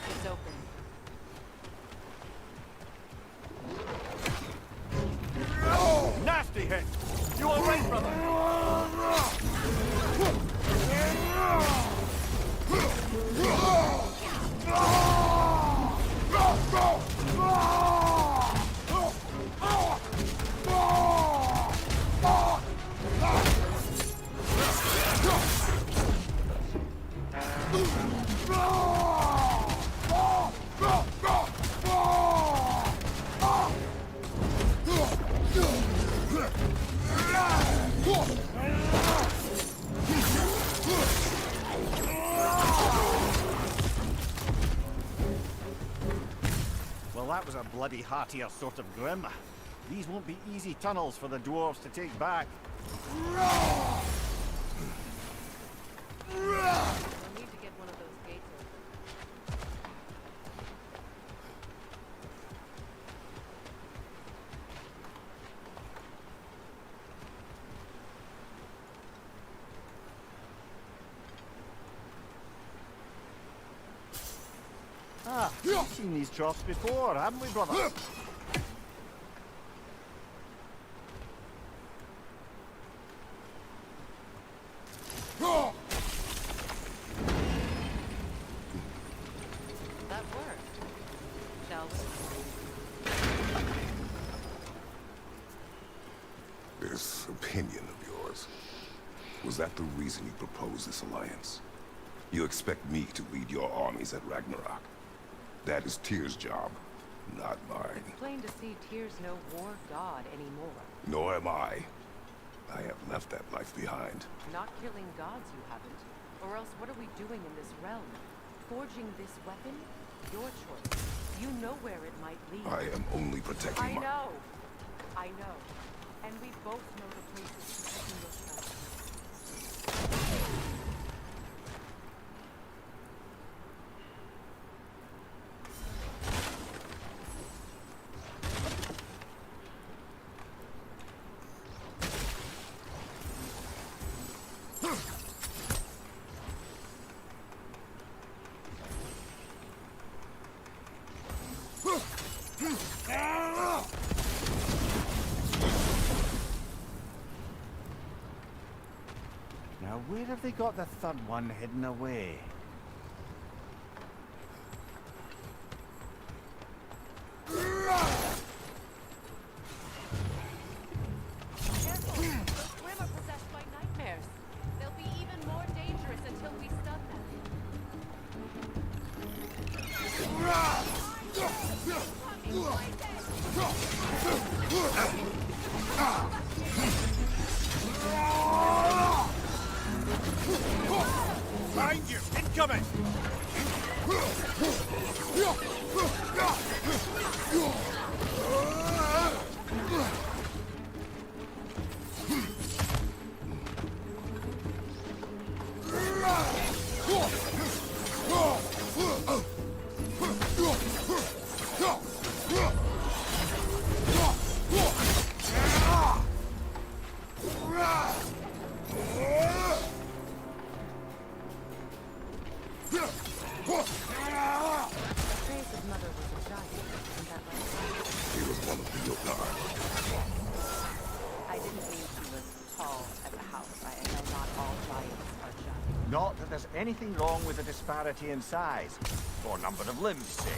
F: It's open.
I: Nasty hit! You all right, brother? Well, that was a bloody heartier sort of grim. These won't be easy tunnels for the dwarves to take back.
F: We'll need to get one of those gates open.
I: Ah, we've seen these troughs before, haven't we, brother?
F: That worked. Shall we?
J: This opinion of yours, was that the reason you proposed this alliance? You expect me to lead your armies at Ragnarok? That is Tyr's job, not mine.
F: It's plain to see Tyr's no war god anymore.
J: Nor am I. I have left that life behind.
F: Not killing gods, you haven't. Or else what are we doing in this realm? Forging this weapon? Your choice. You know where it might lead.
J: I am only protecting
F: I
J: my...
F: know. I know. And we both know the places protecting your treasure.
I: Now, where have they got the third one hidden away?
F: Careful! Those Grimm are possessed by nightmares. They'll be even more dangerous until we stun
I: Behind you! Incoming!
F: Atreus' mother was a giant, isn't that right?
J: He was one of the Yokar.
F: I didn't mean she was tall as a house. I know not all giants are giants.
I: Not that there's anything wrong with the disparity in size, or number of limbs, say.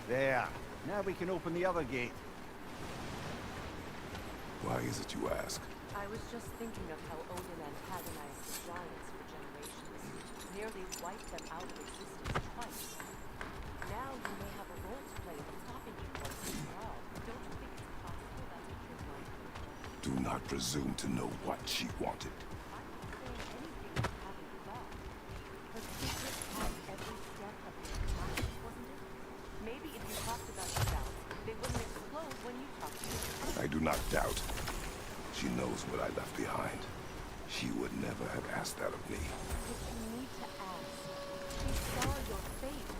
I: There. Now we can open the other gate.
J: Why is it you ask?
F: I was just thinking of how Odin antagonized the giants for generations, nearly wiped them out of existence twice. Now you may have a role to play in stopping you once and for all. Don't you think it's possible that's what you're going to do?
J: Do not presume to know what she wanted.
F: I'm not saying anything you haven't thought. Her secret passed every step of the time, wasn't it? Maybe if you talked about your doubts, they wouldn't explode when you talked to her.
J: I do not doubt. She knows what I left behind. She would never have asked that of me.
F: But you need to ask. She saw your fate.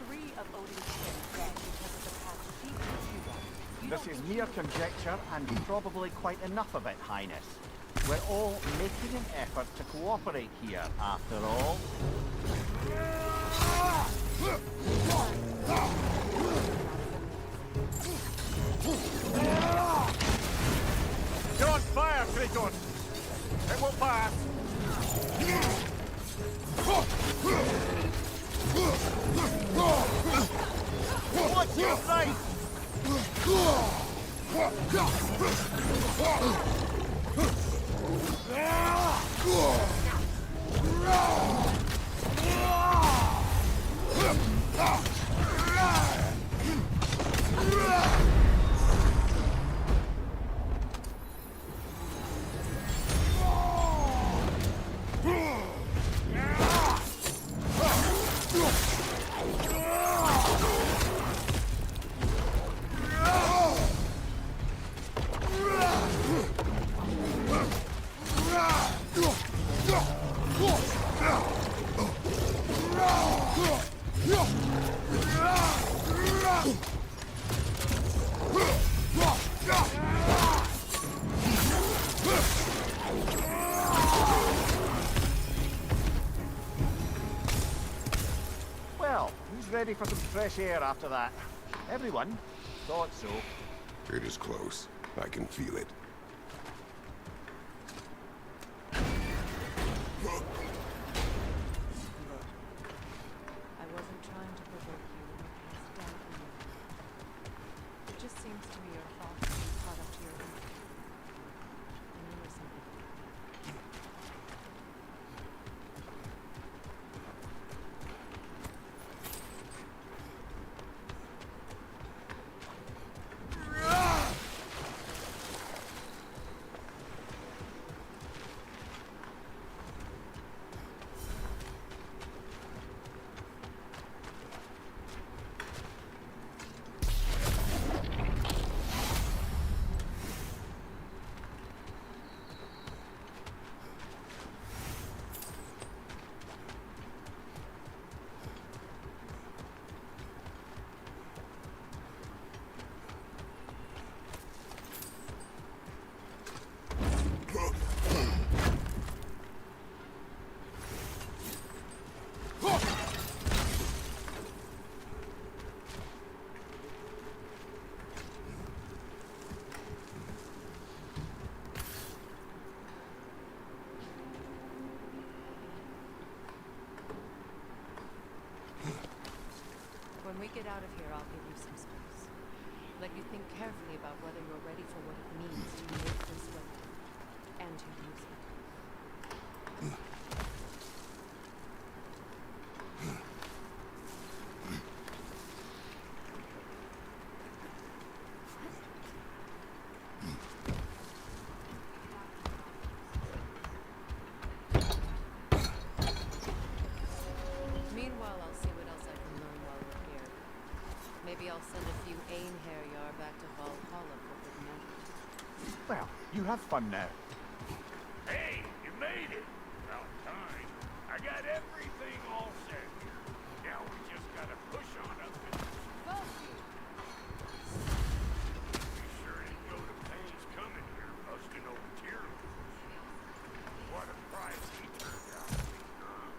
F: 3 of Odin's men dead because of the path she put you on. You
I: This
F: don't
I: is
F: think
I: mere
F: she-
I: conjecture and probably quite enough of it, Highness. We're all making an effort to cooperate here, after all. You're on fire, Kratos! It will pass! What's your sight? Well, who's ready for some fresh air after that? Everyone? Thought so.
J: It is close. I can feel it.
F: I wasn't trying to provoke you or cast doubt in you. It just seems to me your thoughts have caught up to out of here, I'll give you some space. Let you think carefully about whether you're ready for what it means to make this weapon and to use it. Meanwhile, I'll see what else I can learn while we're here. Maybe I'll send a few Einherjar back to Valhalla for good measure.
I: Well, you have fun now.
H: Hey, you made it! About time. I got everything all set here. Now we just gotta push on up and... We sure didn't go to pains coming here, busting over tier levels. What a price he turned out to be, huh?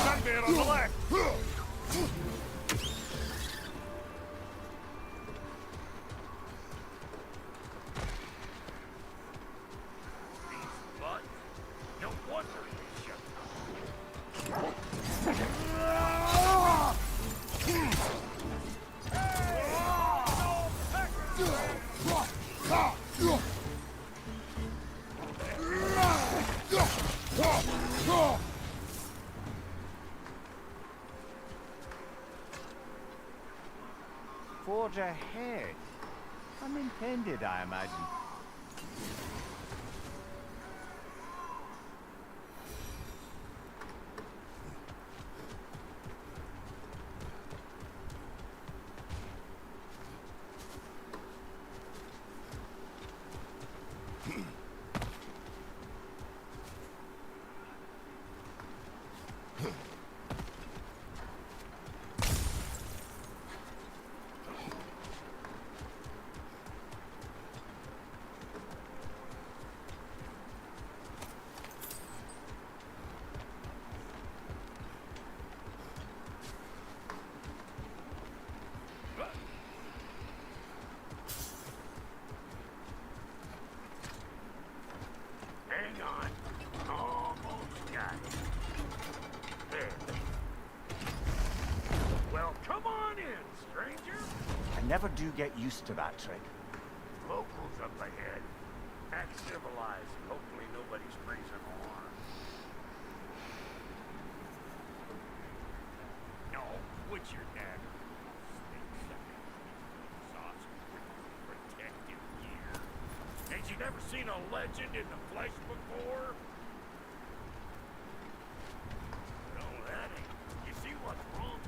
I: Sunbear on the left!
H: But no wonder he shut
I: Forge ahead. Unintended, I imagine.
H: Hang on. Almost got it. There. Well, come on in, stranger.
I: I never do get used to that trick.
H: Locals up ahead. Act civilized. Hopefully nobody's raising alarm. No, what's your dagger? Protective gear. Ain't you never seen a legend in the flesh before? No, that ain't. You see what's wrong?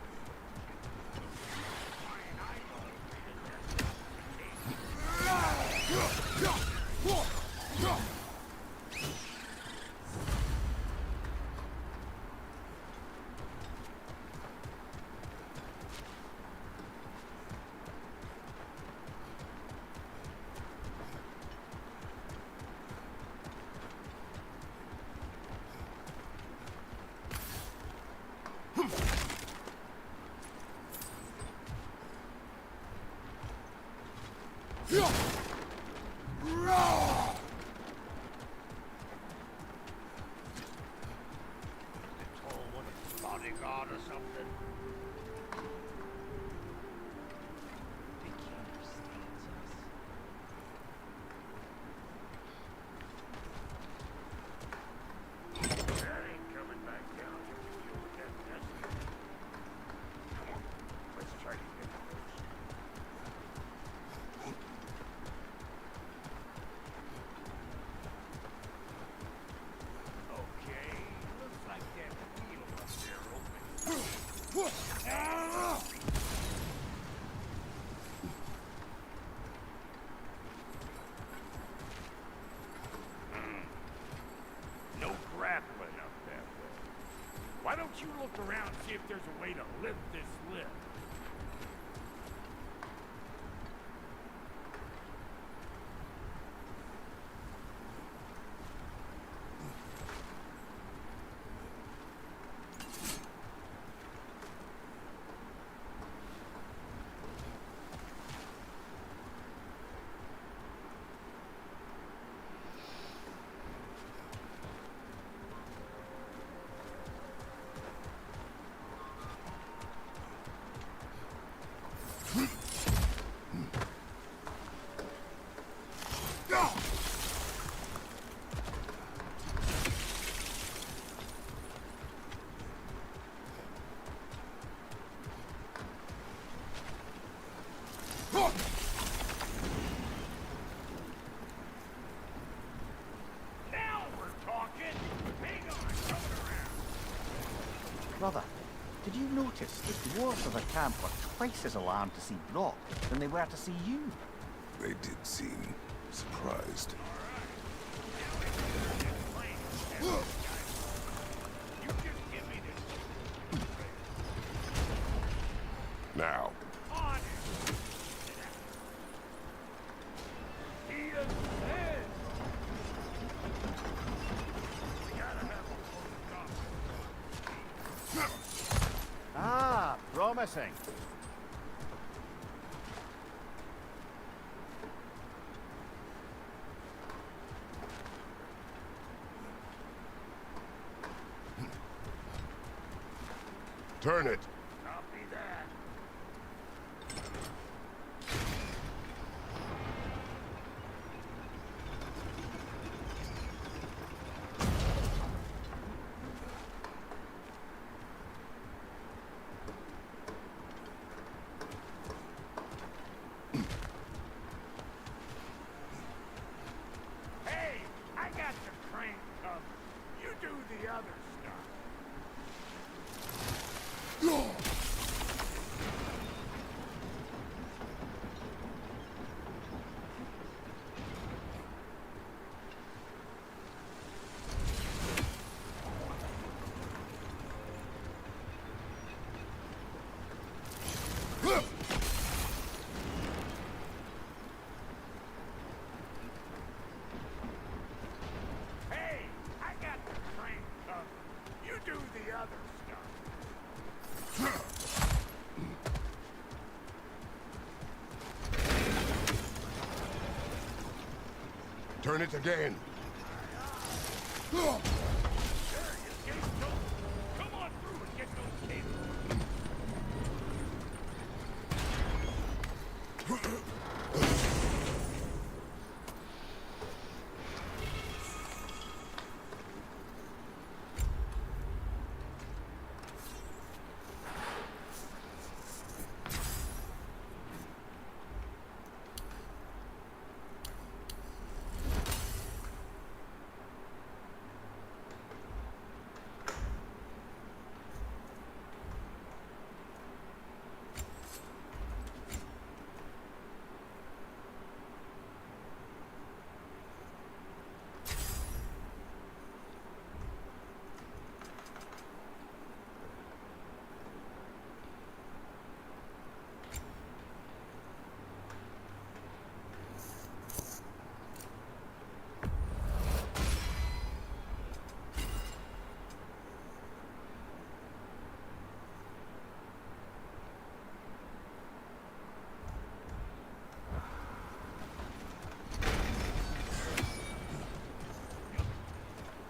H: Bodyguard or something.
G: Think he understands us?
H: That ain't coming back down if we deal with that mess. Come on, let's try to get close. Okay, looks like that wheel up there opens. don't you look around, see if there's a way to lift this lift.
I: Brother, did you notice the dwarves of the camp were twice as alarmed to see Brock than they were to see you?
J: They did seem surprised. Now.
I: Ah, promising.
J: Turn it.
H: Copy that. Hey, I got the crank covered. You do the other stuff. Hey, I got the crank covered. You do the other stuff.
J: Turn it again.
H: Come on through and get those cables.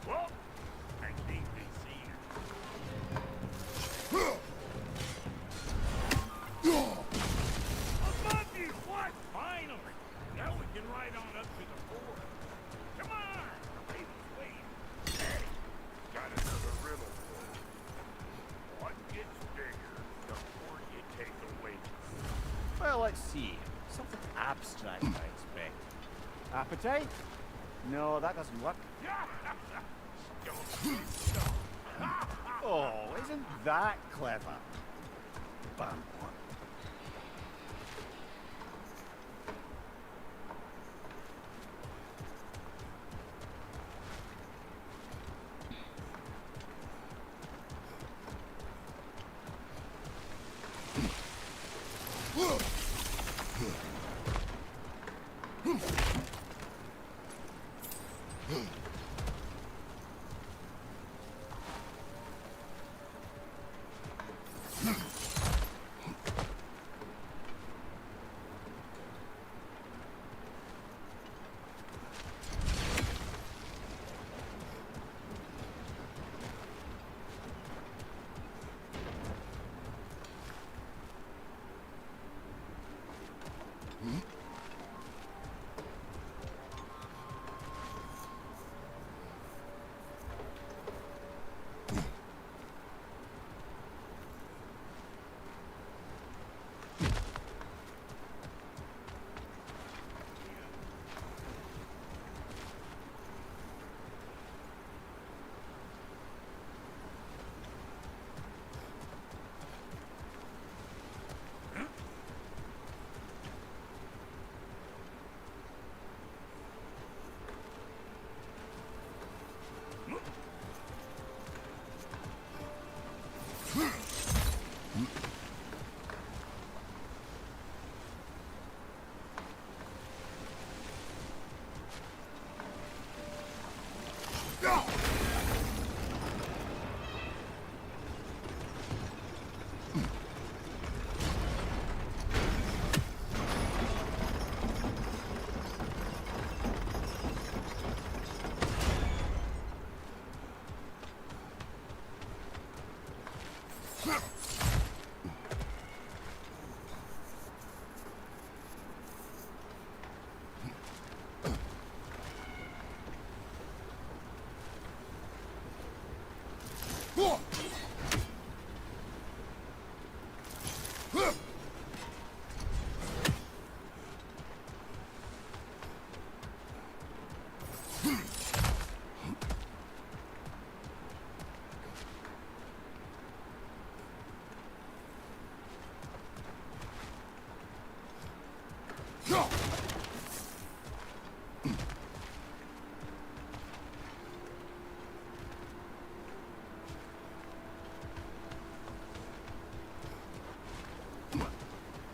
H: Well, I think they see you. Above you! What? Finally! Now we can ride on up to the fort. Come on! The baby's waiting. Hey, got another riddle for you. What gets bigger the more you take away?
I: Well, let's see. Something abstract, I expect. Appetite? No, that doesn't work. Oh, isn't that clever? Bam.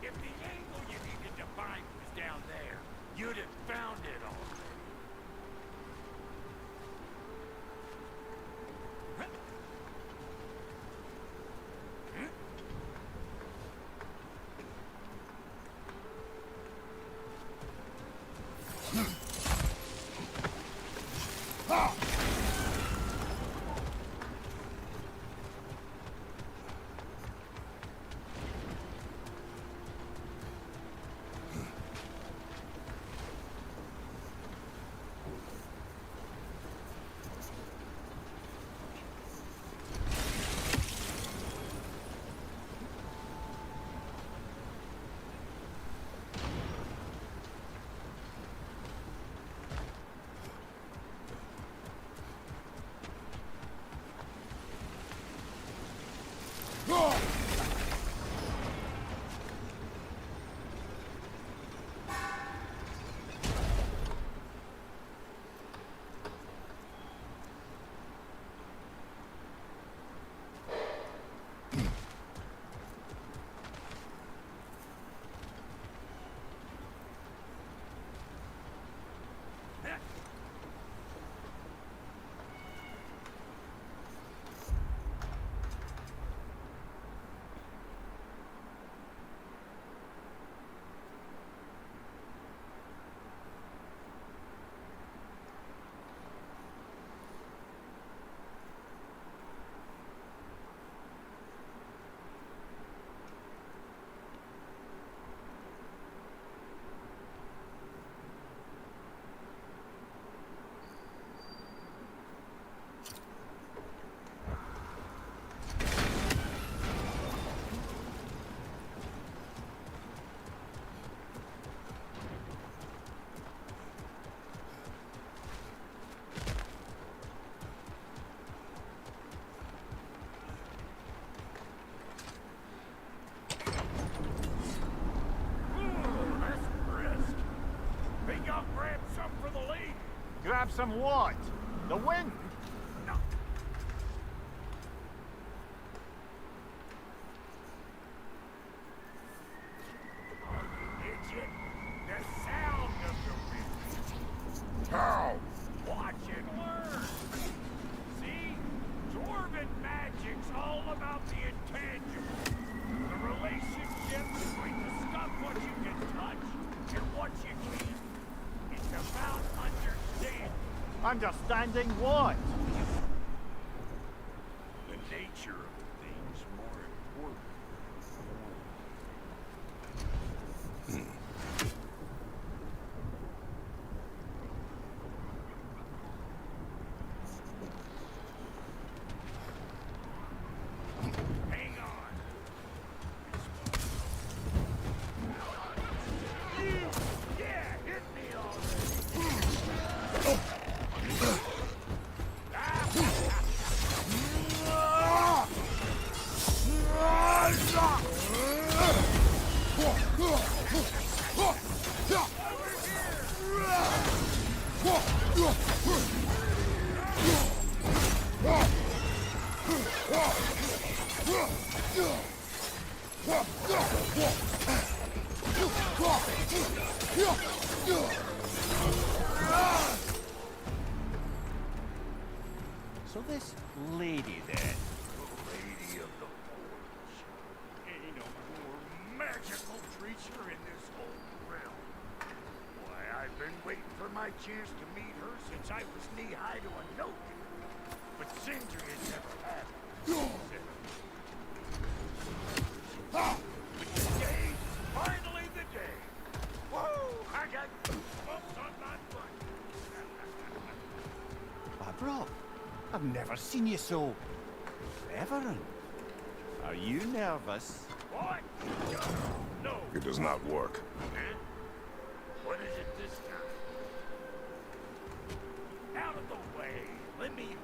H: If the angle you needed to find was down there, you'd have found it already.
I: Grab some what? The wind?
H: No. Idiot. The sound of the wind.
B: How?
H: Watch and learn. See? Dwarven magic's all about the intangible. The relationship between the stuff what you can touch and what you can't. It's about understanding.
I: Understanding what?
H: The nature of things more important. Hang on. Yeah, hit me already.
I: So this lady then?
H: Lady of the Forge. Ain't a more magical creature in this whole realm. Why, I've been waiting for my chance to meet her since I was knee-high to a note. But Sindri has never had it.
I: seen you so reverent. Are you nervous?
H: What? No.
J: It does not work.
H: Huh? What is it this time? Out of the way. Let me...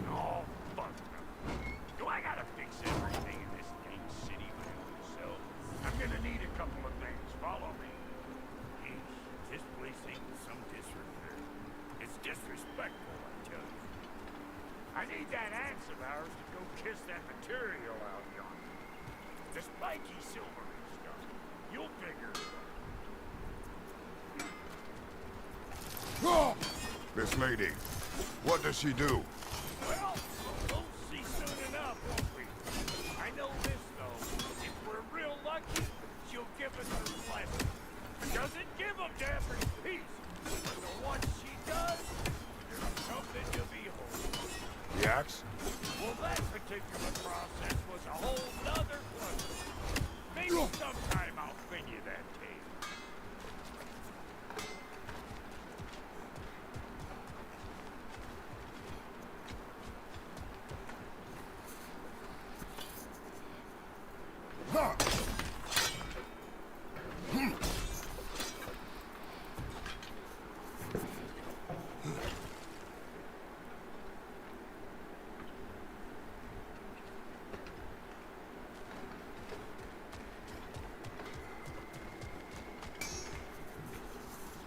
H: Oh, fuck no. Do I gotta fix everything in this dang city by myself? I'm gonna need a couple of things. Follow me. Yeesh, this place ain't in some disrepair. It's disrespectful, I tell you. I need that axe of ours to go kiss that material out yonder. The spiky silvery stuff. You'll figure it out.
J: This lady, what does she do?
H: Well, we'll see soon enough, won't we? I know this, though. If we're real lucky, she'll give us her blessing. Doesn't give them to every piece. But the ones she does, there's something to behold.
J: The axe?
H: Well, that particular process was a whole nother cluster. Maybe sometime I'll spin you that tale.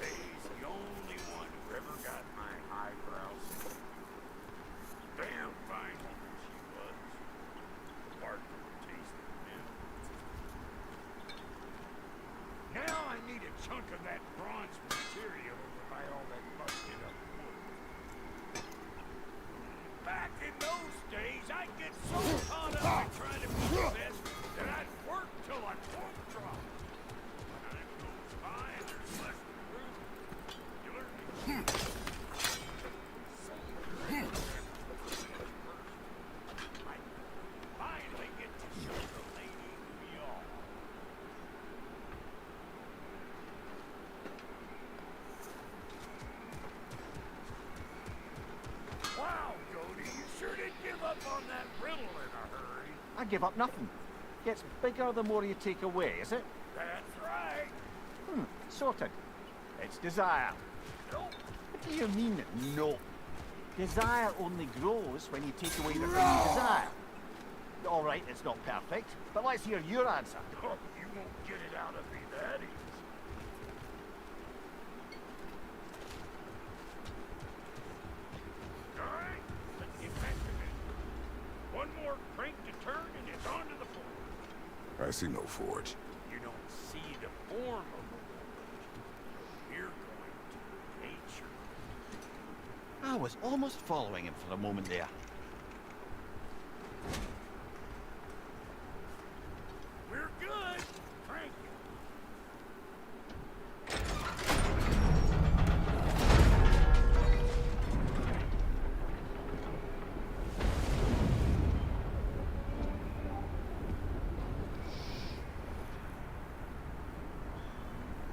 H: He's the only one who ever got my eyebrows. Damn fine woman she was. Apart from the taste of milk. Now I need a chunk of that bronze material over by all that busted up wood. Back in those days, I'd get so caught up in trying to be the best that I'd work till I won't drop. Time goes by and there's less room. You learn to I finally get to show the lady who we are. Wow, Cody, you sure did give up on that riddle in a hurry.
I: I give up nothing. Gets bigger the more you take away, is it?
H: That's right.
I: Sorted. It's desire.
H: Nope.
I: What do you mean, no? Desire only grows when you take away the thing you desire. All right, it's not perfect, but let's hear your answer.
H: Oh, you won't get it out of me that easy. All right, let's get back to business. One more crank to turn and it's on to the forge.
J: I see no forge.
H: You don't see the form of a forge. You're going to nature.
I: I was almost following him for a moment there.
H: We're good. Crank it.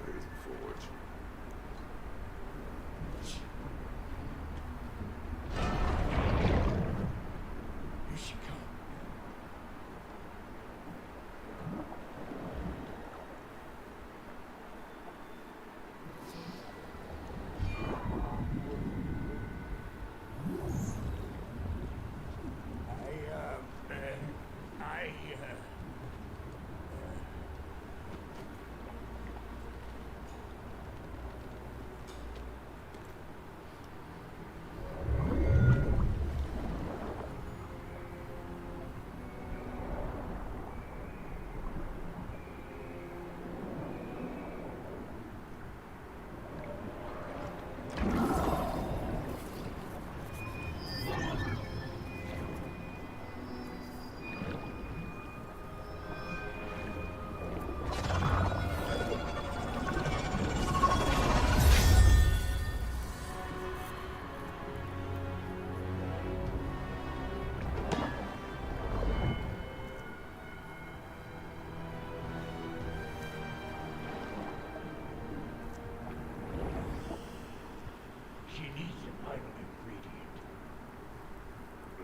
J: There's the forge.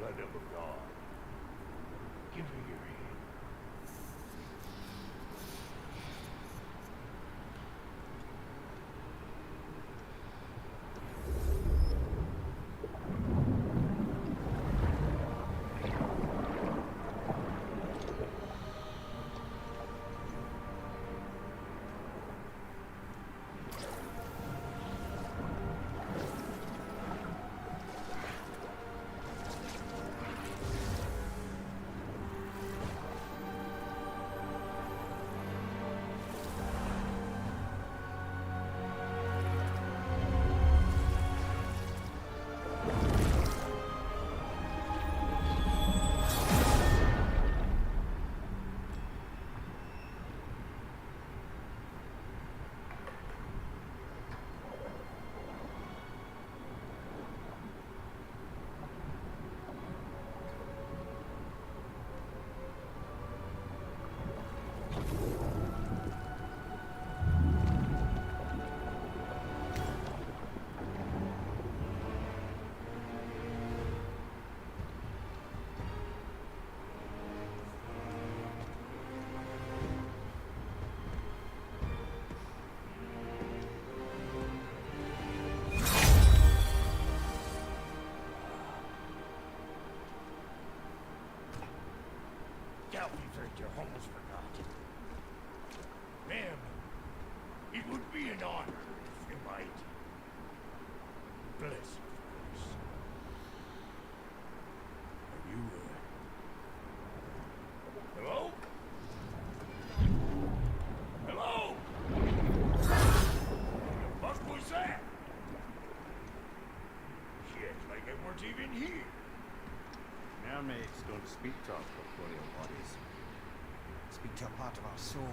H: blood of a god. Give her your hand. Doubt you've heard your almost forgot. Ma'am, it would be an honor if you might. Bless, of course. Are you, hello? Hello? The fuck was that? She acts like I weren't even here.
I: Mermaids don't speak to our corporeal bodies. Speak to a part of our soul.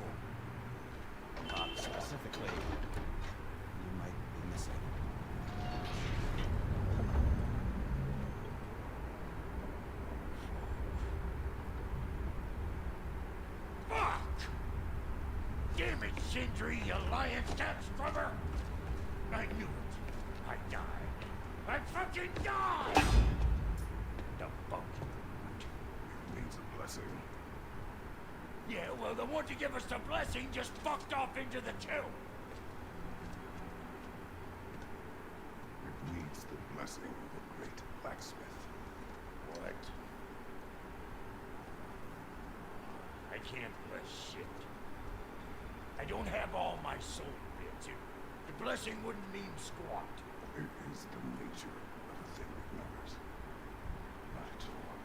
I: A part specifically you might be missing.
H: Fuck! Damn it, Sindri, you lying cat scrubber! I knew it. I died. I fucking died! The fuck you want?
J: It needs a blessing.
H: Yeah, well, the one to give us the blessing just fucked off into the tomb.
J: It needs the blessing of the great blacksmith.
H: What? I can't bless shit. I don't have all my soul bits. The blessing wouldn't mean squat.
J: It is the nature of the thing that matters. Not at all.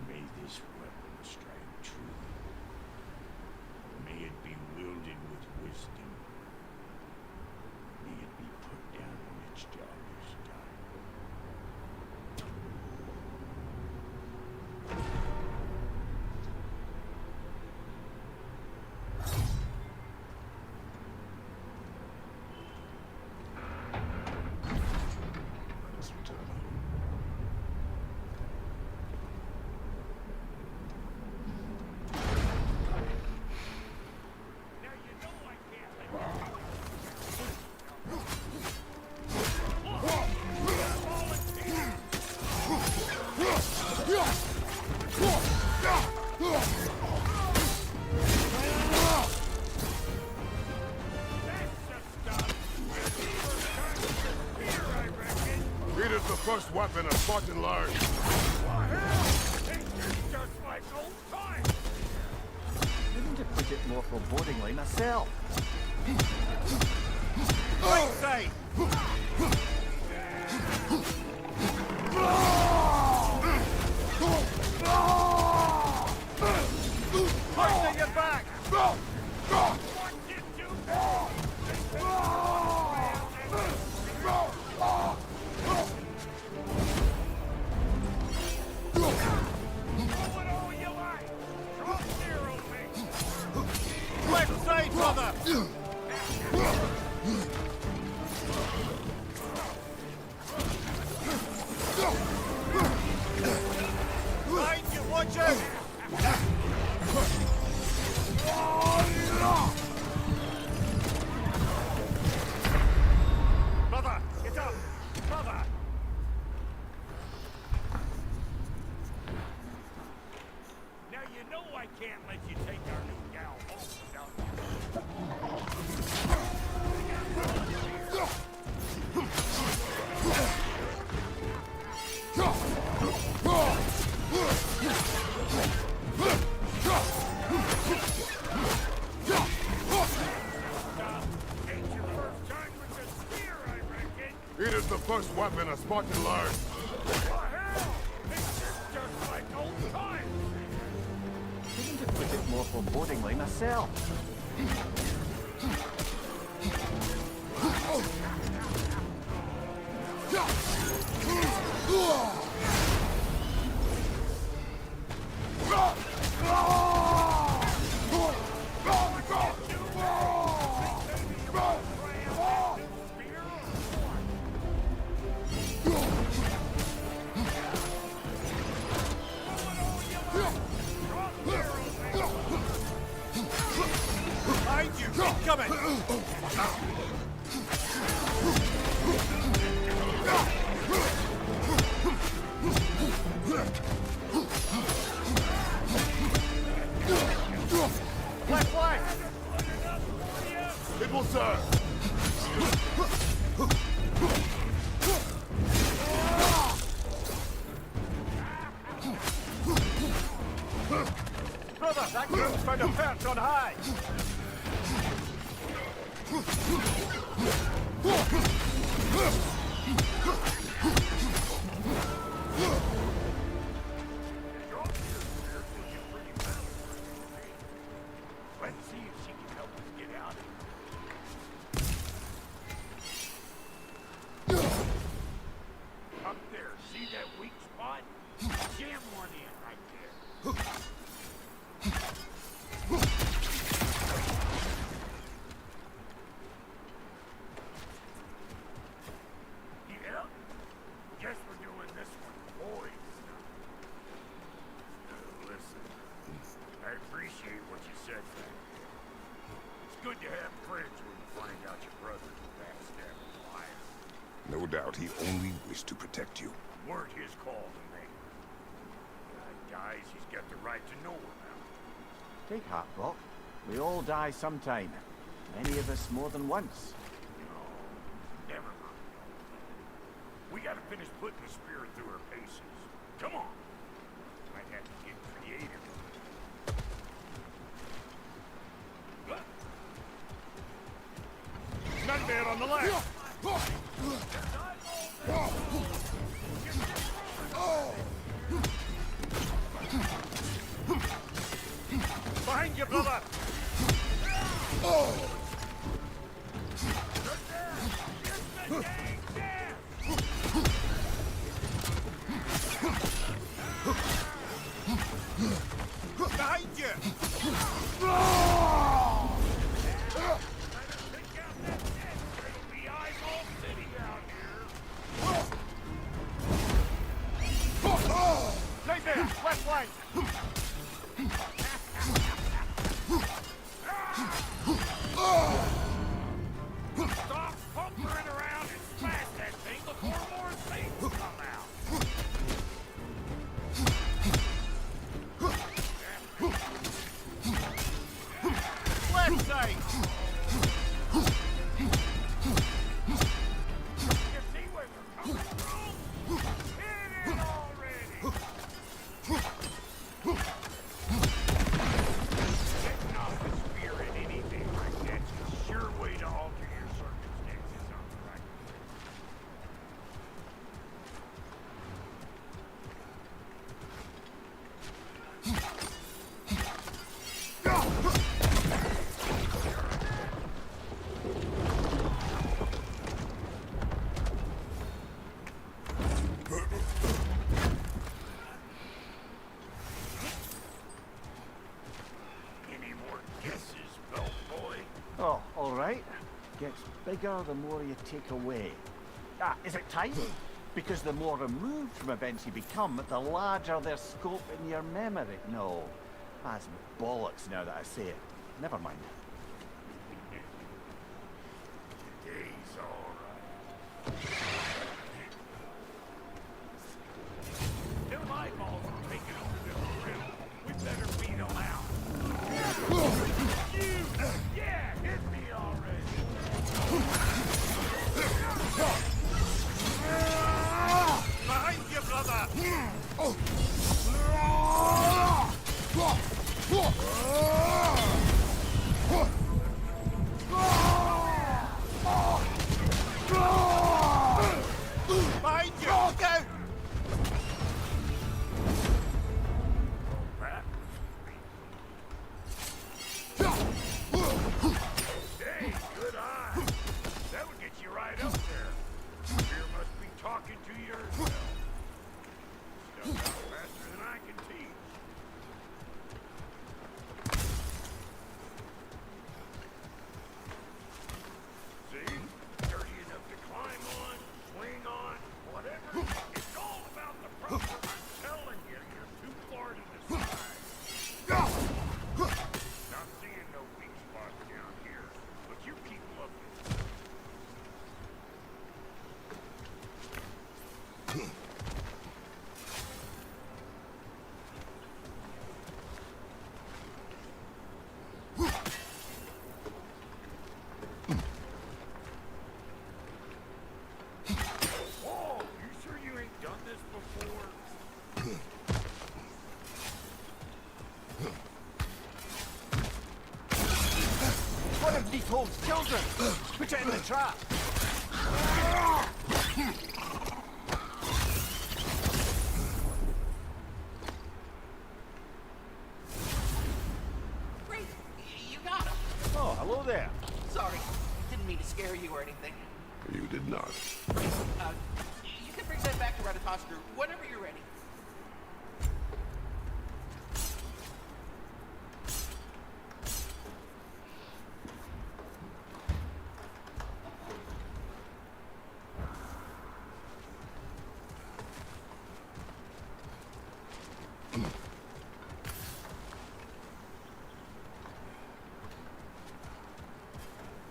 H: May this weapon strike true. May it be wielded with wisdom. May it be put down when its job is done.
J: Let's return home.
H: Now you know I can't let you
J: It is the first weapon a Spartan learned.
H: just like old times.
I: Couldn't have put it more forebodingly myself. Right side! Right to your back! Left side, brother! watch out! Brother, get up! Brother!
H: Now you know I can't let you take our new gal home without
J: It is the first weapon a Spartan learned.
H: just like old times.
I: Couldn't have put it more forebodingly myself. Behind you! Keep coming! Left flank!
J: It will serve.
I: Brother, that group's found a perch on high!
H: Let's see if she can help us get out of here. Up there, see that weak spot? Jam one in right there. Yeah? Guess we're doing this one, boys. Listen, I appreciate what you said back there. It's good to have friends when you find out your brother's a backstabbing liar.
J: No doubt he only wished to protect you.
H: Weren't his call to make. Guys, he's got the right to know about.
I: Take heart, Brock. We all die sometime. Many of us more than once.
H: No, never mind. We gotta finish putting the spirit through her paces. Come on. Might have to get creative.
I: Nightmare on the left! Behind you, brother! Behind you! Right there, left flank!
H: Stop pumpering around and smash that thing before more things come out.
I: Left side!
H: You see where they're coming from? Hit it already! Getting off the spear in anything like that's a sure way to alter your circumstances on the right. Any more guesses, belt boy?
I: Oh, all right. Gets bigger the more you take away. Ah, is it time? Because the more removed from events you become, the larger their scope in your memory. No, that's bollocks now that I say it. Never mind.
H: He's alright. Them eyeballs are taking over this room. We better beat them out. You! Yeah, hit me already! Behind you, brother! Behind you! Look out! Hey, good eye. That would get you right up there. Fear must be talking to yourself. Stuff out faster than I can teach. See? Dirty enough to climb on, swing on, whatever. It's all about the problem. I'm telling you, you're too far to the side. Not seeing no weak spots down here, but you keep looking. Whoa, you sure you ain't done this before?
I: One of these holds children! Put it in the trap!
N: Great! You got him!
I: Oh, hello there.
N: Sorry, didn't mean to scare you or anything.
J: You did not.
N: You can bring that back to Ragnarök whenever you're ready.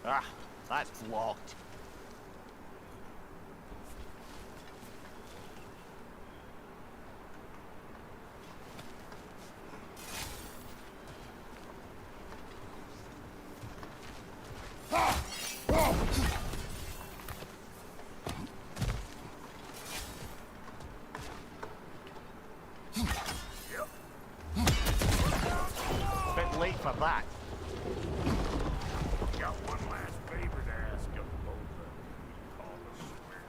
I: Ah, that's locked. Bit late for that.
H: Got one last favor to ask of both of you. Call us square.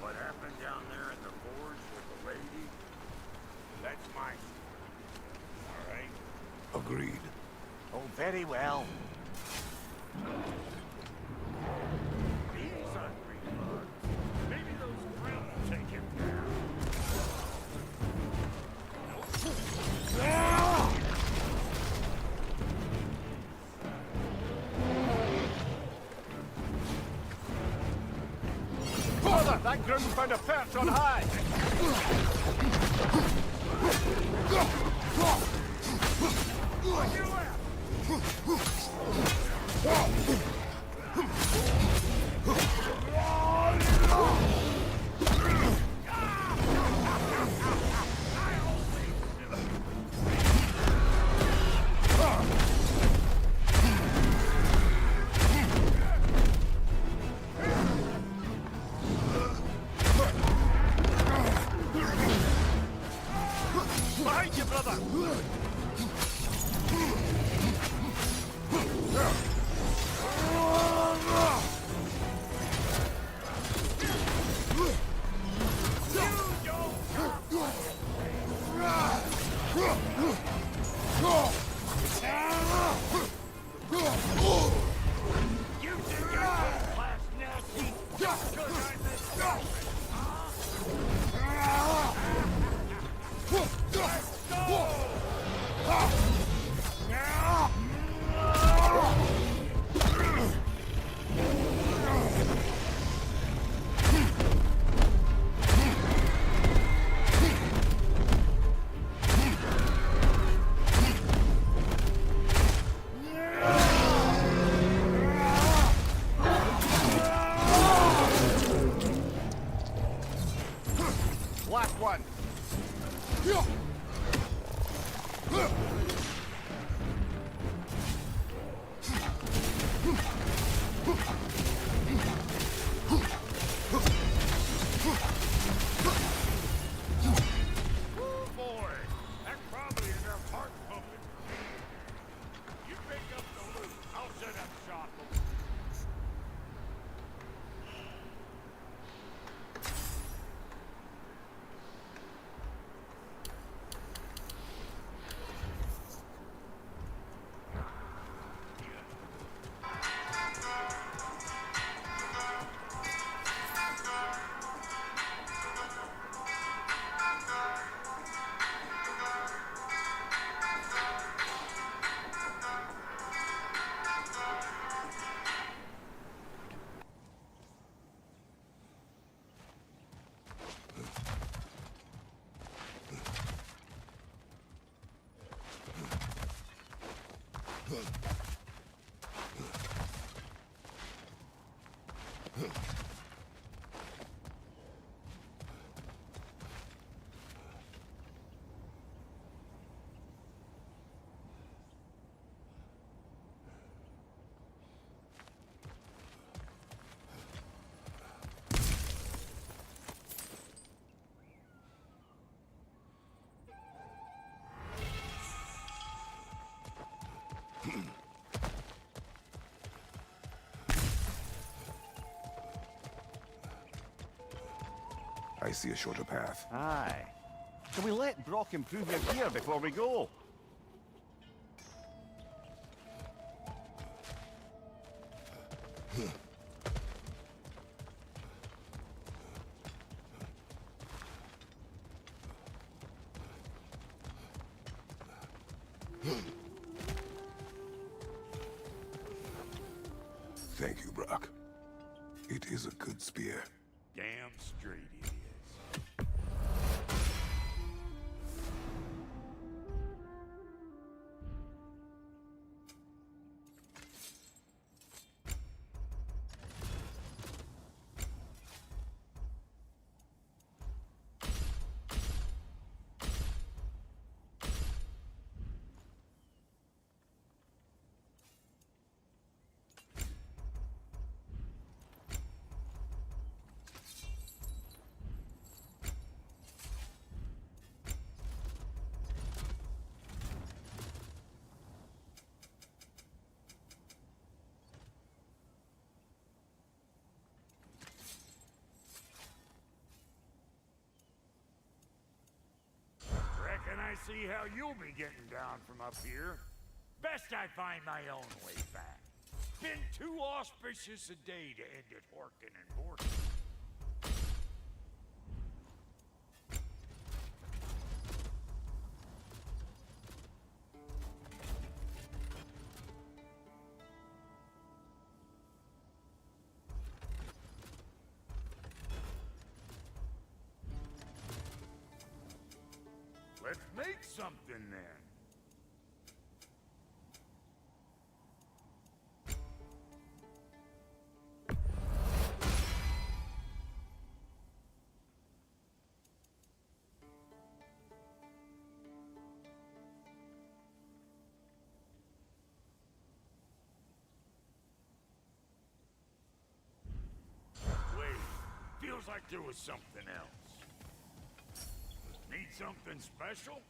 H: What happened down there in the forge with the lady? That's my story. All right?
J: Agreed.
I: Oh, very well.
H: These hungry bugs. Maybe those grills will take him down.
I: Brother, that groom found a perch on high! Last one.
H: Boy, that's probably enough heart pumping for me. You pick up the loot. I'll set up shop.
J: I see a shorter path.
I: Aye. Can we let Brock improve your gear before we go?
J: Thank you, Brock. It is a good spear.
H: Damn straight it is. Reckon I see how you'll be getting down from up here. Best I find my own way back. Been too auspicious a day to end it horking and borking. Let's make something then. Wait, feels like there was something else. Need something special?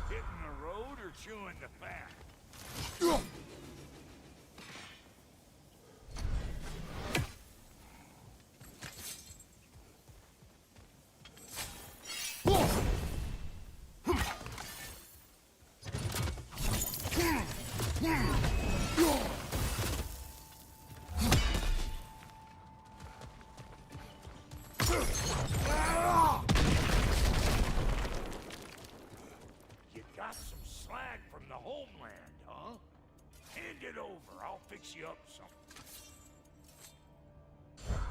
H: Hitting the road or chewing the fat? You got some slag from the homeland. over. I'll fix you up something.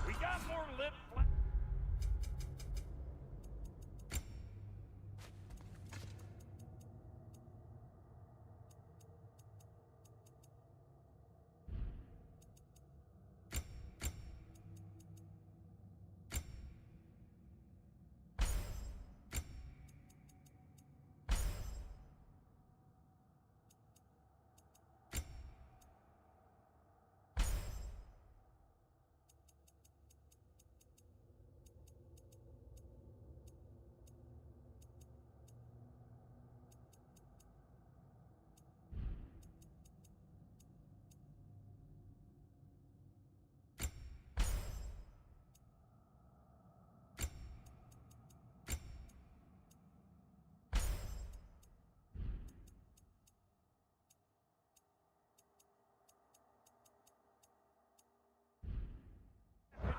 H: We got more lip fla-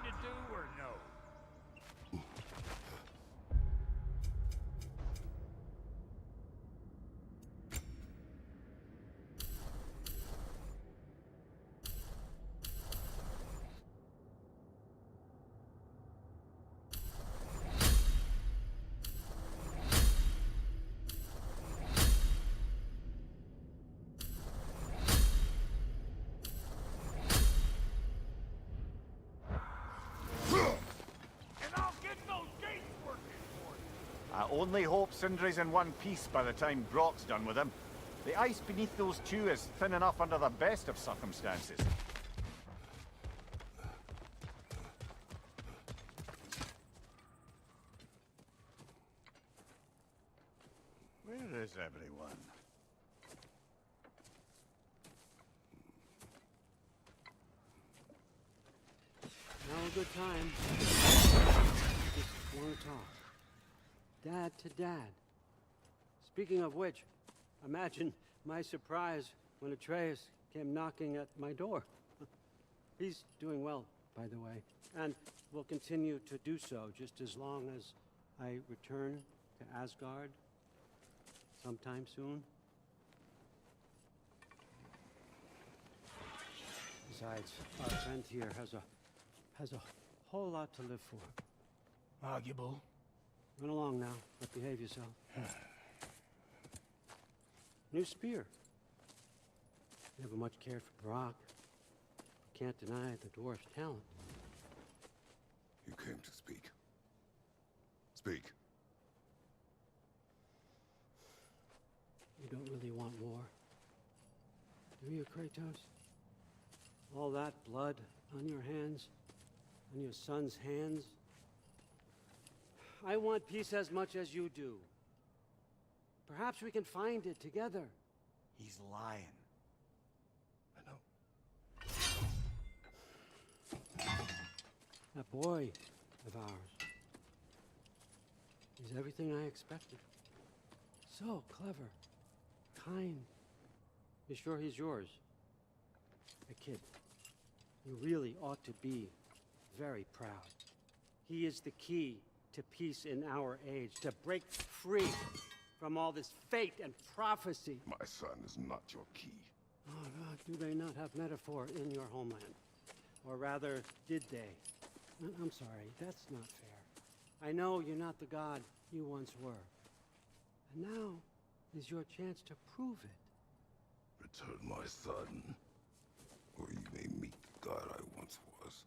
H: to do or no? And I'll get those gates working for you.
I: I only hope Sindri's in one piece by the time Brock's done with him. The ice beneath those two is thin enough under the best of circumstances. Where is everyone?
E: Now a good time. Just want to talk. Dad to Dad. Speaking of which, imagine my surprise when Atreus came knocking at my door. He's doing well, by the way, and will continue to do so just as long as I return to Asgard sometime soon. Besides, our friend here has a whole lot to live for.
H: Arguable.
E: Run along now, but behave yourself. New spear. Never much cared for Brock. Can't deny the dwarf's talent.
J: You came to speak. Speak.
E: You don't really want war, do you, Kratos? All that blood on your hands, on your son's hands. I want peace as much as you do. Perhaps we can find it together.
I: He's lying.
J: I know.
E: That boy of ours. He's everything I expected. So clever, kind. You sure he's yours? A kid. You really ought to be very proud. He is the key to peace in our age, to break free from all this fate and prophecy.
J: My son is not your key.
E: Oh, no, do they not have metaphor in your homeland? Or rather, did they? I'm sorry, that's not fair. I know you're not the god you once were. And now is your chance to prove it.
J: Return my son, or you may meet the god I once was.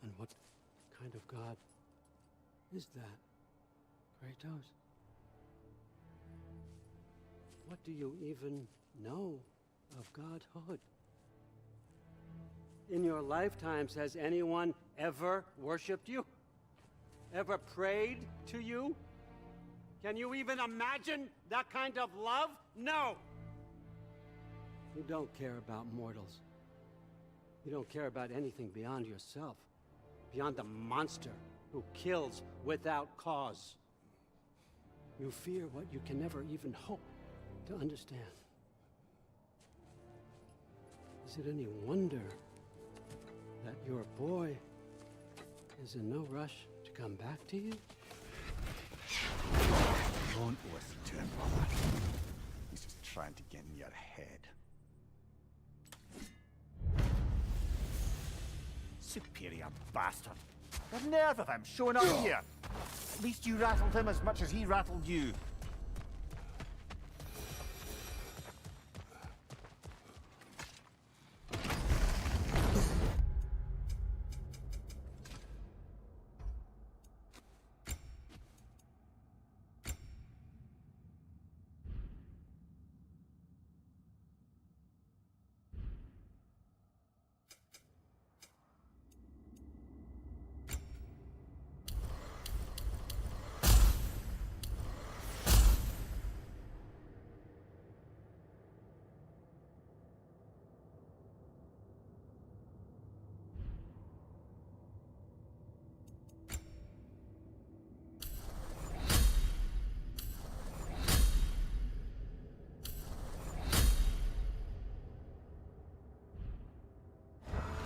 E: And what kind of god is that, Kratos? What do you even know of godhood? In your lifetimes, has anyone ever worshipped you? Ever prayed to you? Can you even imagine that kind of love? No! You don't care about mortals. You don't care about anything beyond yourself. Beyond the monster who kills without cause. You fear what you can never even hope to understand. Is it any wonder that your boy is in no rush to come back to you?
I: Don't listen to him, brother. He's just trying to get in your head. Superior bastard. The nerve of him showing up here. At least you rattled him as much as he rattled you.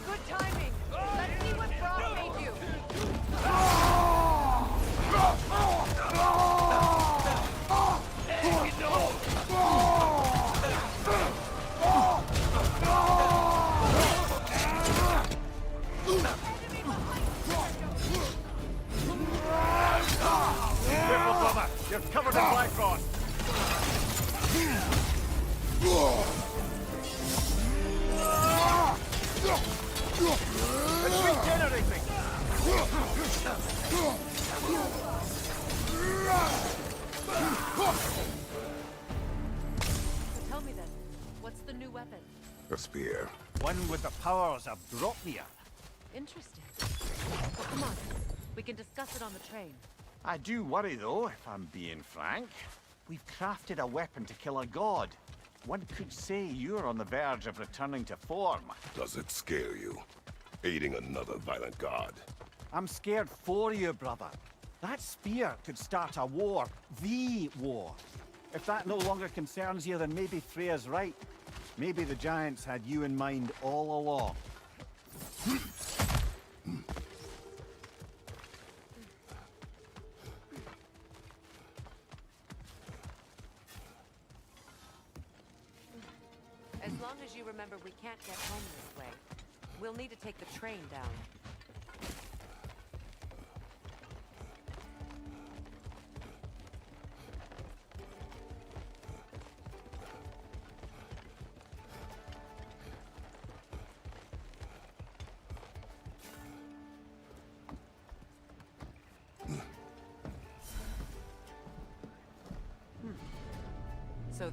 K: Good timing. Let's see what Frost made you.
I: Careful, brother. You're covered in Bifrost. It's regenerating.
F: So tell me then, what's the new weapon?
J: A spear.
I: One with the powers of Dropmere.
F: Interesting. Well, come on. We can discuss it on the train.
I: I do worry, though, if I'm being frank. We've crafted a weapon to kill a god. One could say you're on the verge of returning to form.
J: Does it scare you? Aiding another violent god?
I: I'm scared for you, brother. That spear could start a war. The war. If that no longer concerns you, then maybe Freya's right. Maybe the Giants had you in mind all along.
F: As long as you remember we can't get home this way, we'll need to take the train down. So